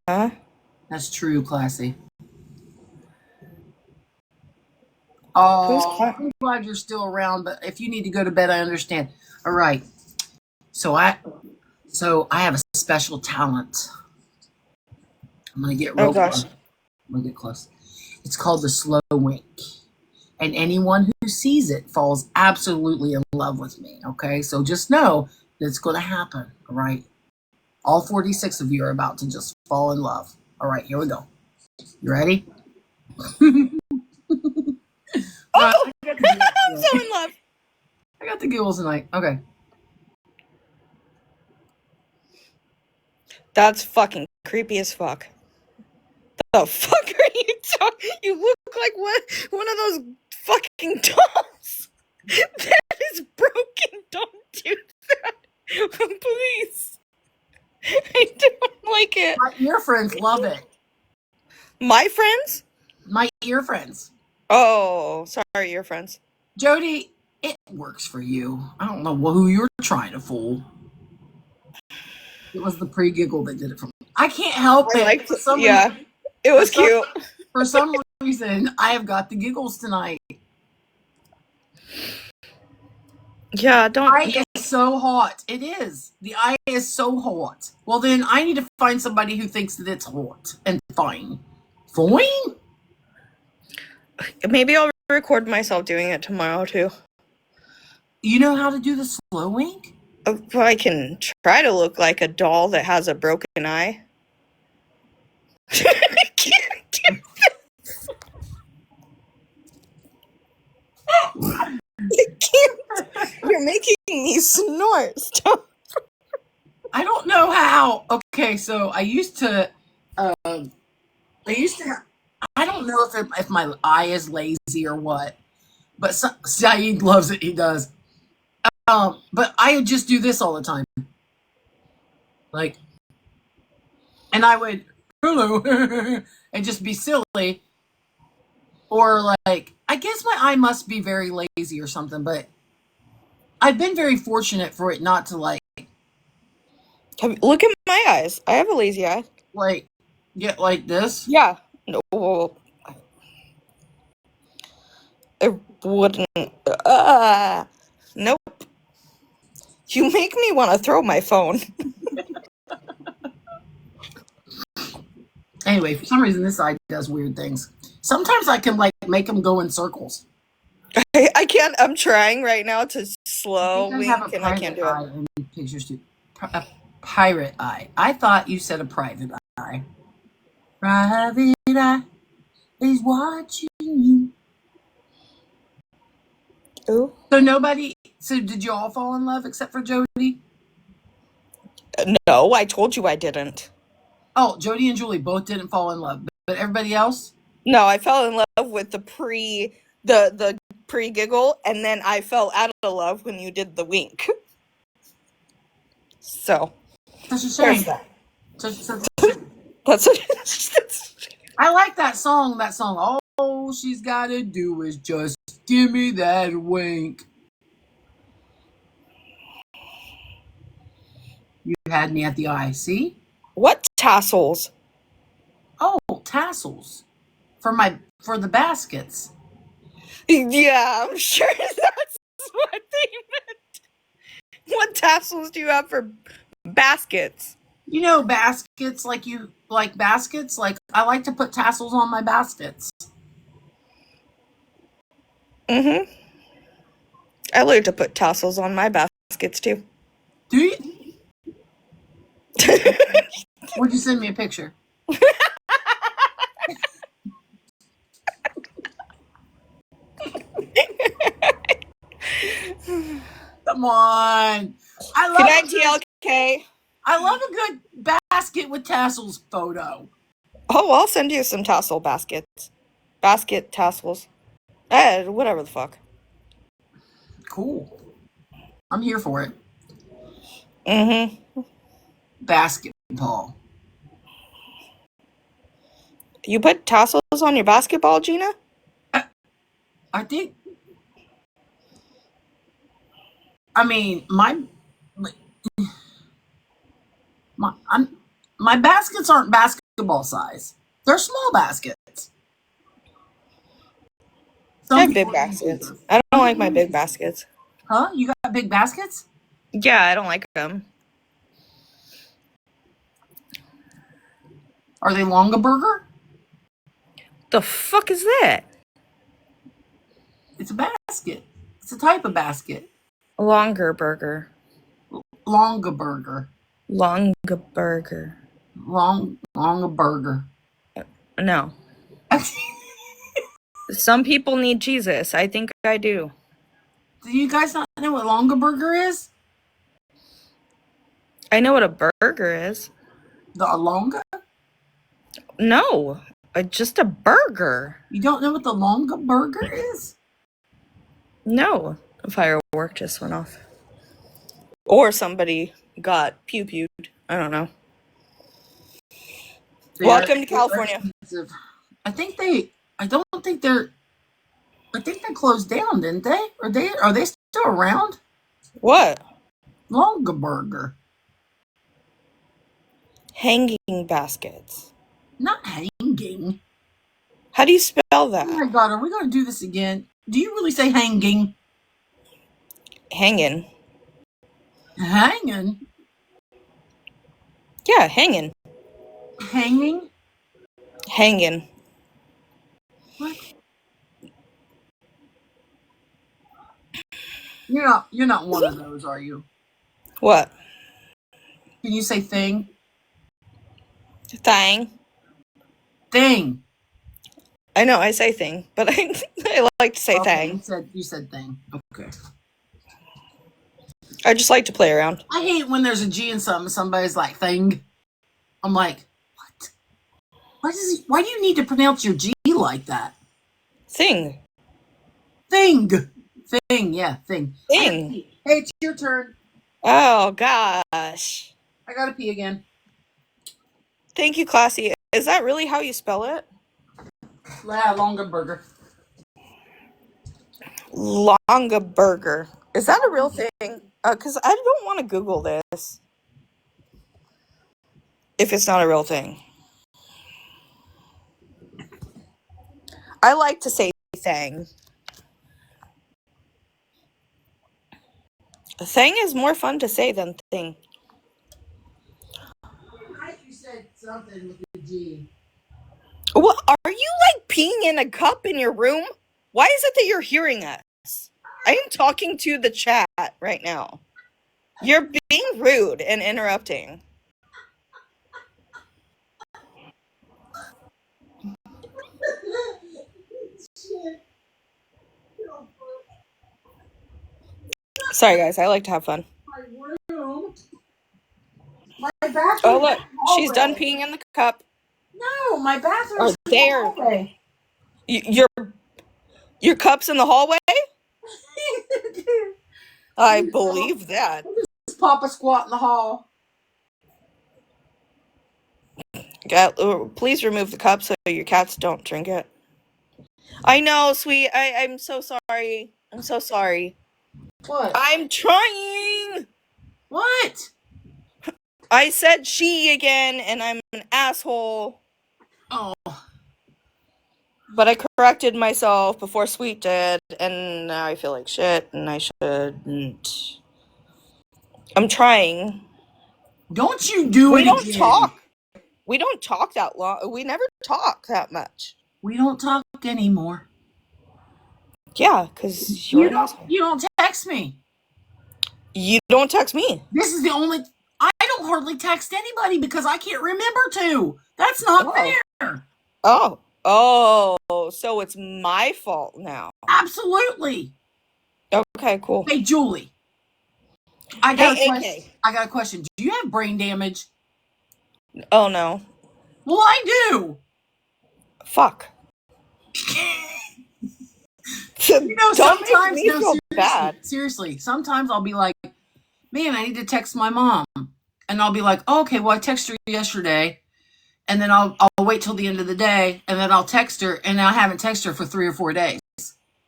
Huh? That's true, Classy. Who's Oh, Cla- I'm glad you're still around, but if you need to go to bed, I understand. All right. So I have a special talent. I'm gonna get real Oh gosh. close. I'm gonna get close. It's called the slow wink. And anyone who sees it falls absolutely in love with me. Okay? So just know that it's gonna happen. All right. All 46 of you are about to just fall in love. All right, here we go. You ready? Oh! I'm so in love. I got the giggles tonight. Okay. That's fucking creepy as fuck. The fuck are you talking? You look like one of those fucking dolls. That is broken. Don't do that. Please. I don't like it. My ear friends love it. My friends? My ear friends. Oh, sorry, your friends. Jody, it works for you. I don't know who you're trying to fool. It was the pre-giggle that did it for me. I can't help it. Like, For some yeah, reason- it was for some- cute. For some reason, I have got the giggles tonight. Yeah, The eye is so hot. It is. The eye is so hot. Well, then I need to find somebody who thinks that it's hot and fine. Fine? Maybe I'll record myself doing it tomorrow too. You know how to do the slow wink? If I can try to look like a doll that has a broken eye. I can't do this. I can't. You're making me snort. Stop. I don't know how. Okay, so I used to I don't know if my eye is lazy or what, but Saeed loves it. He does. But I would just do this all the time, like, and I would hello and just be silly, or like I guess my eye must be very lazy or something. But I've been very fortunate for it not to like Look at my eyes. I have a lazy eye. get like this. Yeah. No. It wouldn't. Nope. You make me want to throw my phone. Anyway, for some reason this eye does weird things. Sometimes I can like make them go in circles. I can't. I'm trying right now to I slow think I wink, have a and I can't private do it. eye in pictures too. A pirate eye. I thought you said a private eye. Private eye is watching you. Ooh. So nobody. So did you all fall in love except for Jody? No, I told you I didn't. Oh, Jody and Julie both didn't fall in love, but everybody else. No, I fell in love with the pre giggle, and then I fell out of love when you did the wink. So Such a there's shame. that. That's That's I like that song. That song. All she's gotta do is just give me that wink. You had me at the eye. See? What tassels? Oh, tassels for the baskets. Yeah, I'm sure that's what they meant. What tassels do you have for baskets? You know, baskets like you like baskets. Like I like to put tassels on my baskets. Mm-hmm. I like to put tassels on my baskets too. Do you? Would you send me a picture? Come on. Good night, TLK. I love a good basket with tassels photo. Oh, I'll send you some tassel baskets. Basket tassels. Whatever the fuck. Cool. I'm here for it. Mm-hmm. Basketball. You put tassels on your basketball, Gina? I think. I mean, my baskets aren't basketball size. They're small baskets. I have big baskets. I don't like my big baskets. Huh? You got big baskets? Yeah, I don't like them. Are they Longaburger? The fuck is that? It's a basket. It's a type of basket. Longer burger. Longaburger. Longaburger. Longaburger. No. Some people need Jesus. I think I do. Do you guys not know what Longaburger is? I know what a burger is. The Longa? No, just a burger. You don't know what the Longaburger is? No, a firework just went off. Or somebody got pew-pewed. I don't know. Welcome to California. I think they closed down, didn't they? Are they still around? What? Longaburger. Hanging baskets. Not hanging. How do you spell that? Oh my god, are we going to do this again? Do you really say hanging? Hanging. Hanging? Yeah, hanging. Hanging? Hanging. What? You're not one of those, are you? What? Can you say thing? Thing. Thing. I know I say thing, but I like to say Okay, thing. you said thing. Okay. I just like to play around. I hate when there's a G in something. Somebody's like thing. I'm like, what? Why do you need to pronounce your G like that? Thing. Thing. Thing. Yeah, thing. Thing. Hey, it's your turn. Oh gosh. I gotta pee again. Thank you, Classy. Is that really how you spell it? Yeah, Longaburger. Longaburger. Is that a real thing? Because I don't want to Google this. If it's not a real thing. I like to say thing. Thing is more fun to say than thing. You said something with the G. What? Are you like peeing in a cup in your room? Why is it that you're hearing us? I am talking to the chat right now. You're being rude and interrupting. Sorry, guys. I like to have fun. My bathroom. Oh, look. She's done peeing in the cup. No, my bathroom. Oh, there. Your cup's in the hallway? I believe that. Just pop a squat in the hall. Please remove the cup so your cats don't drink it. I know, sweet. I'm so sorry. I'm so sorry. What? I'm trying. What? I said she again, and I'm an asshole. Oh. But I corrected myself before Sweet did, and now I feel like shit, and I shouldn't. I'm trying. Don't you do We it don't again. talk. We don't talk that long. We never talk that much. We don't talk anymore. Yeah, because you're an asshole. You don't text me. You don't text me. This is the only. I don't hardly text anybody because I can't remember to. That's not fair. Oh, so it's my fault now. Absolutely. Okay, cool. Hey, Julie. I got Hey, a question. AK. I got a question. Do you have brain damage? Oh, no. Well, I do. Fuck. You know, Don't make sometimes me feel bad. Seriously, sometimes I'll be like, man, I need to text my mom. And I'll be like, oh, okay, well, I texted her yesterday. And then I'll wait till the end of the day. And then I'll text her. And I haven't texted her for 3 or 4 days.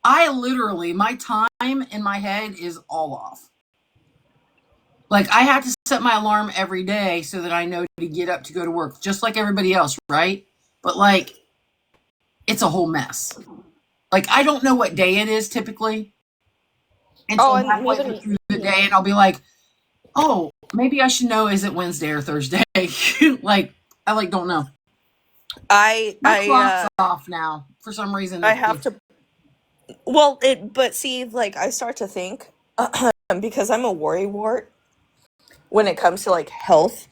I literally, my time in my head is all off. Like, I have to set my alarm every day so that I know to get up to go to work, just like everybody else, right? But, like, it's a whole mess. Like, I don't know what day it is typically. And so and halfway neither- through the day, and I'll be like, oh, maybe I should know, is it Wednesday or Thursday? Like, I, don't know. My clock's off now. For some reason. I have to. Well, but see, like, I start to think, because I'm a worrywart when it comes to, like, health.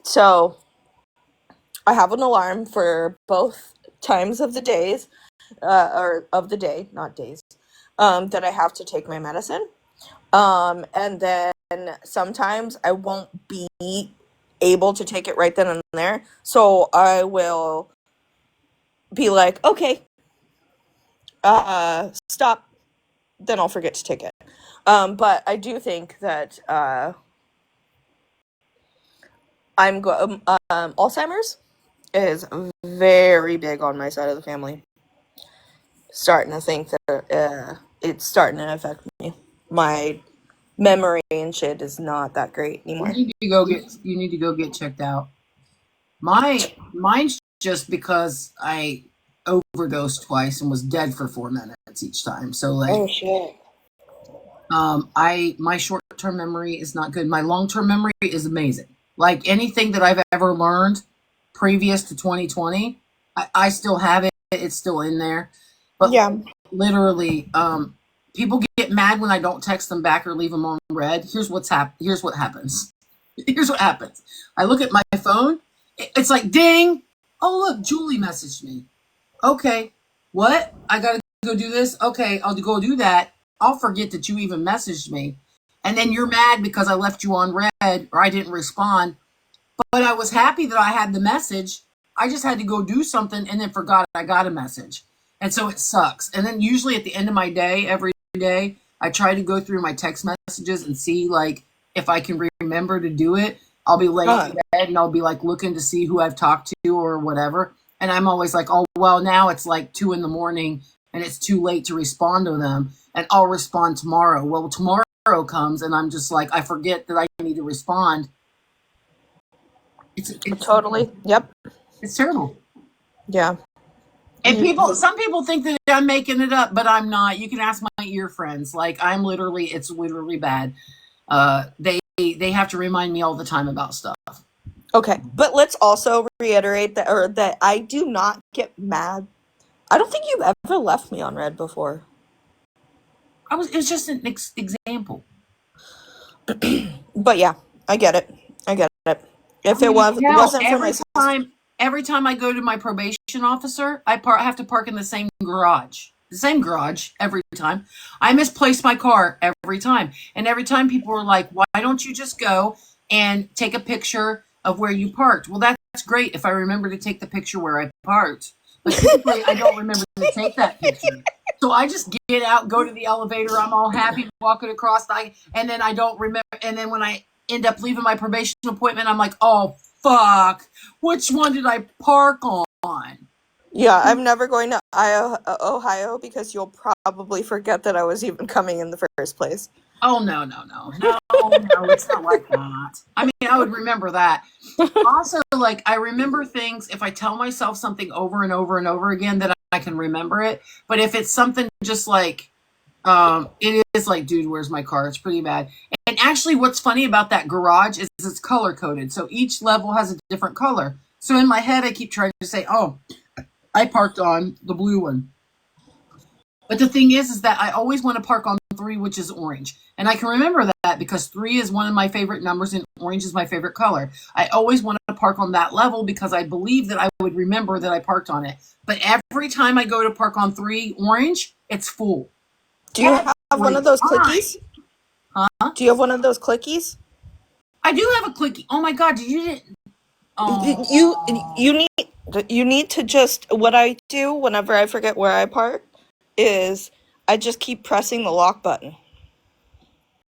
So I have an alarm for both times of the days, or of the day, not days, that I have to take my medicine. And then sometimes I won't be able to take it right then and there. So I will be like, okay, stop. Then I'll forget to take it. But I do think that Alzheimer's is very big on my side of the family. Starting to think that it's starting to affect me. My memory and shit is not that great anymore. You need to go get checked out. Mine's just because I overdosed twice and was dead for 4 minutes each time. So, like, oh shit. My short-term memory is not good. My long-term memory is amazing. Like, anything that I've ever learned previous to 2020, I still have it. It's still in there. But Yeah. literally, people get mad when I don't text them back or leave them on red. Here's what happens. Here's what happens. I look at my phone. It's like, ding. Oh, look, Julie messaged me. Okay. What? I got to go do this? Okay, I'll go do that. I'll forget that you even messaged me. And then you're mad because I left you on red or I didn't respond. But I was happy that I had the message. I just had to go do something and then forgot I got a message. And so it sucks. And then usually at the end of my day, every day, I try to go through my text messages and see, like, if I can remember to do it. I'll be laying in bed and I'll be, like, looking to see who I've talked to or whatever. And I'm always like, oh, well, now it's like 2 a.m. and it's too late to respond to them. And I'll respond tomorrow. Well, tomorrow comes and I'm just like, I forget that I need to respond. It's Totally. Yep. It's terrible. Yeah. And some people think that I'm making it up, but I'm not. You can ask my ear friends. Like, it's literally bad. They have to remind me all the time about stuff. Okay, but let's also reiterate that I do not get mad. I don't think you've ever left me on red before. It's just an example. But yeah, I get it. I get it. If it Holy hell, wasn't for my sister, every time I go to my probation officer, I have to park in the same garage. The same garage every time. I misplace my car every time. And every time people are like, why don't you just go and take a picture of where you parked? Well, that's great if I remember to take the picture where I parked. But typically, I don't remember to take that picture. So I just get out, go to the elevator. I'm all happy walking across, and then I don't remember. And then when I end up leaving my probation appointment, I'm like, oh, fuck. Which one did I park on? yeah, I'm never going to Ohio because you'll probably forget that I was even coming in the first place. Oh, no, it's not like that. I mean, I would remember that. Also, like, I remember things, if I tell myself something over and over and over again, that I can remember it. But if it's something just like, it is like, dude, where's my car? It's pretty bad. And actually, what's funny about that garage is it's color coded. So each level has a different color. So in my head, I keep trying to say, oh, I parked on the blue one. But the thing is that I always want to park on 3, which is orange. And I can remember that because 3 is one of my favorite numbers and orange is my favorite color. I always want to park on that level because I believe that I would remember that I parked on it. But every time I go to park on 3 orange, it's full. Do you have one of those Every clickies? Huh? Do you have one of those clickies? I do have a clicky. Oh my god, you didn't. Oh. You need to just, what I do whenever I forget where I park is I just keep pressing the lock button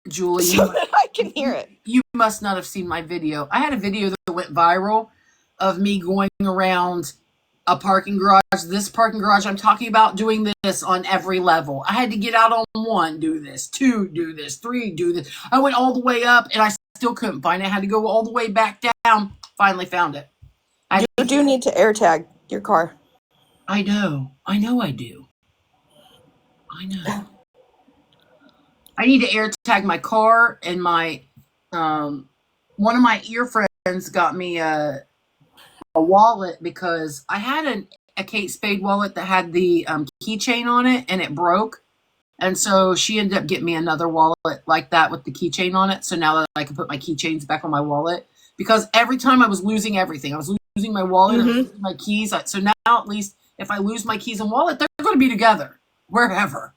Julie, so that I can hear it. you must not have seen my video. I had a video that went viral of me going around a parking garage, this parking garage I'm talking about, doing this on every level. I had to get out on 1, do this, 2, do this, 3, do this. I went all the way up and I still couldn't find it. I had to go all the way back down. Finally found it. You do need to AirTag your car. I know I do. I know. I need to AirTag my car, and my one of my ear friends got me a wallet because I had a Kate Spade wallet that had the keychain on it and it broke. And so she ended up getting me another wallet like that with the keychain on it. So now that I can put my keychains back on my wallet, because every time I was losing everything, I was losing my wallet, I was losing my keys. So now at least if I lose my keys and wallet, they're going to be together wherever.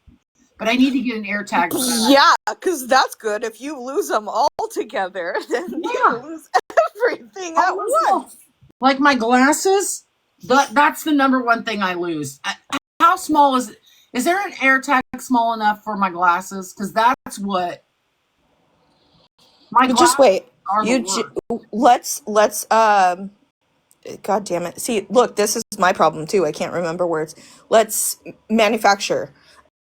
But I need to get an AirTag. Yeah, because that's good. If you lose them all together, then you lose everything at once. Like my glasses, that's the number one thing I lose. How small is it? Is there an AirTag small enough for my glasses? Because that's what my glasses just wait. are. Let's God damn it. See, look, this is my problem too. I can't remember words. Let's manufacture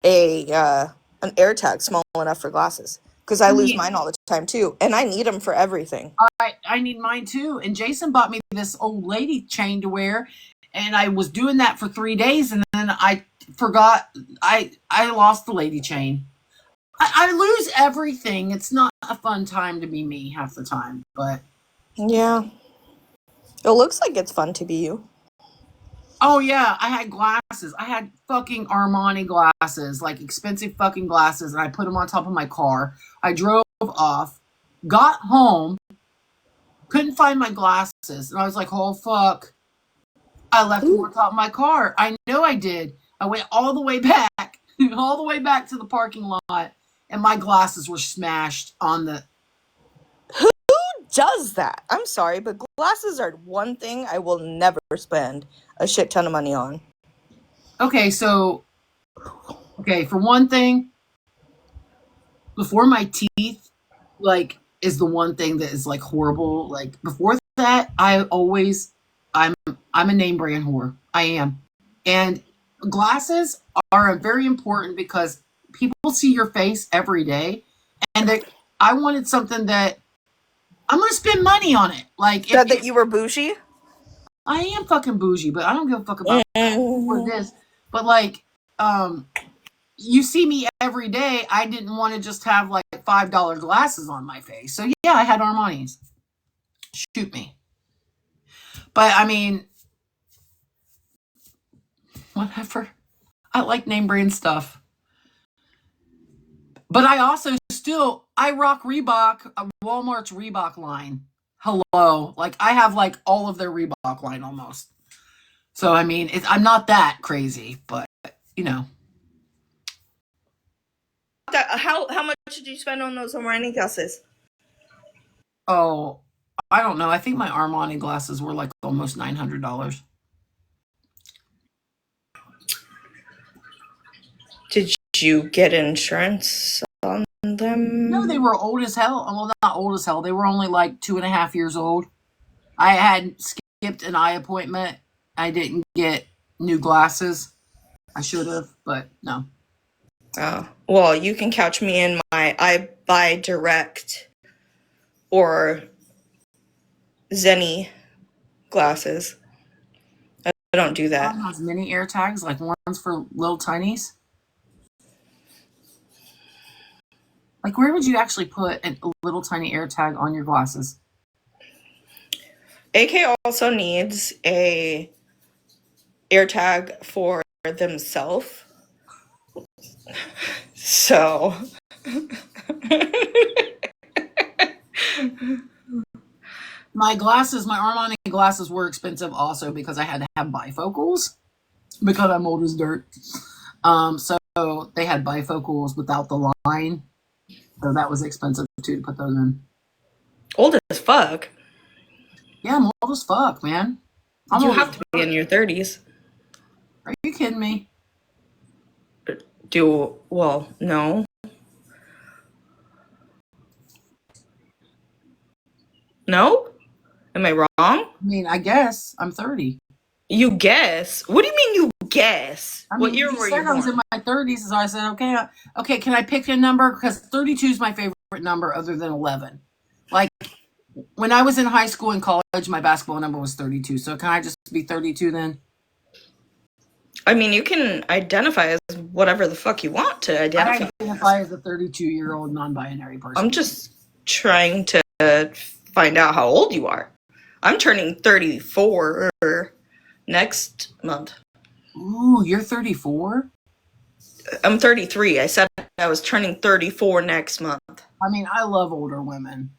an AirTag small enough for glasses, because I lose mine all the time too, and I need them for everything. I need mine too. And Jason bought me this old lady chain to wear, and I was doing that for 3 days, and then I forgot. I lost the lady chain. I lose everything. It's not a fun time to be me half the time, but yeah, it looks like it's fun to be you. Oh yeah, I had glasses. I had fucking Armani glasses, like expensive fucking glasses, and I put them on top of my car. I drove off, got home, couldn't find my glasses, and I was like, oh fuck. I left them on top of my car. I know I did. I went all the way back, all the way back to the parking lot, and my glasses were smashed on the... Who does that? I'm sorry, but glasses are one thing I will never spend a shit ton of money on. Okay, for one thing, before my teeth, like, is the one thing that is like horrible. Like, before that, I'm a name brand whore. I am. And glasses are very important because people see your face every day, and I wanted something that I'm gonna spend money on it. Like, that you were bougie? I am fucking bougie, but I don't give a fuck about what it is. But like, you see me every day. I didn't want to just have like $5 glasses on my face. So yeah, I had Armani's. Shoot me. But I mean, whatever. I like name brand stuff. But I also I rock Reebok, Walmart's Reebok line. Hello. Like, I have, like, all of their Reebok line almost. So, I mean, I'm not that crazy, but, you know. How much did you spend on those Armani glasses? Oh, I don't know. I think my Armani glasses were, like, almost $900. Did you get insurance on them? No, they were old as hell. Well, not old as hell. They were only, like, 2.5 years old. I had skipped an eye appointment. I didn't get new glasses. I should have, but no. Oh, well, you can catch me in my I Buy Direct or Zenny glasses. I don't do that. Has mini air tags, like ones for little tinies. Like, where would you actually put a little tiny air tag on your glasses? AK also needs a air tag for themselves. So My Armani glasses were expensive also because I had to have bifocals because I'm old as dirt. So they had bifocals without the line. So that was expensive too to put those in. old as fuck. Yeah, I'm old as fuck, man. You have to be in your 30s. Are you kidding me? Well, no. No? Am I wrong? I mean, I guess I'm 30. You guess? What do you mean you guess? I mean, What year you were said you I was in born? my 30s, so I said, okay, can I pick a number? Because 32 is my favorite number other than 11. Like, when I was in high school and college, my basketball number was 32. So can I just be 32 then? I mean, you can identify as whatever the fuck you want to I identify. identify as a 32-year-old non-binary person. I'm just trying to find out how old you are. I'm turning 34 next month. Ooh, you're 34? I'm 33. I said I was turning 34 next month. I mean, I love older women.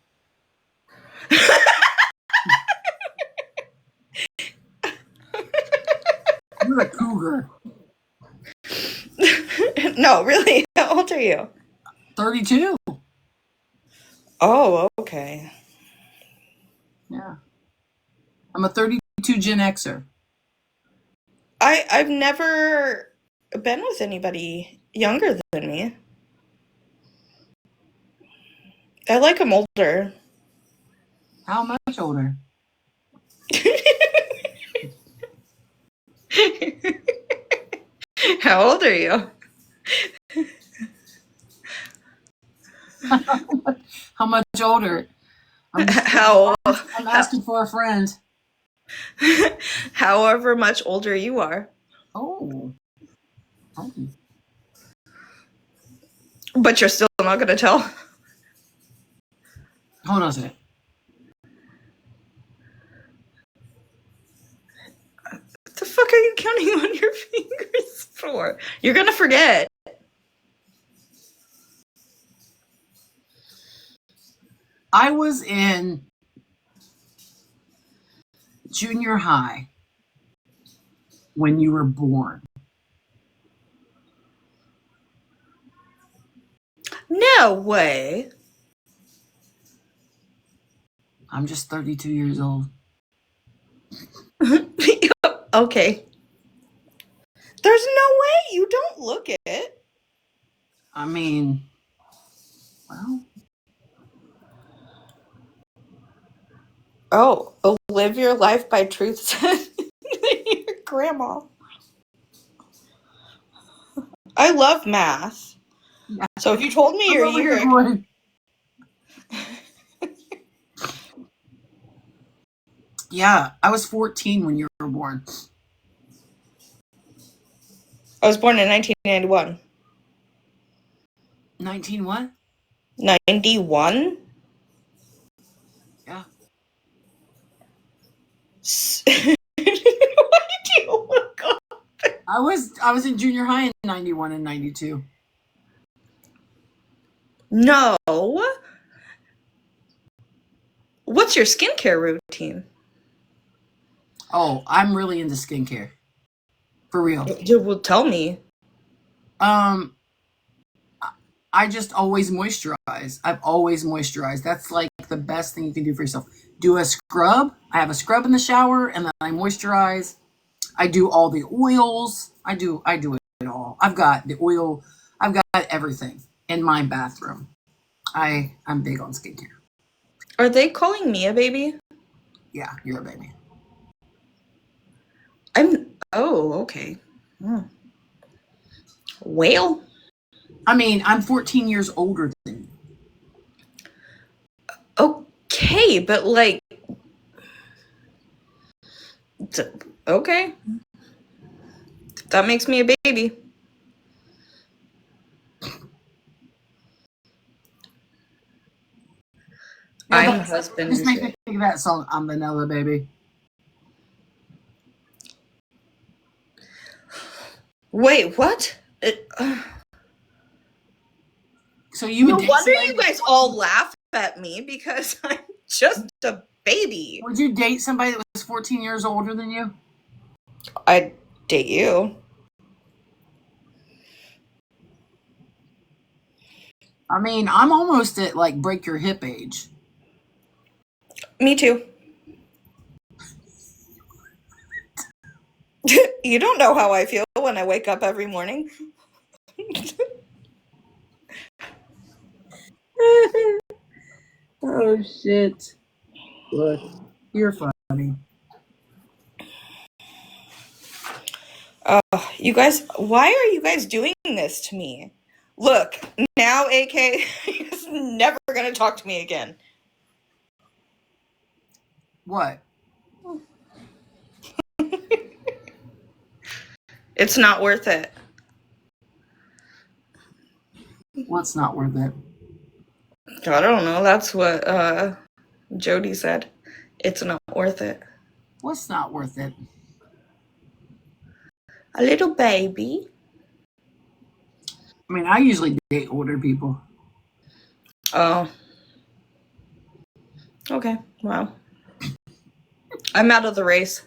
You're a cougar. No, really? How old are you? 32. Oh, okay. Yeah. I'm a 32 Gen Xer. I've never been with anybody younger than me. I like them older. How much older? How old are you? How much older? I'm asking for a friend. However much older you are. Oh. But you're still not going to tell? Hold on a second. What the fuck are you counting on your fingers for? You're going to forget. I was in junior high when you were born. No way. I'm just 32 years old. Okay. There's no way. You don't look it. I mean, well. Oh, live your life by truth, said your grandma. I love math. Yeah. So if you told me your year... Yeah, I was 14 when you were born. I was born in 1991. 19 what? 91? Yeah. Why do you look up? I was in junior high in 91 and 92. No. What's your skincare routine? Oh, I'm really into skincare. For real. Well, tell me. I just always moisturize. I've always moisturized. That's like the best thing you can do for yourself. Do a scrub. I have a scrub in the shower, and then I moisturize. I do all the oils. I do it all. I've got the oil. I've got everything in my bathroom. I'm big on skincare. Are they calling me a baby? Yeah, you're a baby. Oh, okay. Well, I mean, I'm 14 years older than you. okay, but like, okay. That makes me a baby. I'm husband. Just make me think of that song, I'm Vanilla Baby. Wait, what? So you No would date wonder somebody- you guys all laugh at me because I'm just a baby. Would you date somebody that was 14 years older than you? I'd date you. I mean, I'm almost at like break your hip age. Me too. You don't know how I feel when I wake up every morning. Oh shit. Look, you're funny. You guys, why are you guys doing this to me? Look, now AK is never gonna talk to me again. What? It's not worth it. What's not worth it? I don't know. That's what Jody said. It's not worth it. What's not worth it? A little baby. I mean, I usually date older people. Oh. Okay. Wow. I'm out of the race.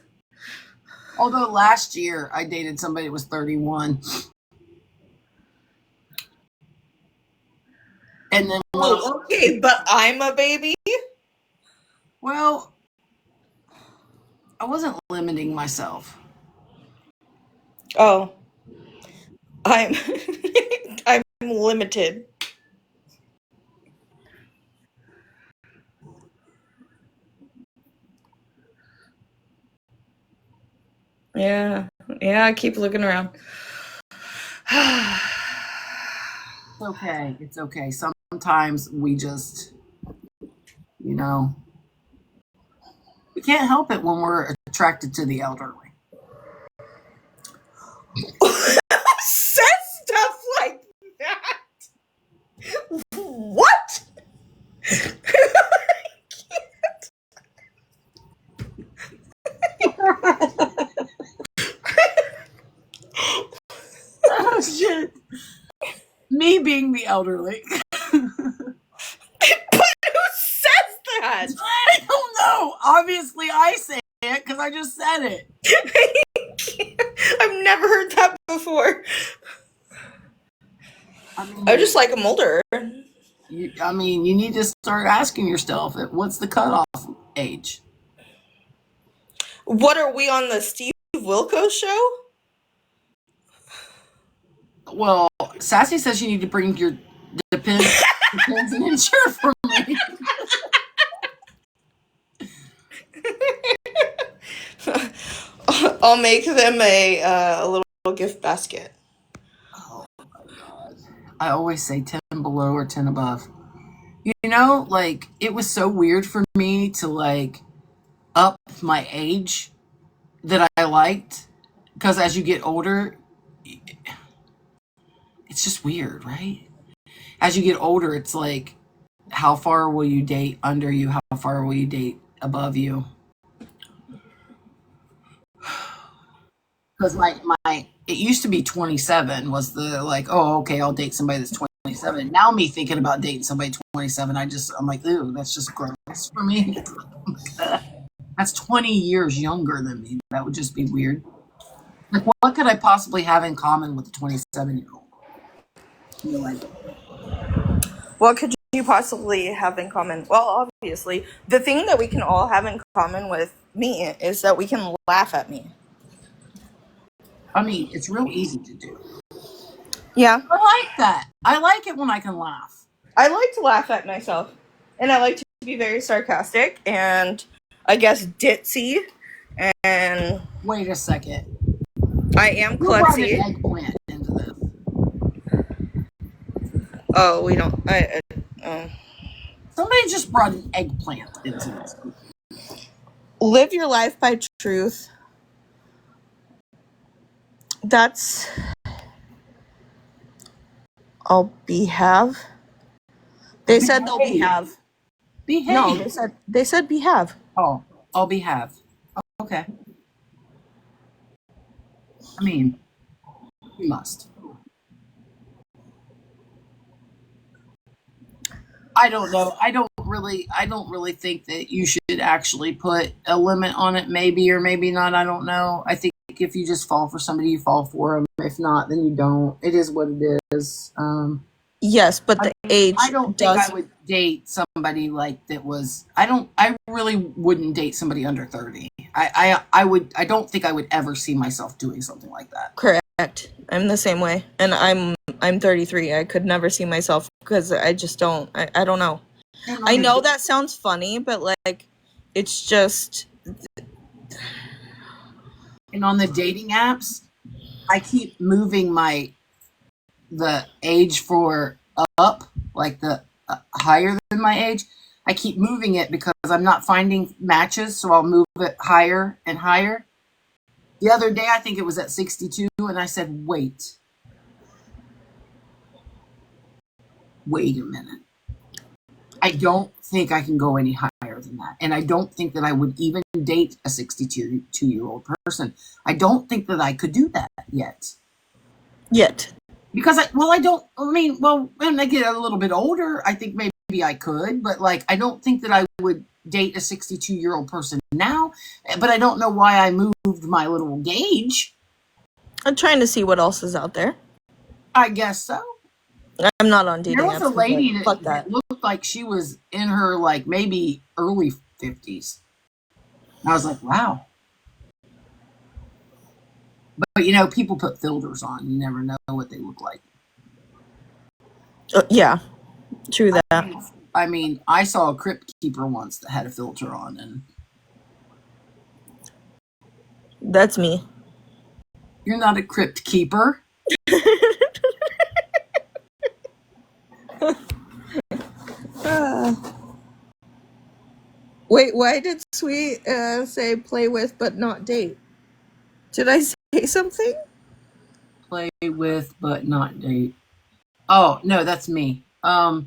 Although last year I dated somebody that was 31. And then, Oh, okay, but I'm a baby? well, I wasn't limiting myself. Oh. I'm I'm limited. Yeah, I keep looking around. It's okay. It's okay. Sometimes we just, you know, we can't help it when we're attracted to the elderly. Says stuff like that. What? Oh, shit. Me being the elderly. But who says that? I don't know. Obviously, I say it because I just said it. I've never heard that before. I just like them older. You need to start asking yourself, what's the cutoff age? What are we on the Steve Wilkos show? Well, Sassy says you need to bring your depends and insure for me. I'll make them a little gift basket. Oh my god! I always say 10 below or 10 above. You know, like it was so weird for me to like up my age that I liked because as you get older, it's just weird, right? As you get older, it's like, how far will you date under you? How far will you date above you? Because it used to be 27 was the like, oh, okay, I'll date somebody that's 27. Now me thinking about dating somebody 27, I'm like, ooh, that's just gross for me. That's 20 years younger than me. That would just be weird. Like, what could I possibly have in common with a 27-year-old? Like, What could you possibly have in common? Well, obviously, the thing that we can all have in common with me is that we can laugh at me. I mean, it's real easy to do. Yeah. I like that. I like it when I can laugh. I like to laugh at myself. And I like to be very sarcastic and, I guess, ditzy. And Wait a second. I am Who brought an klutzy. eggplant into this? Oh, we don't. Somebody just brought an eggplant into this. Live your life by truth. That's all behave. They said they'll behave. Behave. No, they said behave. Oh, I'll behave. Oh, okay. I mean, you must. I don't know. I don't really think that you should actually put a limit on it. Maybe or maybe not. I don't know. I think if you just fall for somebody, you fall for them. If not, then you don't. It is what it is. Yes, but the age I don't think I would date somebody like that was. I really wouldn't date somebody under 30. I would. I don't think I would ever see myself doing something like that. Correct. I'm the same way, and I'm 33. I could never see myself because I just don't. I don't know. I know that sounds funny, but like, it's just. And on the dating apps, I keep moving the age for up, like the higher than my age. I keep moving it because I'm not finding matches, so I'll move it higher and higher. The other day, I think it was at 62, and I said, wait a minute. I don't think I can go any higher than that. And I don't think that I would even date a 62-year-old person. I don't think that I could do that yet. Because when I get a little bit older, I think maybe I could, but like, I don't think that I would date a 62-year-old person now, but I don't know why I moved my little gauge. I'm trying to see what else is out there. I guess so. I'm not on dating There was apps. a lady Fuck that looked like she was in her, like, maybe early 50s. And I was like, wow. But, you know, people put filters on. You never know what they look like. Yeah, true that. I mean, I saw a crypt keeper once that had a filter on, and that's me. You're not a crypt keeper. Wait, why did Sweet say play with but not date? Did I say something? Play with but not date. Oh, no, that's me. Oh.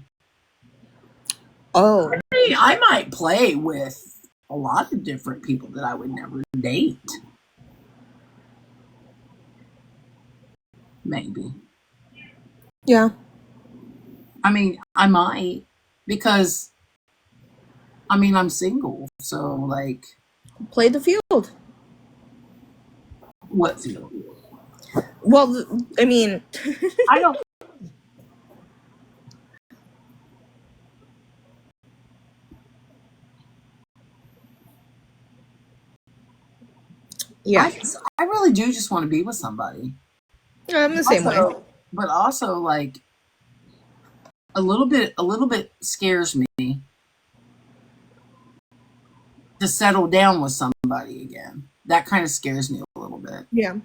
I might play with a lot of different people that I would never date. Maybe. Yeah. I mean, I might, because, I mean, I'm single, so, like... Play the field. What field? Well, I mean... I don't... Yeah. I really do just want to be with somebody. I'm the same way. But also, like, a little bit scares me to settle down with somebody again. That kind of scares me a little bit. Yeah.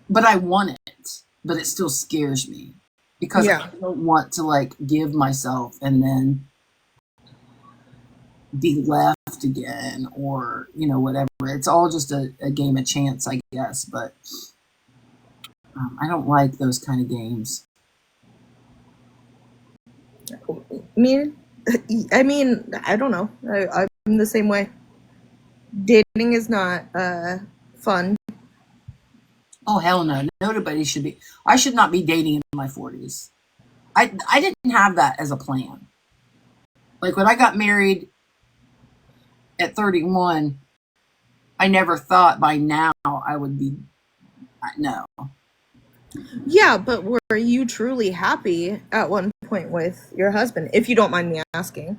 But I want it, but it still scares me because I don't want to, like, give myself and then be left again, or, you know, whatever. It's all just a game of chance, I guess, but I don't like those kind of games. I mean, I don't know. I'm the same way. Dating is not fun. Oh, hell no. Nobody should be. I should not be dating in my 40s. I didn't have that as a plan. Like when I got married at 31, I never thought by now I would be, no. Yeah, but were you truly happy at one point with your husband, if you don't mind me asking?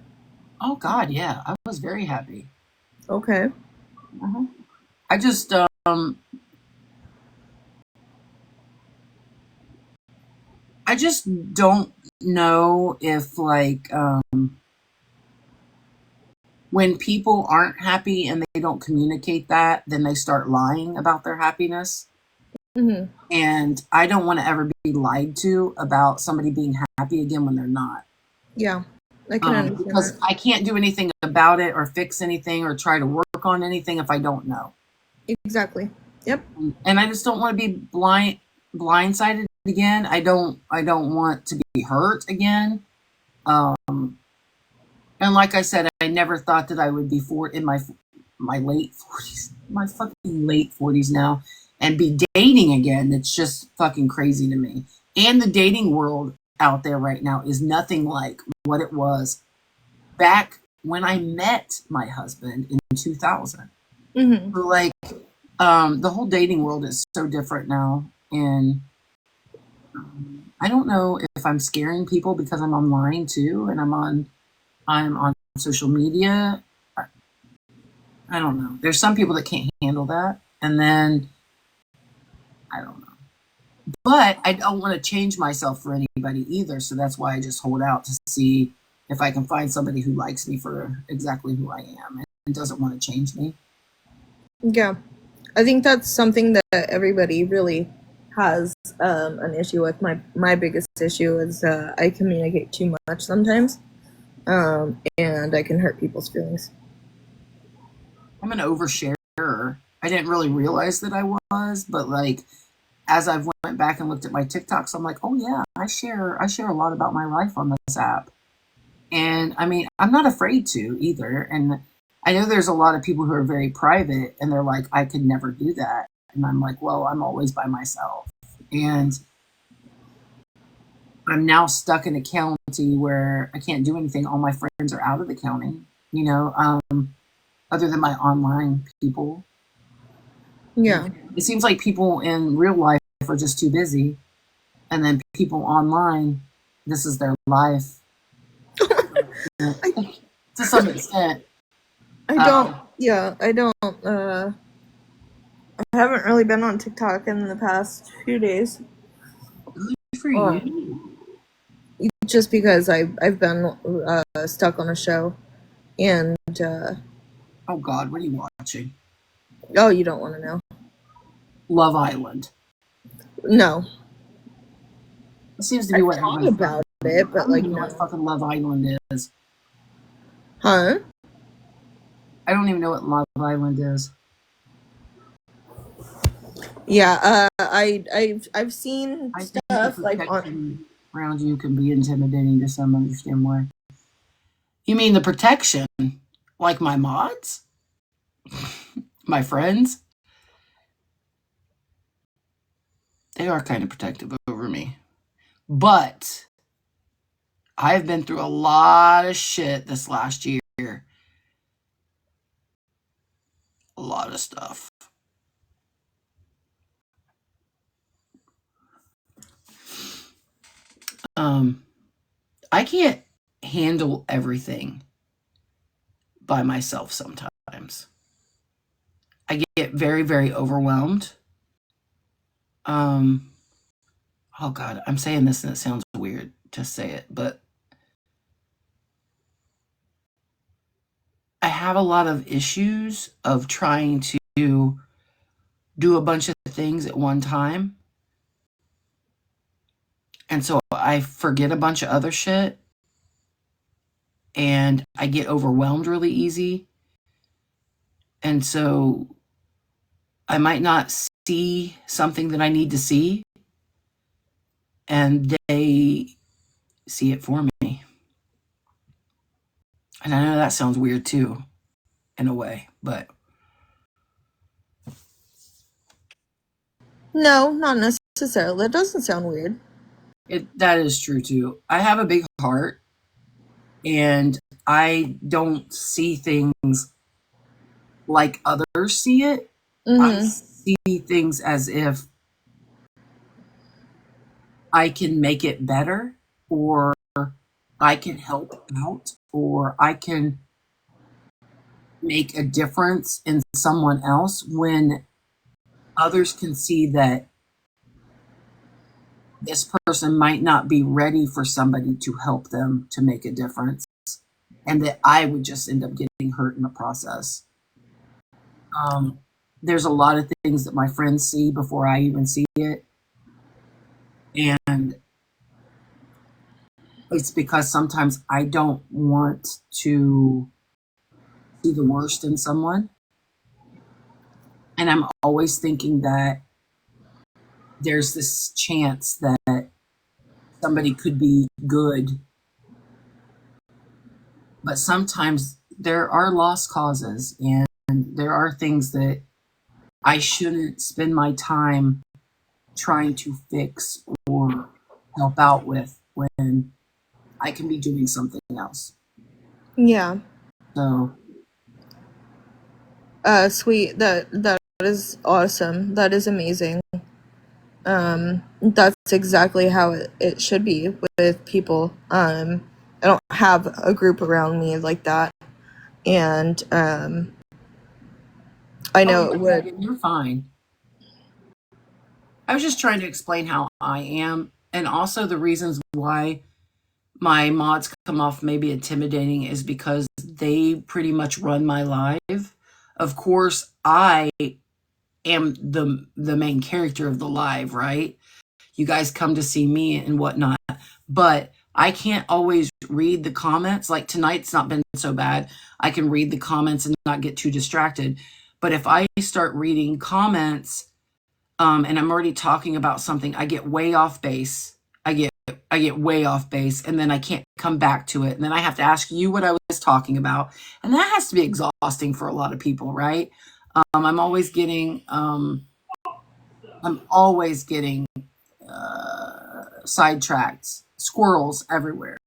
Oh God, yeah, I was very happy. Okay. I just, I just don't know if like, when people aren't happy and they don't communicate that, then they start lying about their happiness. Hmm. And I don't want to ever be lied to about somebody being happy again when they're not. Yeah, I can understand Because that. I can't do anything about it or fix anything or try to work on anything if I don't know. Exactly. Yep. And I just don't want to be blindsided again. I don't want to be hurt again. Um, and like I said, I never thought that I would be in my late 40s, my fucking late 40s now, and be dating again. It's just fucking crazy to me. And the dating world out there right now is nothing like what it was back when I met my husband in 2000. Hmm. Like, the whole dating world is so different now, and I don't know if I'm scaring people because I'm online too, and I'm on social media. I don't know. There's some people that can't handle that, and then I don't know. But I don't want to change myself for anybody either, so that's why I just hold out to see if I can find somebody who likes me for exactly who I am and doesn't want to change me. Yeah, I think that's something that everybody really has an issue with. My biggest issue is I communicate too much sometimes, and I can hurt people's feelings. I'm an oversharer. I didn't really realize that I was, but like as I've went back and looked at my TikToks, I'm like, oh yeah, I share a lot about my life on this app. And I mean, I'm not afraid to either. And I know there's a lot of people who are very private and they're like, I could never do that. And I'm like, well, I'm always by myself. And I'm now stuck in a county where I can't do anything. All my friends are out of the county, you know, other than my online people. Yeah. It seems like people in real life are just too busy. And then people online, this is their life. I, To some extent. I don't. Yeah, I don't. I haven't really been on TikTok in the past few days. Good for Um, you. just because I've been stuck on a show, and Oh God, what are you watching? oh, you don't want to know. Love Island. No, It seems to be I've what thought everybody's about talking it, about. I but don't like even know what no. fucking Love Island is. Huh? I don't even know what Love Island is. Yeah. I've seen I think the stuff like on. protection around you can be intimidating to some understand why. You mean the protection? Like my mods? My friends? They are kind of protective over me. But I've been through a lot of shit this last year. A lot of stuff. I can't handle everything by myself sometimes. I get very, very overwhelmed. Um, oh God, I'm saying this and it sounds weird to say it, but I have a lot of issues of trying to do a bunch of things at one time. And so I forget a bunch of other shit and I get overwhelmed really easy. And so I might not see something that I need to see, and they see it for me. And I know that sounds weird too, in a way, but No, not necessarily. That doesn't sound weird. That is true too. I have a big heart, and I don't see things like others see it. I Mm-hmm. see things as if I can make it better, or I can help out, or I can make a difference in someone else when others can see that this person might not be ready for somebody to help them to make a difference, and that I would just end up getting hurt in the process. Um, there's a lot of things that my friends see before I even see it, and it's because sometimes I don't want to see the worst in someone, and I'm always thinking that there's this chance that somebody could be good, but sometimes there are lost causes, and there are things that I shouldn't spend my time trying to fix or help out with when I can be doing something else. Yeah. So, Sweet. That is awesome. That is amazing. That's exactly how it should be with people. I don't have a group around me like that, and I oh, know yeah, it would. Megan, you're fine. I was just trying to explain how I am, and also the reasons why my mods come off maybe intimidating is because they pretty much run my live. Of course, I am the main character of the live, right? You guys come to see me and whatnot, but I can't always read the comments. Like tonight's not been so bad. I can read the comments and not get too distracted. But if I start reading comments, and I'm already talking about something, I get way off base. I get way off base, and then I can't come back to it. And then I have to ask you what I was talking about. And that has to be exhausting for a lot of people, right? I'm always getting sidetracked, squirrels everywhere.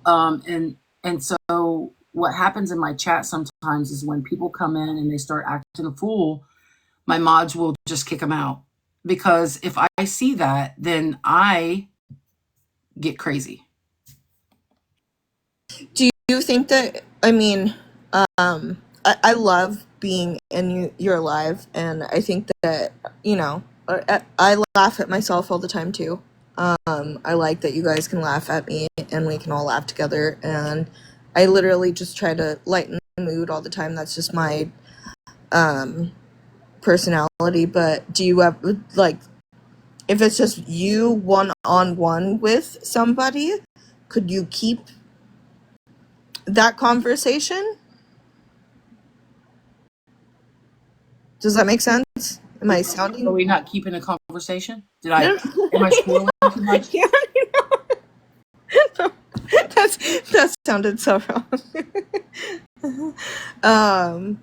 And so what happens in my chat sometimes is when people come in and they start acting a fool, my mods will just kick them out, because if I see that, then I get crazy. Do you think that? I mean, I love being in your live, and I think that I laugh at myself all the time too. I like that you guys can laugh at me, and we can all laugh together. And I literally just try to lighten the mood all the time. That's just my um, personality. But do you have like, if it's just you one on one with somebody, could you keep that conversation? Does that make sense? Am I Are sounding? we not keeping a conversation? No. Am I squirreling too much? Yeah, that's that sounded so wrong. um,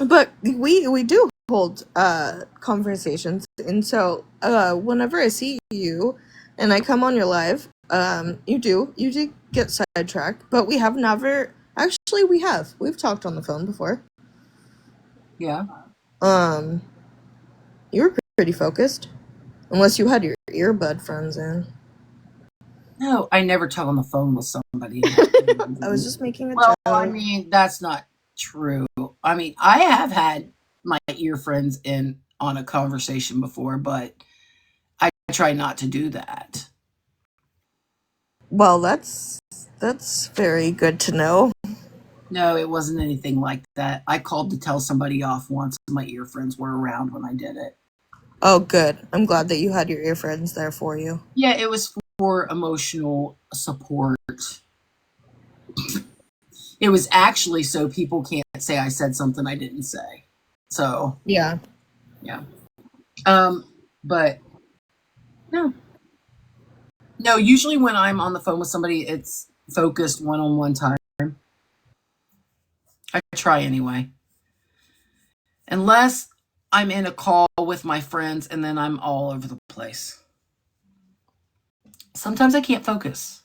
but we do hold conversations, and so whenever I see you and I come on your live, you do get sidetracked, but we have never actually we've talked on the phone before. Yeah. Um, you were pretty focused, unless you had your earbud friends in. No, I never talk on the phone with somebody. I was just making a Well, I joke. mean, that's not true. I mean, I have had my ear friends in on a conversation before, but I try not to do that. Well, that's very good to know. No, it wasn't anything like that. I called to tell somebody off once, and my ear friends were around when I did it. Oh, good. I'm glad that you had your ear friends there for you. Yeah, it was for emotional support. It was actually so people can't say I said something I didn't say. So, Yeah. yeah. But no. No, usually when I'm on the phone with somebody, it's focused one-on-one time. I try anyway. Unless I'm in a call with my friends and then I'm all over the place. Sometimes I can't focus.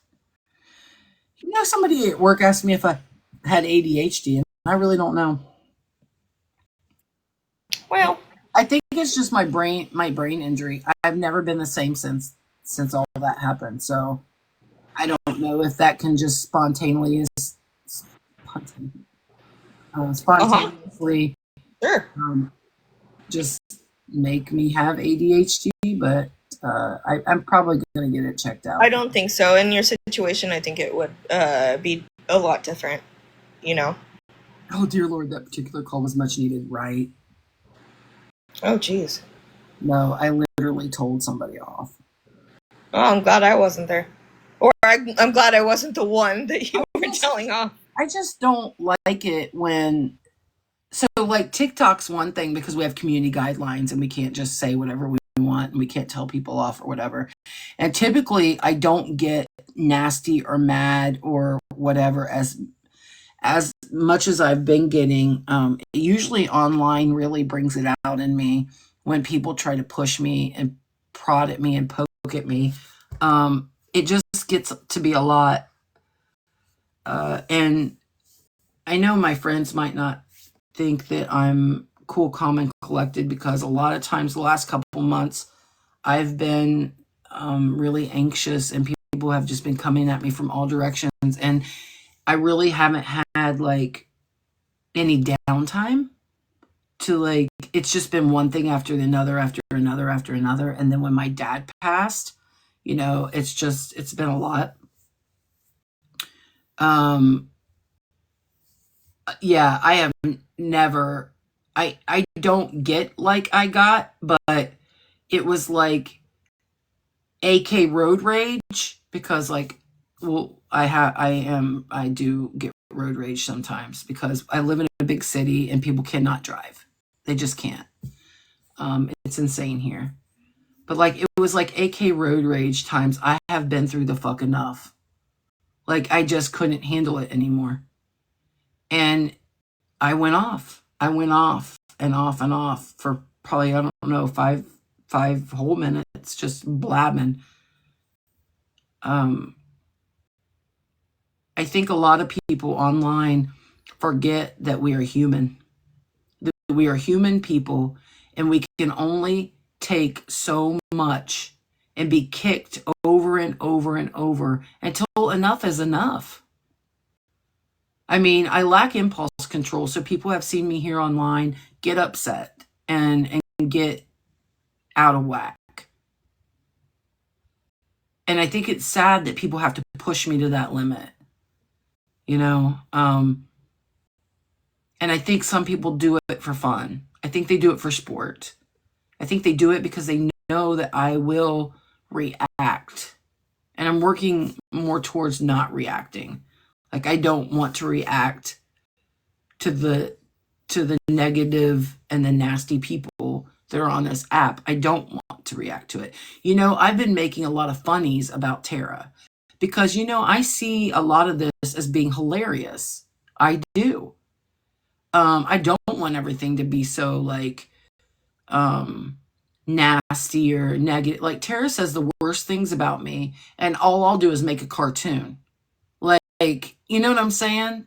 You know, somebody at work asked me if I had ADHD, and I really don't know. Well, I think it's just my brain injury. I've never been the same since all that happened. So I don't know if that can just spontaneously sure. just make me have ADHD, but I'm probably going to get it checked out. I don't think so. In your situation, I think it would be a lot different, you know? Oh, dear Lord, that particular call was much needed, right? Oh, jeez. No, I literally told somebody off. Oh, I'm glad I wasn't there. Or I'm glad I wasn't the one that you were telling off. I just don't like it when... So, like, TikTok's one thing because we have community guidelines and we can't just say whatever we want and we can't tell people off or whatever. And typically, I don't get nasty or mad or whatever as much as I've been getting. Usually online really brings it out in me when people try to push me and prod at me and poke at me. It just gets to be a lot. And I know my friends might not think that I'm cool, calm, and collected because a lot of times the last couple months I've been really anxious and people have just been coming at me from all directions, and I really haven't had like any downtime to like, it's just been one thing after another, after another, after another. And then when my dad passed, you know, it's been a lot. Yeah, I have never, I don't get like I got, but it was like AK road rage because like, well, I do get road rage sometimes because I live in a big city and people cannot drive. They just can't. It's insane here. But like, it was like AK road rage times I have been through the fuck enough. Like, I just couldn't handle it anymore. And I went off. I went off and off and off for probably, I don't know, five whole minutes, just blabbing. I think a lot of people online forget that we are human. That we are human people, and we can only take so much and be kicked over and over and over until enough is enough. I mean, I lack impulse control, so people have seen me here online get upset and get out of whack. And I think it's sad that people have to push me to that limit, you know? And I think some people do it for fun. I think they do it for sport. I think they do it because they know that I will react. And I'm working more towards not reacting. Like, I don't want to react to the negative and the nasty people that are on this app. I don't want to react to it. You know, I've been making a lot of funnies about Tara because, you know, I see a lot of this as being hilarious. I do. I don't want everything to be so like nasty or negative. Like, Tara says the worst things about me, and all I'll do is make a cartoon. Like, you know what I'm saying?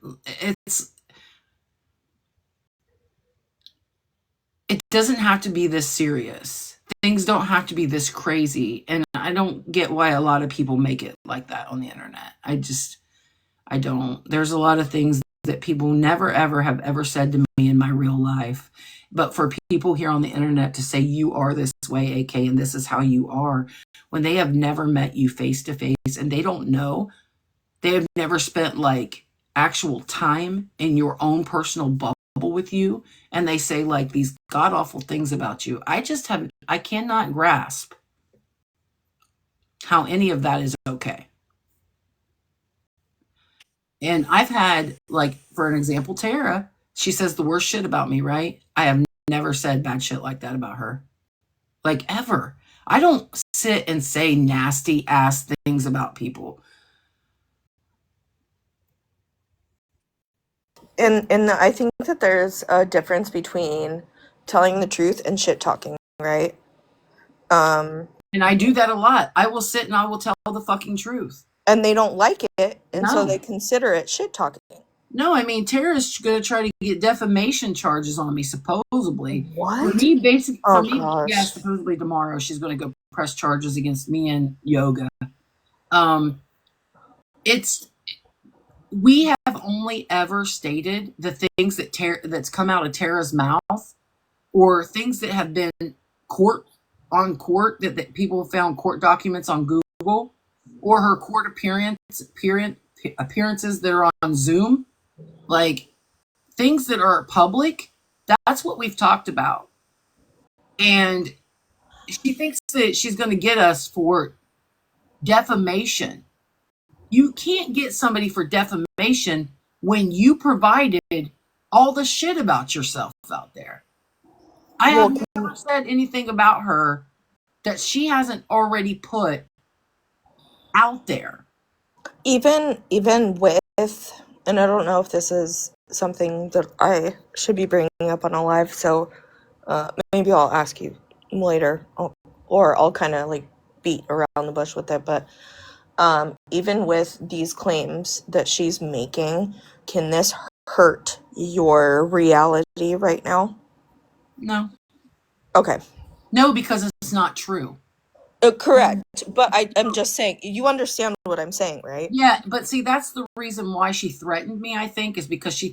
It doesn't have to be this serious. Things don't have to be this crazy. And I don't get why a lot of people make it like that on the internet. I don't. There's a lot of things that people never, ever have ever said to me in my real life. But for people here on the internet to say you are this way, AK, and this is how you are, when they have never met you face to face and they don't know, they have never spent like actual time in your own personal bubble with you, and they say like these god awful things about you. I cannot grasp how any of that is okay. And I've had, like, for an example, Tara, she says the worst shit about me, right? I have never said bad shit like that about her. Like, ever. I don't sit and say nasty ass things about people. And I think that there's a difference between telling the truth and shit talking, right? And And I do that a lot. I will sit and I will tell the fucking truth. And they don't like it, and so No. they consider it shit talking. No, I mean, Tara's going to try to get defamation charges on me, supposedly. What? For me, basically, Oh, for me, gosh. yeah, supposedly tomorrow she's going to go press charges against me and Yoga. We have only ever stated the things that's come out of Tara's mouth, or things that have been court that people found court documents on Google, or her court appearances that are on Zoom, like things that are public. That's what we've talked about. And she thinks that she's going to get us for defamation. You can't get somebody for defamation when you provided all the shit about yourself out there. I have never said anything about her that she hasn't already put out there. Even with, and I don't know if this is something that I should be bringing up on a live, so maybe I'll ask you later, or I'll kind of like beat around the bush with it, but even with these claims that she's making, can this hurt your reality right now? No. Okay. No, because it's not true. Correct. But I'm just saying, you understand what I'm saying, right? Yeah, but see, that's the reason why she threatened me, I think, is because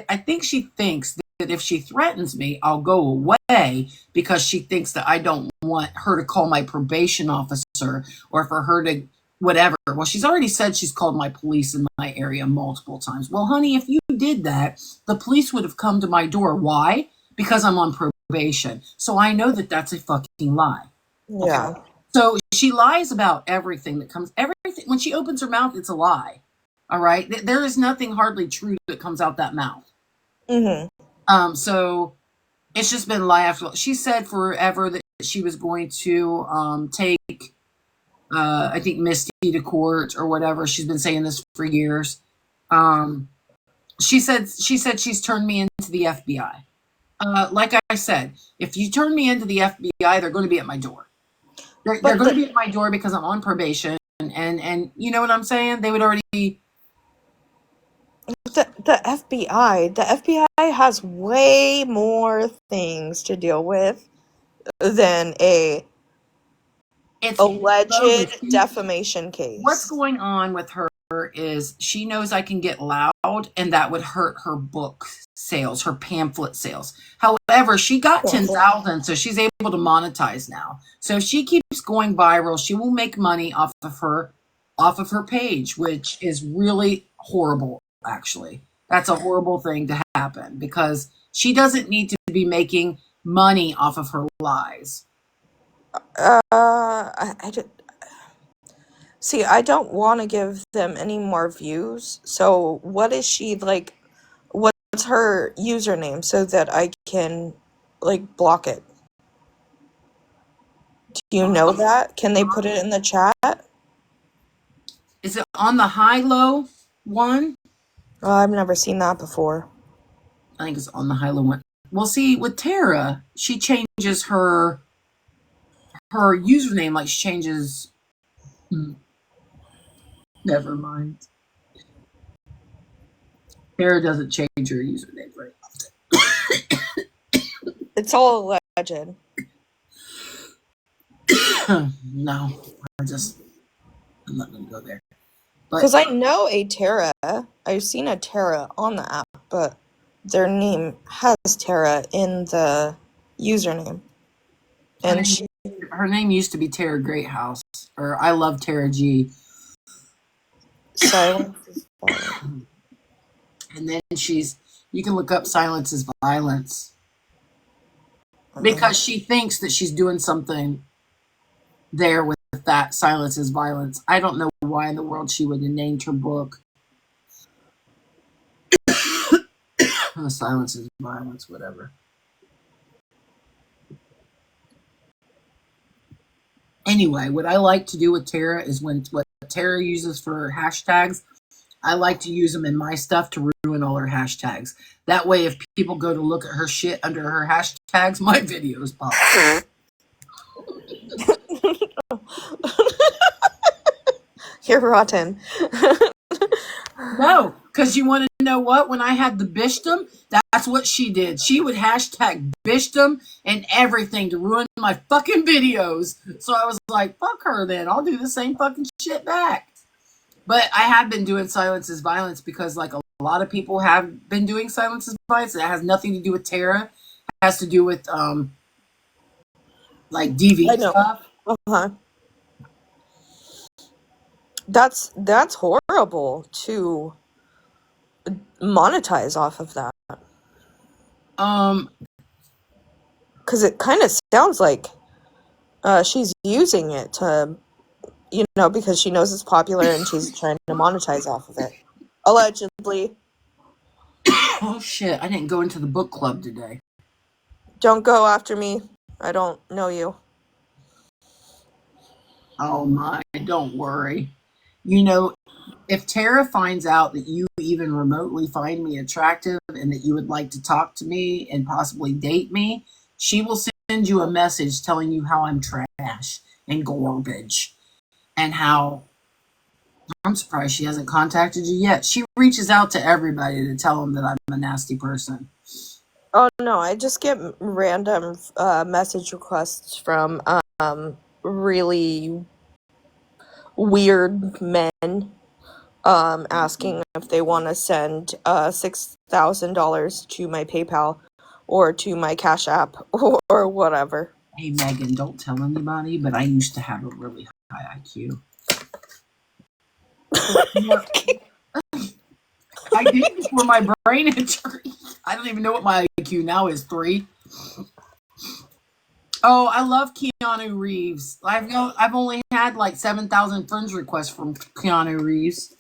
I think she thinks that if she threatens me, I'll go away, because she thinks that I don't want her to call my probation officer, or for her to whatever. Well, she's already said she's called my police in my area multiple times. Well, honey, if you did that, the police would have come to my door. Why? Because I'm on probation. So I know that that's a fucking lie. Yeah. Okay? So she lies about everything that comes, everything. When she opens her mouth, it's a lie. All right? There is nothing hardly true that comes out that mouth. Mm-hmm. So it's just been lie after lie. She said forever that she was going to take, I think, Misty to court or whatever. She's been saying this for years. She said she's turned me into the FBI. Like I said, if you turn me into the FBI, they're going to be at my door. They're going to be at my door because I'm on probation, and you know what I'm saying? They would already. The FBI has way more things to deal with than It's alleged defamation case. What's going on with her is she knows I can get loud, and that would hurt her book sales, her pamphlet sales. However, she got 10,000, so she's able to monetize now. So if she keeps going viral, she will make money off of her page, which is really horrible, actually. That's a horrible thing to happen, because she doesn't need to be making money off of her lies. See, I don't want to give them any more views. So what is she like? What's her username so that I can like block it? Do you know that? Can they put it in the chat? Is it on the high-low one? I've never seen that before. I think it's on the high-low one. Well, see, with Tara, she changes her username, like she changes. Never mind. Tara doesn't change her username very often. It's all alleged. No, I'm not going to go there. Because I know a Tara. I've seen a Tara on the app, but their name has Tara in the username. And her name used to be Tara Greathouse, or I Love Tara G. Silence is violence. And then you can look up Silence is Violence. Because she thinks that she's doing something there with that Silence is Violence. I don't know why in the world she would have named her book Silence is Violence, whatever. Anyway, what I like to do with Tara is what Tara uses for her hashtags, I like to use them in my stuff to ruin all her hashtags. That way, if people go to look at her shit under her hashtags, my videos pop. You're rotten. No, because you want to know what? When I had the Bishtom, that's what she did. She would hashtag Bishtom and everything to ruin my fucking videos. So I was like, fuck her then. I'll do the same fucking shit back. But I have been doing Silence is Violence because, like, a lot of people have been doing Silence is Violence. It has nothing to do with Tara. It has to do with, like, DV I know. stuff. Uh-huh. That's horrible to monetize off of that. Because it kind of sounds like she's using it to, because she knows it's popular and she's trying to monetize off of it. Allegedly. Oh, shit. I didn't go into the book club today. Don't go after me. I don't know you. Oh, my. Don't worry. You know, if Tara finds out that you even remotely find me attractive and that you would like to talk to me and possibly date me, she will send you a message telling you how I'm trash and garbage and how I'm surprised she hasn't contacted you yet. She reaches out to everybody to tell them that I'm a nasty person. Oh, no, I just get random message requests from really weird men asking if they want to send $6,000 to my PayPal or to my Cash App or whatever. Hey, Megan, don't tell anybody, but I used to have a really high IQ. I did before my brain injury. I don't even know what my IQ now is, 3. Oh, I love Keanu Reeves. I've only had like 7,000 friends requests from Keanu Reeves.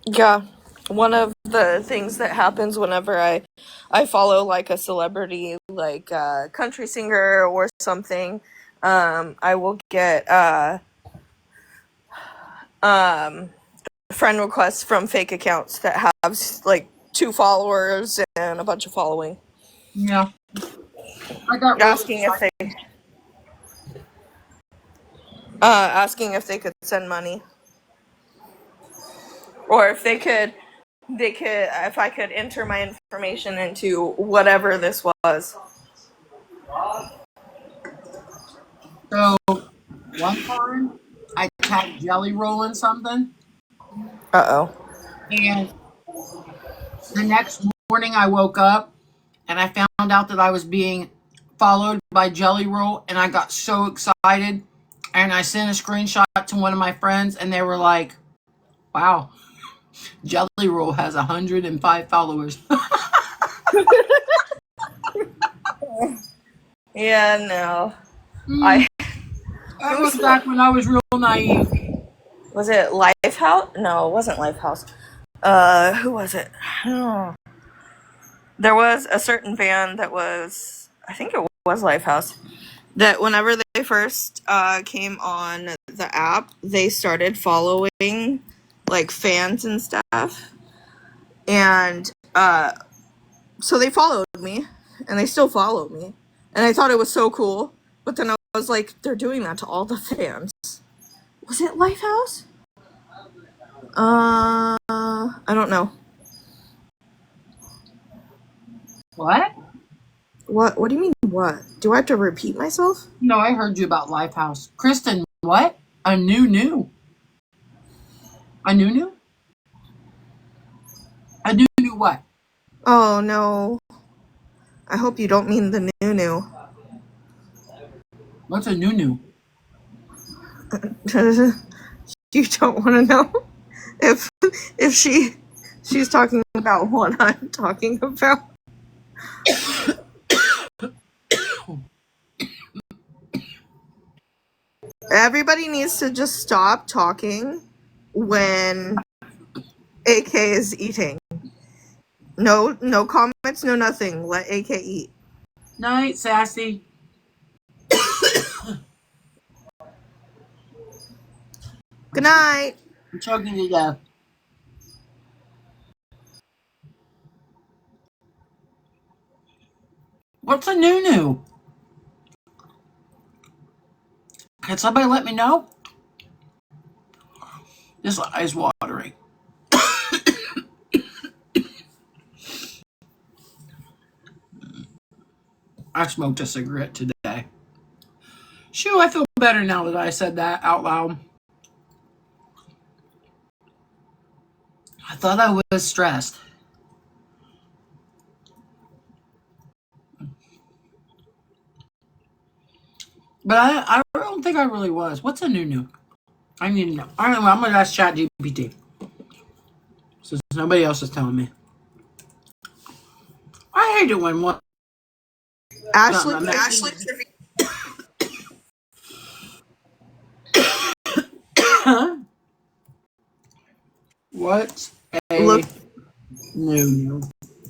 Yeah, one of the things that happens whenever I follow like a celebrity, like a country singer or something, I will get friend requests from fake accounts that have like 2 followers and a bunch of following. Yeah. I got asking if they could send money, or if if I could enter my information into whatever this was. So one time I tagged Jelly Roll in something, Uh-oh. and the next morning I woke up and I found out that I was being followed by Jelly Roll, and I got so excited, and I sent a screenshot to one of my friends, and they were like, wow, Jelly Roll has 105 followers. Yeah, no. That was back when I was real naive. Was it Lifehouse? No, it wasn't Lifehouse. Who was it? Oh. There was a certain band that was, I think it was Lifehouse, that whenever they first came on the app, they started following like fans and stuff. And so they followed me, and they still follow me. And I thought it was so cool. But then I was like, they're doing that to all the fans. Was it Lifehouse? I don't know. What? What do you mean, what? Do I have to repeat myself? No, I heard you about Lifehouse. Kristen, what? A new. A new? A new what? Oh, no. I hope you don't mean the new. What's a new? You don't want to know if she's talking about what I'm talking about. Everybody needs to just stop talking when AK is eating. No comments, no nothing. Let AK eat. Night, Sassy. Good night. I'm choking to death. What's a new? Can somebody let me know? This eye's watering. I smoked a cigarette today. Shoo, I feel better now that I said that out loud. I thought I was stressed. But I don't think I really was. What's a new? I need to know. I don't know. I'm going to ask ChatGPT. Since nobody else is telling me. I hate it when one. Ashley, No, no, Ashley, What's a look, new?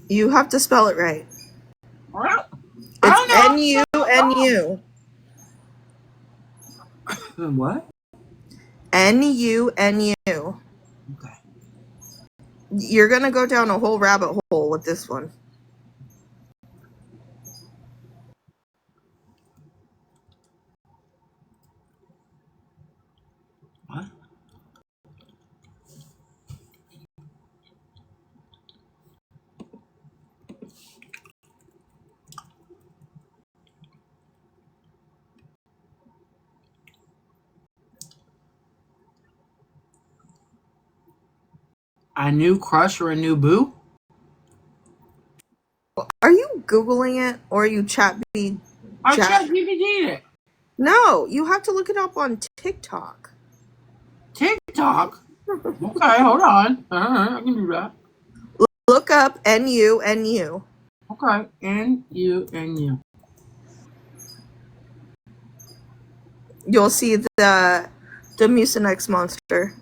you have to spell it right. I It's don't know. N-U-N-U. What? N-U-N-U. Okay. You're going to go down a whole rabbit hole with this one. What? A new crush or a new boo? Are you Googling it or are you I ChatGPT'd it. No, you have to look it up on TikTok. TikTok? Okay, hold on. Alright, I can do that. Look up N-U-N-U. Okay, N-U-N-U. You'll see the Mucinex monster.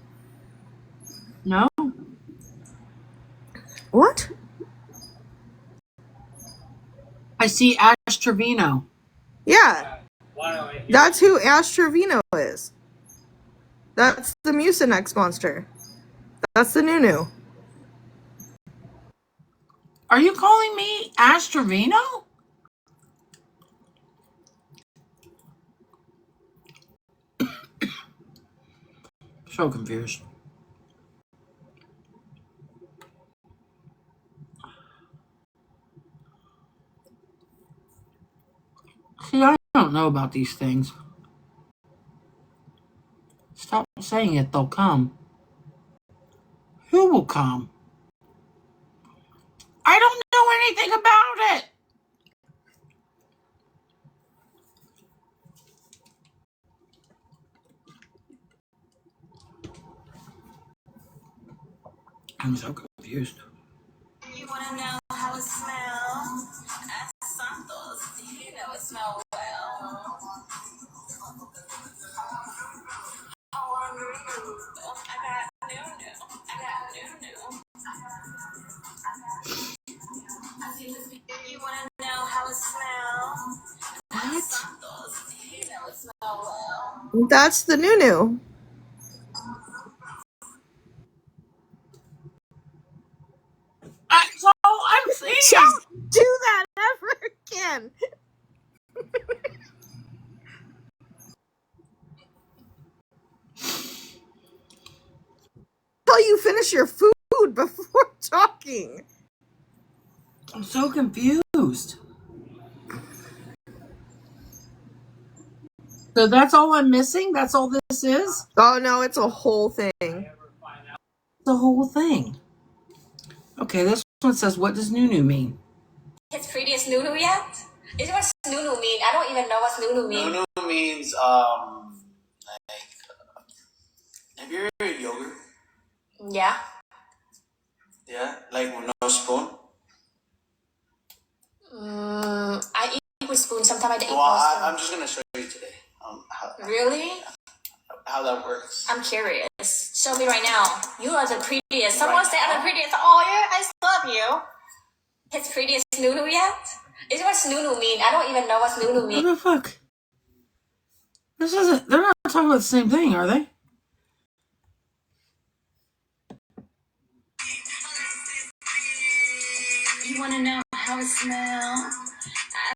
No? What? I see Ash Trevino. Yeah. That's who Ash Trevino is. That's the Mucinex monster. That's the Nunu. Are you calling me Ash Trevino? So confused. See, I don't know about these things. Stop saying it, they'll come. Who will come? I don't know anything about it. I'm so confused. You wanna know how it smells? Ask Santos. You know it smells well. I got new. I got new. You wanna know how it smells? Ask Santos. You know it smells well. That's the Nunu. So I'm seeing. Don't do that ever again. Until you finish your food before talking. I'm so confused. So that's all I'm missing? That's all this is? Oh no, it's a whole thing. The whole thing. Okay, this one says, what does Nunu mean? His prettiest Nunu yet? Is what Nunu mean? I don't even know what Nunu mean. Nunu means like have you ever heard yogurt? Yeah. Yeah, like with no spoon. I eat with spoon. Sometimes I eat Well, with spoon. I'm just gonna show you today Really? how that works. I'm curious. Show me right now. You are the prettiest. Someone say I'm the prettiest. Oh, yeah, I love you. His prettiest Nunu yet? Is what Nunu mean? I don't even know what Nunu What mean. the fuck? This isn't, they're not talking about the same thing, are they? You wanna know how it smells?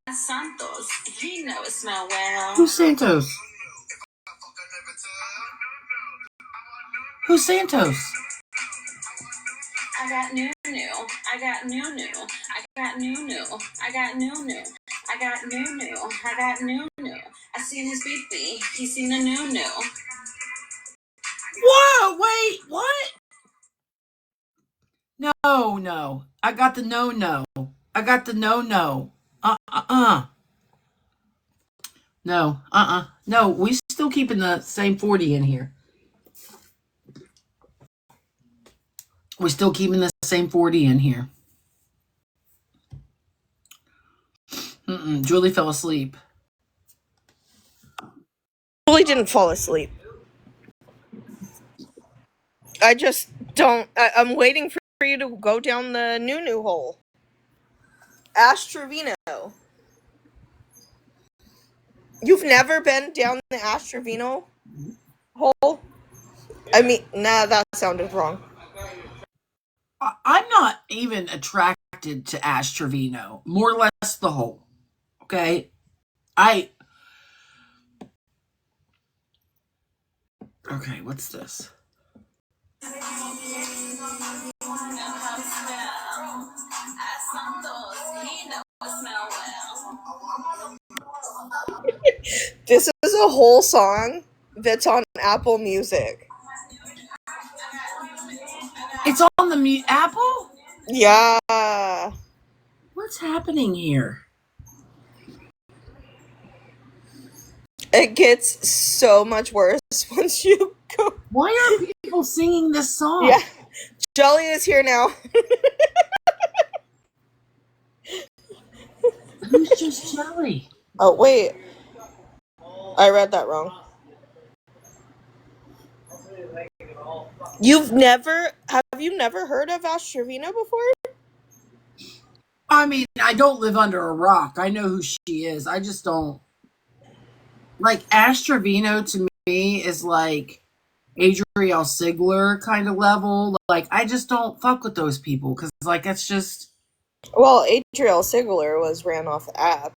Ask Santos. He know it smell well. Who's Santos? Who's Santos? I got new. I got new. I got new. I got new. I got new. I got new. I seen his beepy. He seen a new. Whoa, wait, what? No. I got the no. I got the no. No, No, we still keeping the same 40 in here. We're still keeping the same 40 in here. Julie fell asleep. Julie didn't fall asleep. I just don't. I'm waiting for you to go down the new hole. Ash Trevino. You've never been down the Ash Trevino hole? I mean, nah, that sounded wrong. I'm not even attracted to Ash Trevino. More or less the whole. Okay? Okay, what's this? This is a whole song that's on Apple Music. It's on the Apple? Yeah. What's happening here? It gets so much worse once you go. Why are people singing this song? Yeah. Jelly is here now. Who's just Jelly? Oh, wait. I read that wrong. Have you never heard of Ash Trevino before? I mean, I don't live under a rock. I know who she is. I just don't. Like, Ash Trevino to me is like Adriel Sigler kind of level. Like, I just don't fuck with those people because, like, it's just. Well, Adriel Sigler ran off the app.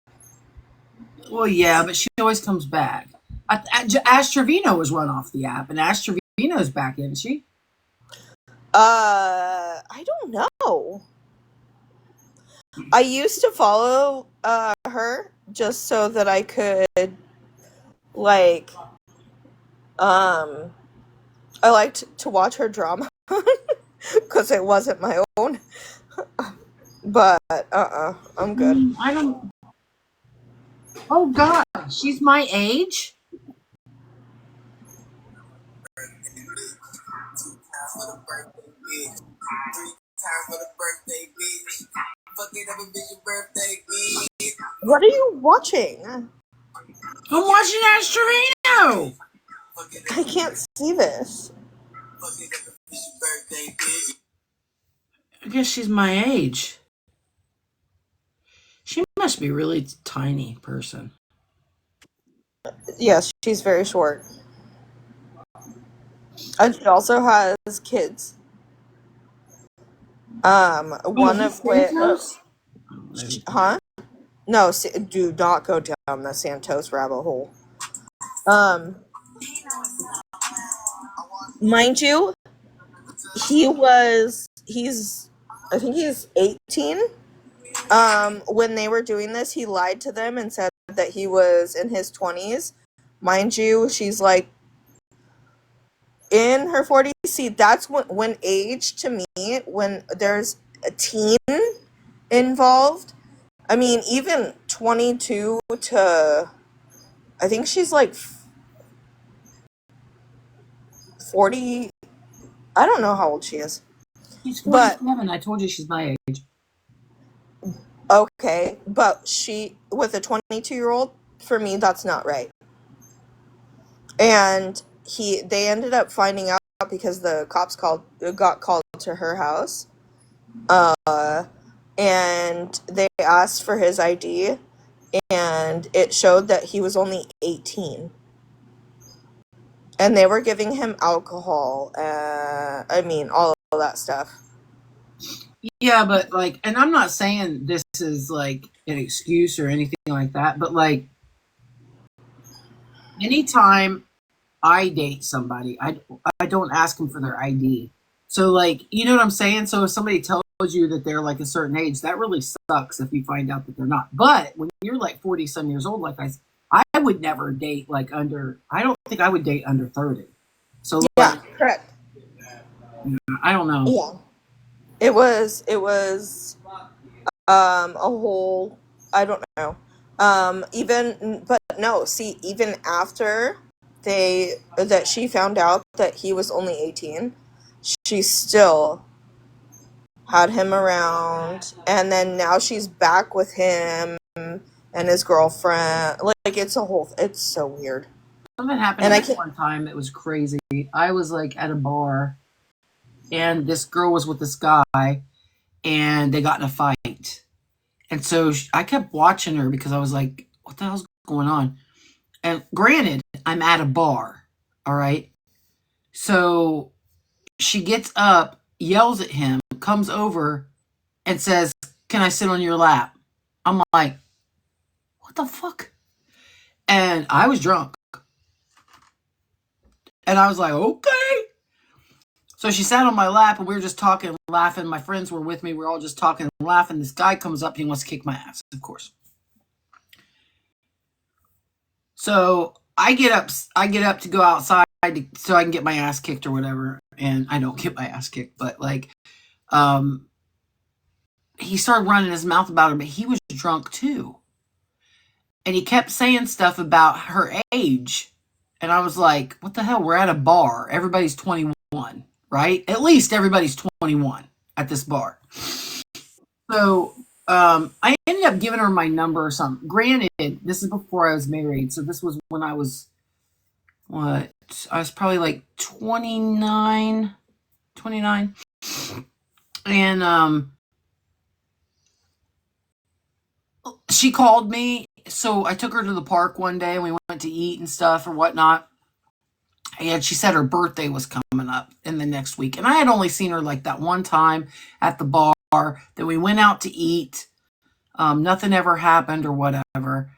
Well, yeah, but she always comes back. Ash Trevino was run off the app, and Ash Trevino's back, isn't she? I don't know. I used to follow her just so that I could, like, I liked to watch her drama because it wasn't my own. But I'm good. I don't. Oh God, she's my age. What are you watching? I'm watching Ash Trevino. I can't see this. I guess she's my age. She must be a really tiny person. Yes, she's very short. And she also has kids. One of which... Huh? No, do not go down the Santos rabbit hole. Mind you, I think he's 18. When they were doing this, he lied to them and said that he was in his 20s. Mind you, she's like in her 40s. See, that's when age to me, when there's a teen involved. I mean, even 22 to, I think she's like 40. I don't know how old she is. She's 47. I told you she's my age. Okay, but she, with a 22-year-old, for me, that's not right. And they ended up finding out because the cops got called to her house. And they asked for his ID, and it showed that he was only 18. And they were giving him alcohol, all of that stuff. Yeah, but like, and I'm not saying this is like an excuse or anything like that, but like, anytime I date somebody, I don't ask them for their ID. So like, you know what I'm saying? So if somebody tells you that they're like a certain age, that really sucks if you find out that they're not. But when you're like 40 some years old, like I would never date like under. I don't think I would date under 30. So Yeah, like, correct. I don't know. Yeah. It was a whole, I don't know. Even but no, see, even after she found out that he was only 18, she still had him around, and then now she's back with him and his girlfriend. Like it's so weird. Something happened And to I me can't. one time. It was crazy. I was like at a bar, and this girl was with this guy, and they got in a fight. And so I kept watching her because I was like, what the hell's going on? And granted, I'm at a bar, all right? So she gets up, yells at him, comes over, and says, can I sit on your lap? I'm like, what the fuck? And I was drunk. And I was like, okay. So she sat on my lap, and we were just talking and laughing. My friends were with me. We were all just talking and laughing. This guy comes up. He wants to kick my ass, of course. So I get up to go outside so I can get my ass kicked or whatever. And I don't get my ass kicked, but like, he started running his mouth about her, but he was drunk too. And he kept saying stuff about her age. And I was like, what the hell? We're at a bar. Everybody's 21, right? At least everybody's 21 at this bar. So I ended up giving her my number or something. Granted, this is before I was married. So this was when I was, I was probably like 29. And she called me. So I took her to the park one day, and we went to eat and stuff or whatnot. And she said her birthday was coming up in the next week. And I had only seen her like that one time at the bar. Then we went out to eat. Nothing ever happened or whatever.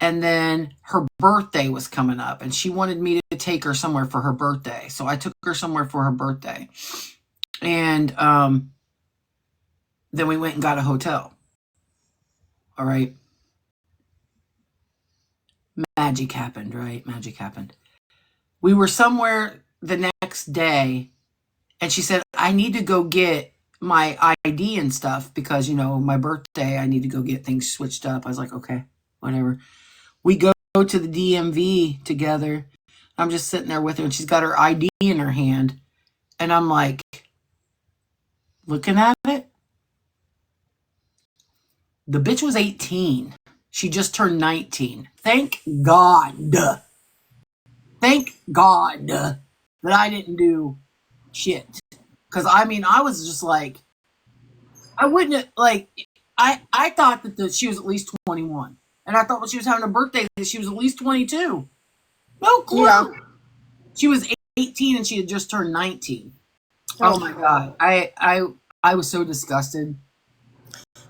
And then her birthday was coming up, and she wanted me to take her somewhere for her birthday. So I took her somewhere for her birthday. And then we went and got a hotel. All right. Magic happened, right? Magic happened. We were somewhere the next day, and she said, I need to go get my ID and stuff because, you know, my birthday, I need to go get things switched up. I was like, okay, whatever. We go to the DMV together. I'm just sitting there with her, and she's got her ID in her hand. And I'm like, looking at it. The bitch was 18. She just turned 19. Thank God. Thank God that I didn't do shit. Because, I mean, I was just like, I wouldn't, like, I thought that she was at least 21. And I thought when she was having a birthday that she was at least 22. No clue. Yeah. She was 18 and she had just turned 19. Oh my God. I was so disgusted.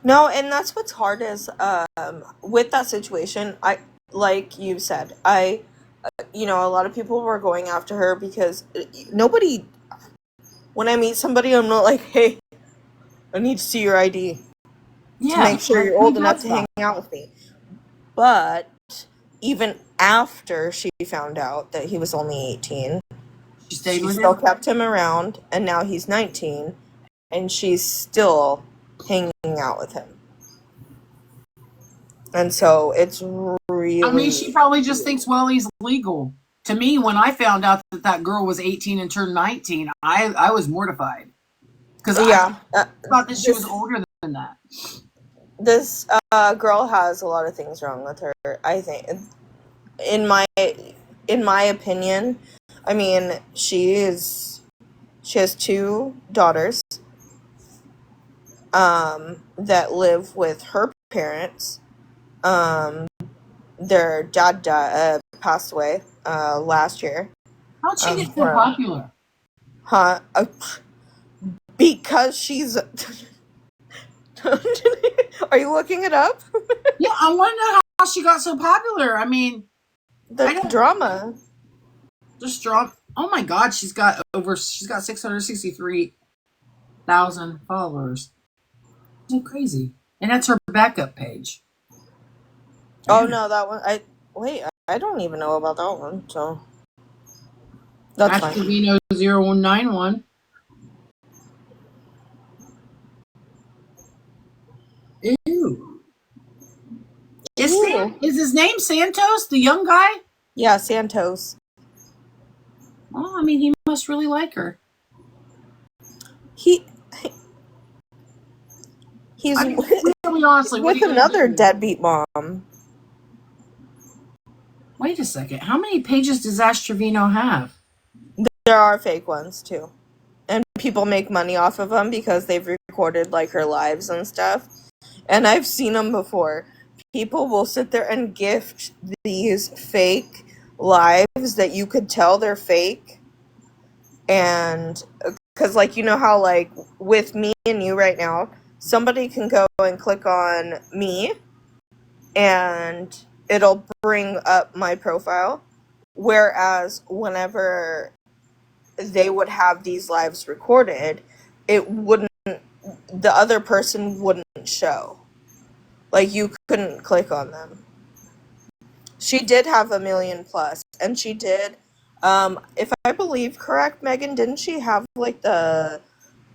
No, and that's what's hard is with that situation. Like you said, a lot of people were going after her because nobody. When I meet somebody, I'm not like, hey, I need to see your ID to make sure you're old enough to hang out with me. But even after she found out that he was only 18, She stayed she with still him? kept him around, and now he's 19, and she's still hanging out with him. And so it's really. I mean, she probably just thinks, well, he's legal. To me, when I found out that girl was 18 and turned 19, I was mortified. Because Yeah. I thought that she was older than that. This girl has a lot of things wrong with her, I think. In my opinion, I mean, she has 2 daughters that live with her parents. Their dad passed away last year. How'd she get so popular? Huh? Because she's. Are you looking it up? Yeah, I want to know how she got so popular. I mean, The drama. Just drop. Oh my God, she's got 663,000 followers. Isn't crazy? And that's her backup page. Oh no, that one. I don't even know about that one. So that's fine. Trevino 0191. Ew. Ew. Is his name Santos, the young guy? Yeah, Santos. Oh, I mean, he must really like her. He's I mean, really honestly, what are with you gonna another do? deadbeat mom. Wait a second. How many pages does Ash Trevino have? There are fake ones too, and people make money off of them because they've recorded like her lives and stuff. And I've seen them before. People will sit there and gift these fake lives that you could tell they're fake. And because, like, you know how, like, with me and you right now, somebody can go and click on me and it'll bring up my profile. Whereas whenever they would have these lives recorded, it wouldn't, the other person wouldn't show. Like, you couldn't click on them. She did have 1 million plus, and she did, if I believe correct, Megan, didn't she have like the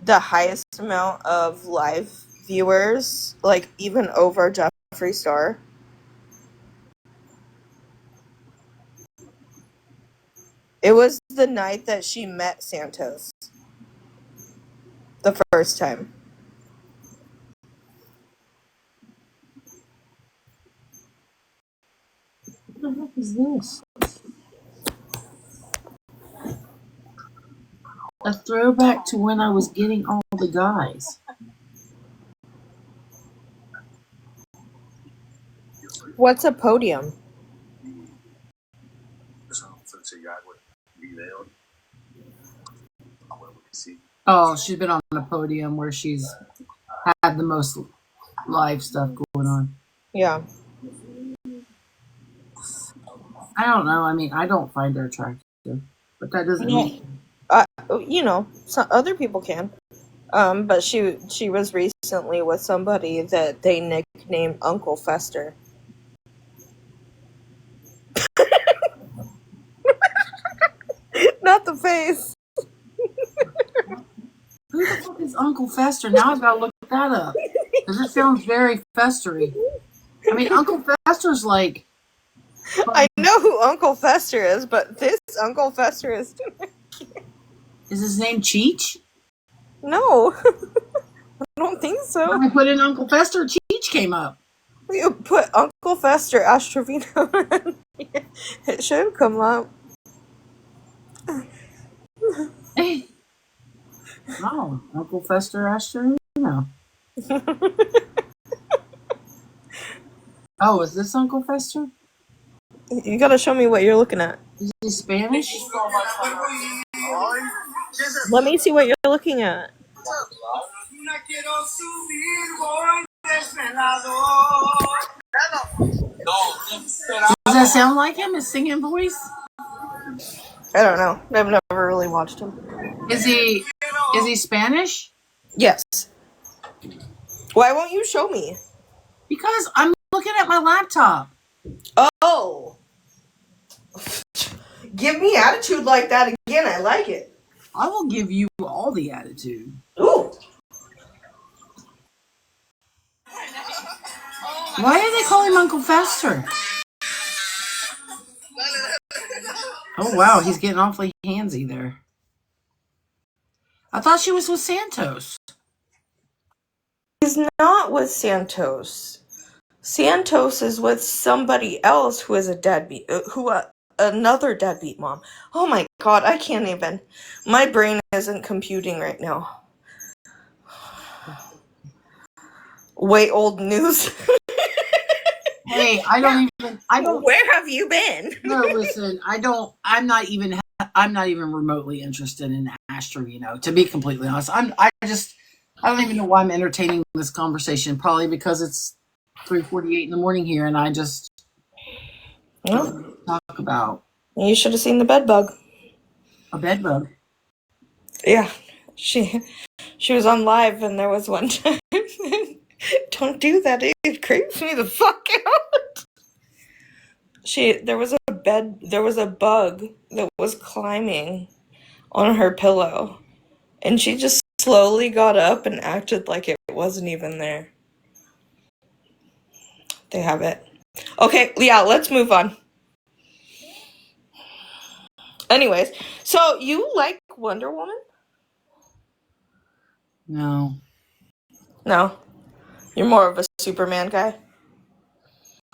highest amount of live viewers, like even over Jeffree Star? It was the night that she met Santos. The first time. What the heck is this? A throwback to when I was getting all the guys. What's a podium? Oh, she's been on a podium where she's had the most live stuff going on. Yeah. I don't know. I mean, I don't find her attractive, but that doesn't mean. You know, some other people can. But she was recently with somebody that they nicknamed Uncle Fester. Not the face. Who the fuck is Uncle Fester? Now I've got to look that up because it sounds very festery. I mean, Uncle Fester's like. I know who Uncle Fester is, but this Uncle Fester is. Is his name Cheech? No, I don't think so. When I put in Uncle Fester, Cheech came up. You put Uncle Fester, Ash Trevino. It should come up. Hey. Oh, Uncle Fester Astor? No. Oh, is this Uncle Fester? You gotta show me what you're looking at. Is he Spanish? Let me see what you're looking at. Does that sound like him? His singing voice? I don't know. I've never really watched him. Is he Spanish? Yes. Why won't you show me? Because I'm looking at my laptop. Oh. Give me attitude like that again. I like it. I will give you all the attitude. Ooh. Why do they call him Uncle Fester? Oh, wow. He's getting awfully handsy there. I thought she was with Santos. He's not with Santos. Santos is with somebody else who is a deadbeat. Another deadbeat mom. Oh my god, I can't even. My brain isn't computing right now. Way old news. Hey, I don't. Where have you been? No, listen, I'm not even remotely interested in Ash Trevino, to be completely honest. I don't even know why I'm entertaining this conversation. Probably because it's 3:48 in the morning here, and I just talk about. You should have seen the bed bug. A bed bug. Yeah, she was on live, and there was one time. Don't do that. It creeps me the fuck out. There was a bug that was climbing on her pillow, and she just slowly got up and acted like it wasn't even there. They have it. Okay, yeah, let's move on. Anyways, so you like Wonder Woman? No. No. You're more of a Superman guy?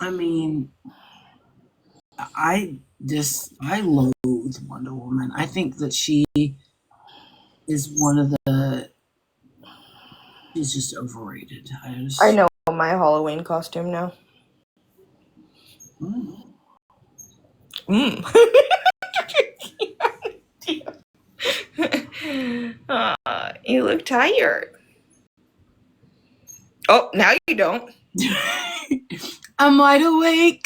I mean, I loathe Wonder Woman. I think that she is she's just overrated. I know my Halloween costume now. You look tired. Oh, now you don't. I'm wide awake.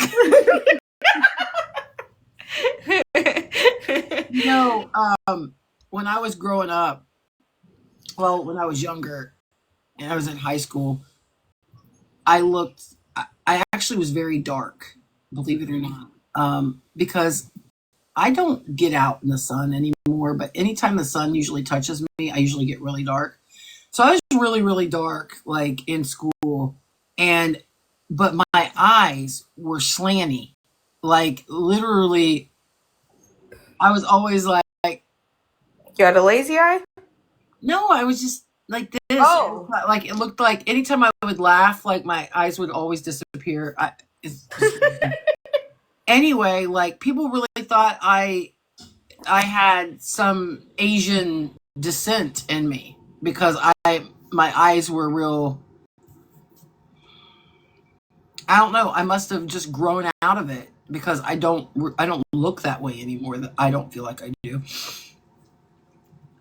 When I was growing up, when I was younger and I was in high school, I actually was very dark, believe it or not, because I don't get out in the sun anymore, but anytime the sun usually touches me, I usually get really dark. So I was really, really dark, like in school, but my eyes were slanty. Like literally, I was always like, you had a lazy eye? No, I was just like this. Oh. Like it looked like anytime I would laugh, like my eyes would always disappear. Anyway, like people really thought I had some Asian descent in me because my eyes were real. I don't know. I must have just grown out of it because I don't look that way anymore. I don't feel like I do.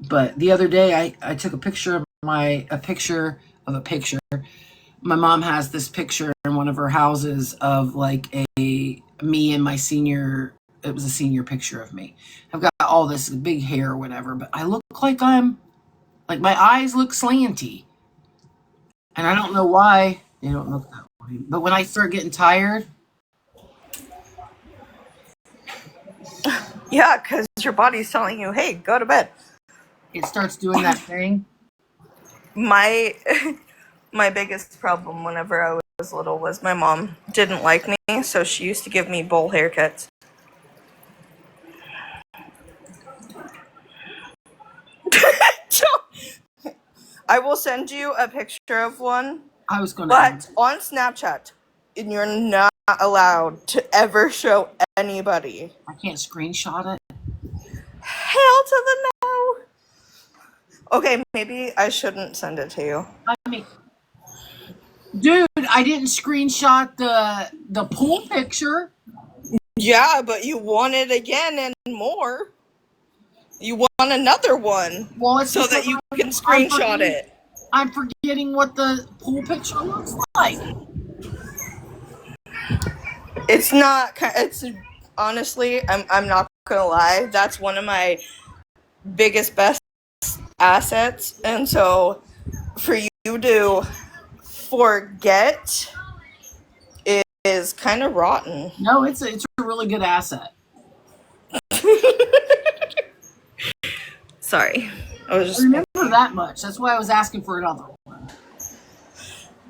But the other day, I took a picture of a picture. My mom has this picture in one of her houses of like me and my senior. It was a senior picture of me. I've got all this big hair or whatever, but I look like my eyes look slanty, and I don't know why they don't look that way. But when I start getting tired, yeah, because your body's telling you, "Hey, go to bed." it starts doing that thing. My biggest problem whenever I was little was my mom didn't like me, so she used to give me bowl haircuts. I will send you a picture of one. I was going to. But on Snapchat, and you're not allowed to ever show anybody. I can't screenshot it. Hell to the no. Okay, maybe I shouldn't send it to you. I mean, dude, I didn't screenshot the pool picture. Yeah, but you want it again and more. You want another one. Well, it's so that you can screenshot it. I'm forgetting what the pool picture looks like. It's not. It's honestly, I'm not gonna lie. That's one of my biggest, best assets, and so for you to forget is kind of rotten. No, it's a really good asset. Sorry, I was just remember that much. That's why I was asking for another one.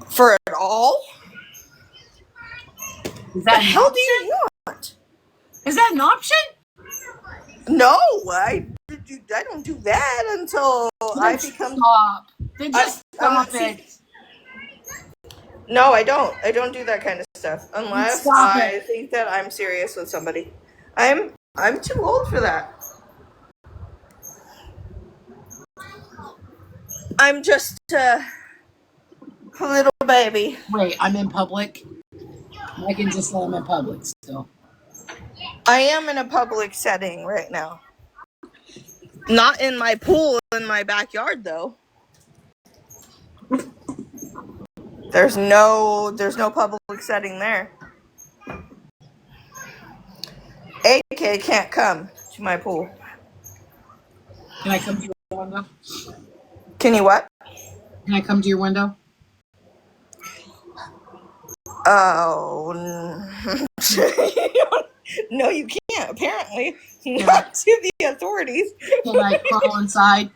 For it all? Is that the hell do you want? Is that an option? No, I don't do that until I become. Stop. Then just stop it. No, I don't. I don't do that kind of stuff unless I think that I'm serious with somebody. I'm too old for that. I'm just a little baby. Wait, I'm in public? I can just let I'm in public still. I am in a public setting right now. Not in my pool in my backyard, though. There's no public setting there. AK can't come to my pool. Can I come to your window? Can you what? Can I come to your window? Oh, no, you can't. Apparently, Yeah. not to the authorities. Can I crawl inside?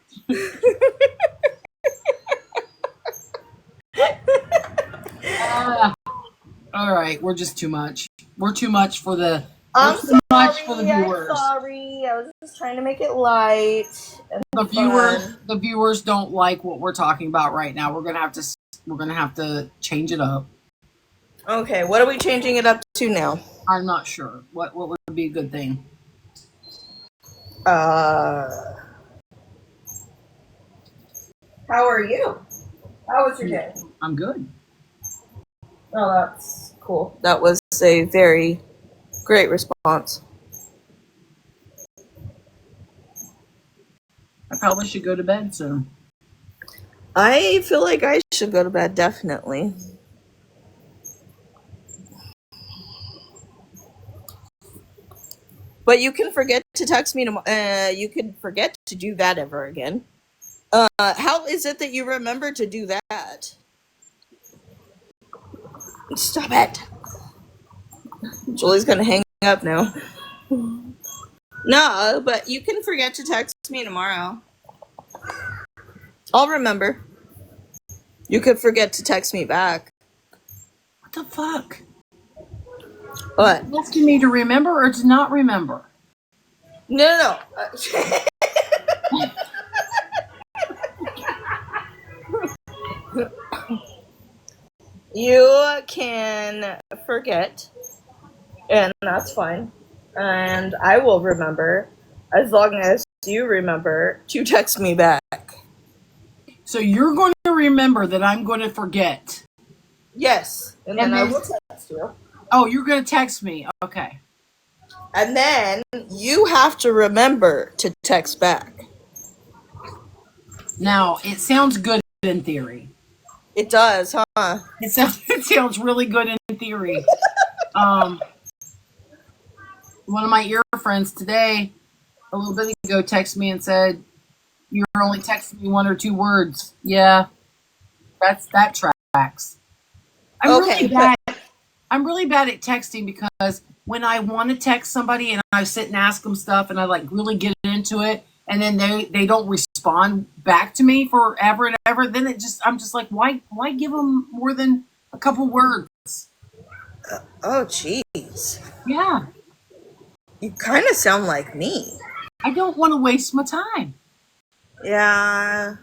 All right, we're just too much. We're too much for the. I'm We're too much for sorry. the I'm viewers. sorry. I was just trying to make it light and The fun. viewers don't like what we're talking about right now. We're gonna have to change it up. Okay, what are we changing it up to now? I'm not sure what would be a good thing. How are you? How was your day? I'm good. Oh, that's cool. That was a very great response. I probably should go to bed soon. I feel like I should go to bed, definitely. But you can forget to text me tomorrow. You can forget to do that ever again. How is it that you remember to do that? Stop it. Julie's gonna hang up now. No, but you can forget to text me tomorrow. I'll remember. You could forget to text me back. What the fuck? What? You asking me to remember or to not remember? No. You can forget, and that's fine. And I will remember, as long as you remember to text me back. So you're going to remember that I'm going to forget. Yes, and then I will text you. Oh, you're going to text me. Okay. And then you have to remember to text back. Now, it sounds good in theory. It does, huh? It sounds really good in theory. One of my ear friends today, a little bit ago, texted me and said, "You're only texting me 1 or 2 words." Yeah, that tracks. I'm really bad at texting because when I want to text somebody and I sit and ask them stuff and I like really get into it, and then they don't respond back to me forever and ever, then I'm just like, why give them more than a couple words? Oh, jeez. Yeah, You kind of sound like me. I don't want to waste my time. Yeah.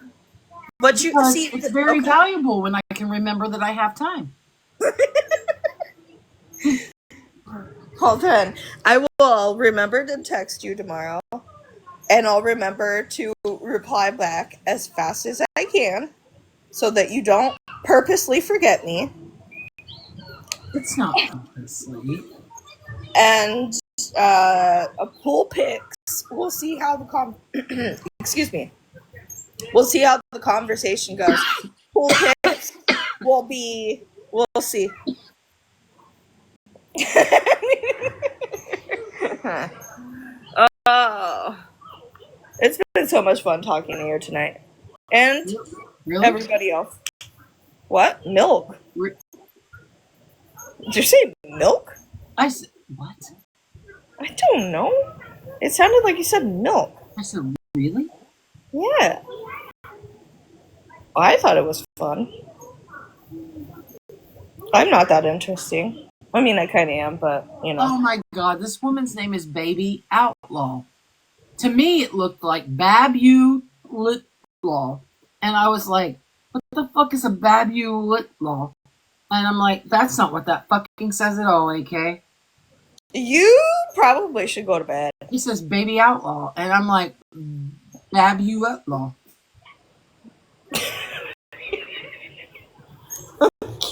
But you Because see, it's very valuable when I can remember that I have time. Hold on. I will remember to text you tomorrow, and I'll remember to reply back as fast as I can so that you don't purposely forget me. It's not purposely. And a pool pics. We'll see how the excuse me. We'll see how the conversation goes. Pool pics will be. We'll see. Oh, it's been so much fun talking to you tonight, and Really? everybody else. What? Milk? Re- Did you say milk? I said, what? I don't know. It sounded like you said milk. I said, really? Yeah. I thought it was fun. I'm not that interesting. I mean, I kind of am, but, you know. Oh my God, this woman's name is Baby Outlaw. To me, it looked like Babu Litlaw. And I was like, what the fuck is a Babu Litlaw? And I'm like, that's not what that fucking says at all, AK. You probably should go to bed. He says Baby Outlaw. And I'm like, Babu Outlaw.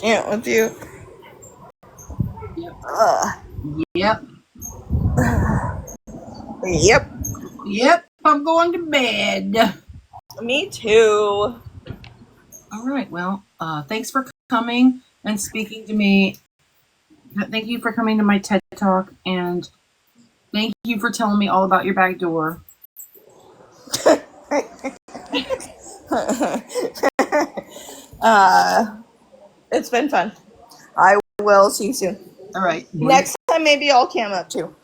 Can't with you. Yep. Yep. Yep, I'm going to bed. Me too. All right, well, thanks for coming and speaking to me. Thank you for coming to my TED Talk, and thank you for telling me all about your back door. It's been fun. I will see you soon. All right. Next time, maybe I'll cam up too.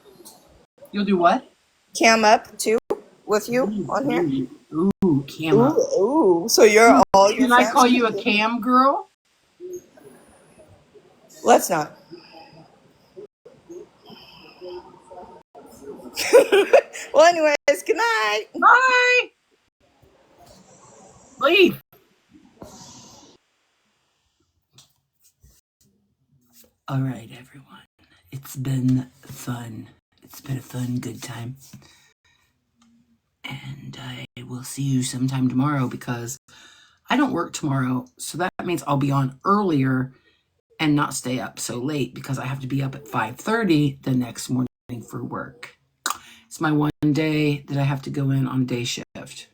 You'll do what? Cam up too with you on here. Ooh, cam up. Ooh. So you're all your Can I fans call you a can- cam girl? Let's not. Well, anyways, good night. Bye. Leave. All right, everyone. It's been fun. It's been a fun, good time. And I will see you sometime tomorrow because I don't work tomorrow. So that means I'll be on earlier and not stay up so late because I have to be up at 5:30 the next morning for work. It's my one day that I have to go in on day shift.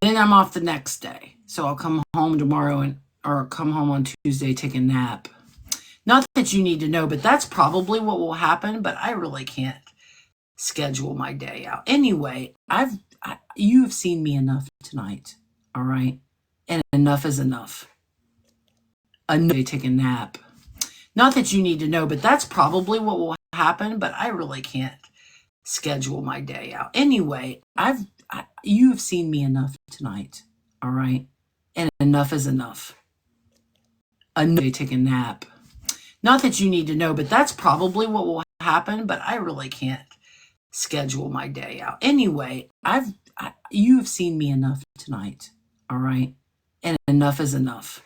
Then I'm off the next day. So I'll come home tomorrow or come home on Tuesday, take a nap. Not that you need to know, but that's probably what will happen, but I really can't schedule my day out. Anyway, you have seen me enough tonight, all right? And enough is enough. Enough. Take a nap. Not that you need to know, but that's probably what will happen, but I really can't schedule my day out. Anyway, you have seen me enough tonight, all right? And enough is enough. Enough. Take a nap. Not that you need to know, but that's probably what will happen, but I really can't schedule my day out. Anyway, you have seen me enough tonight, all right? And enough is enough.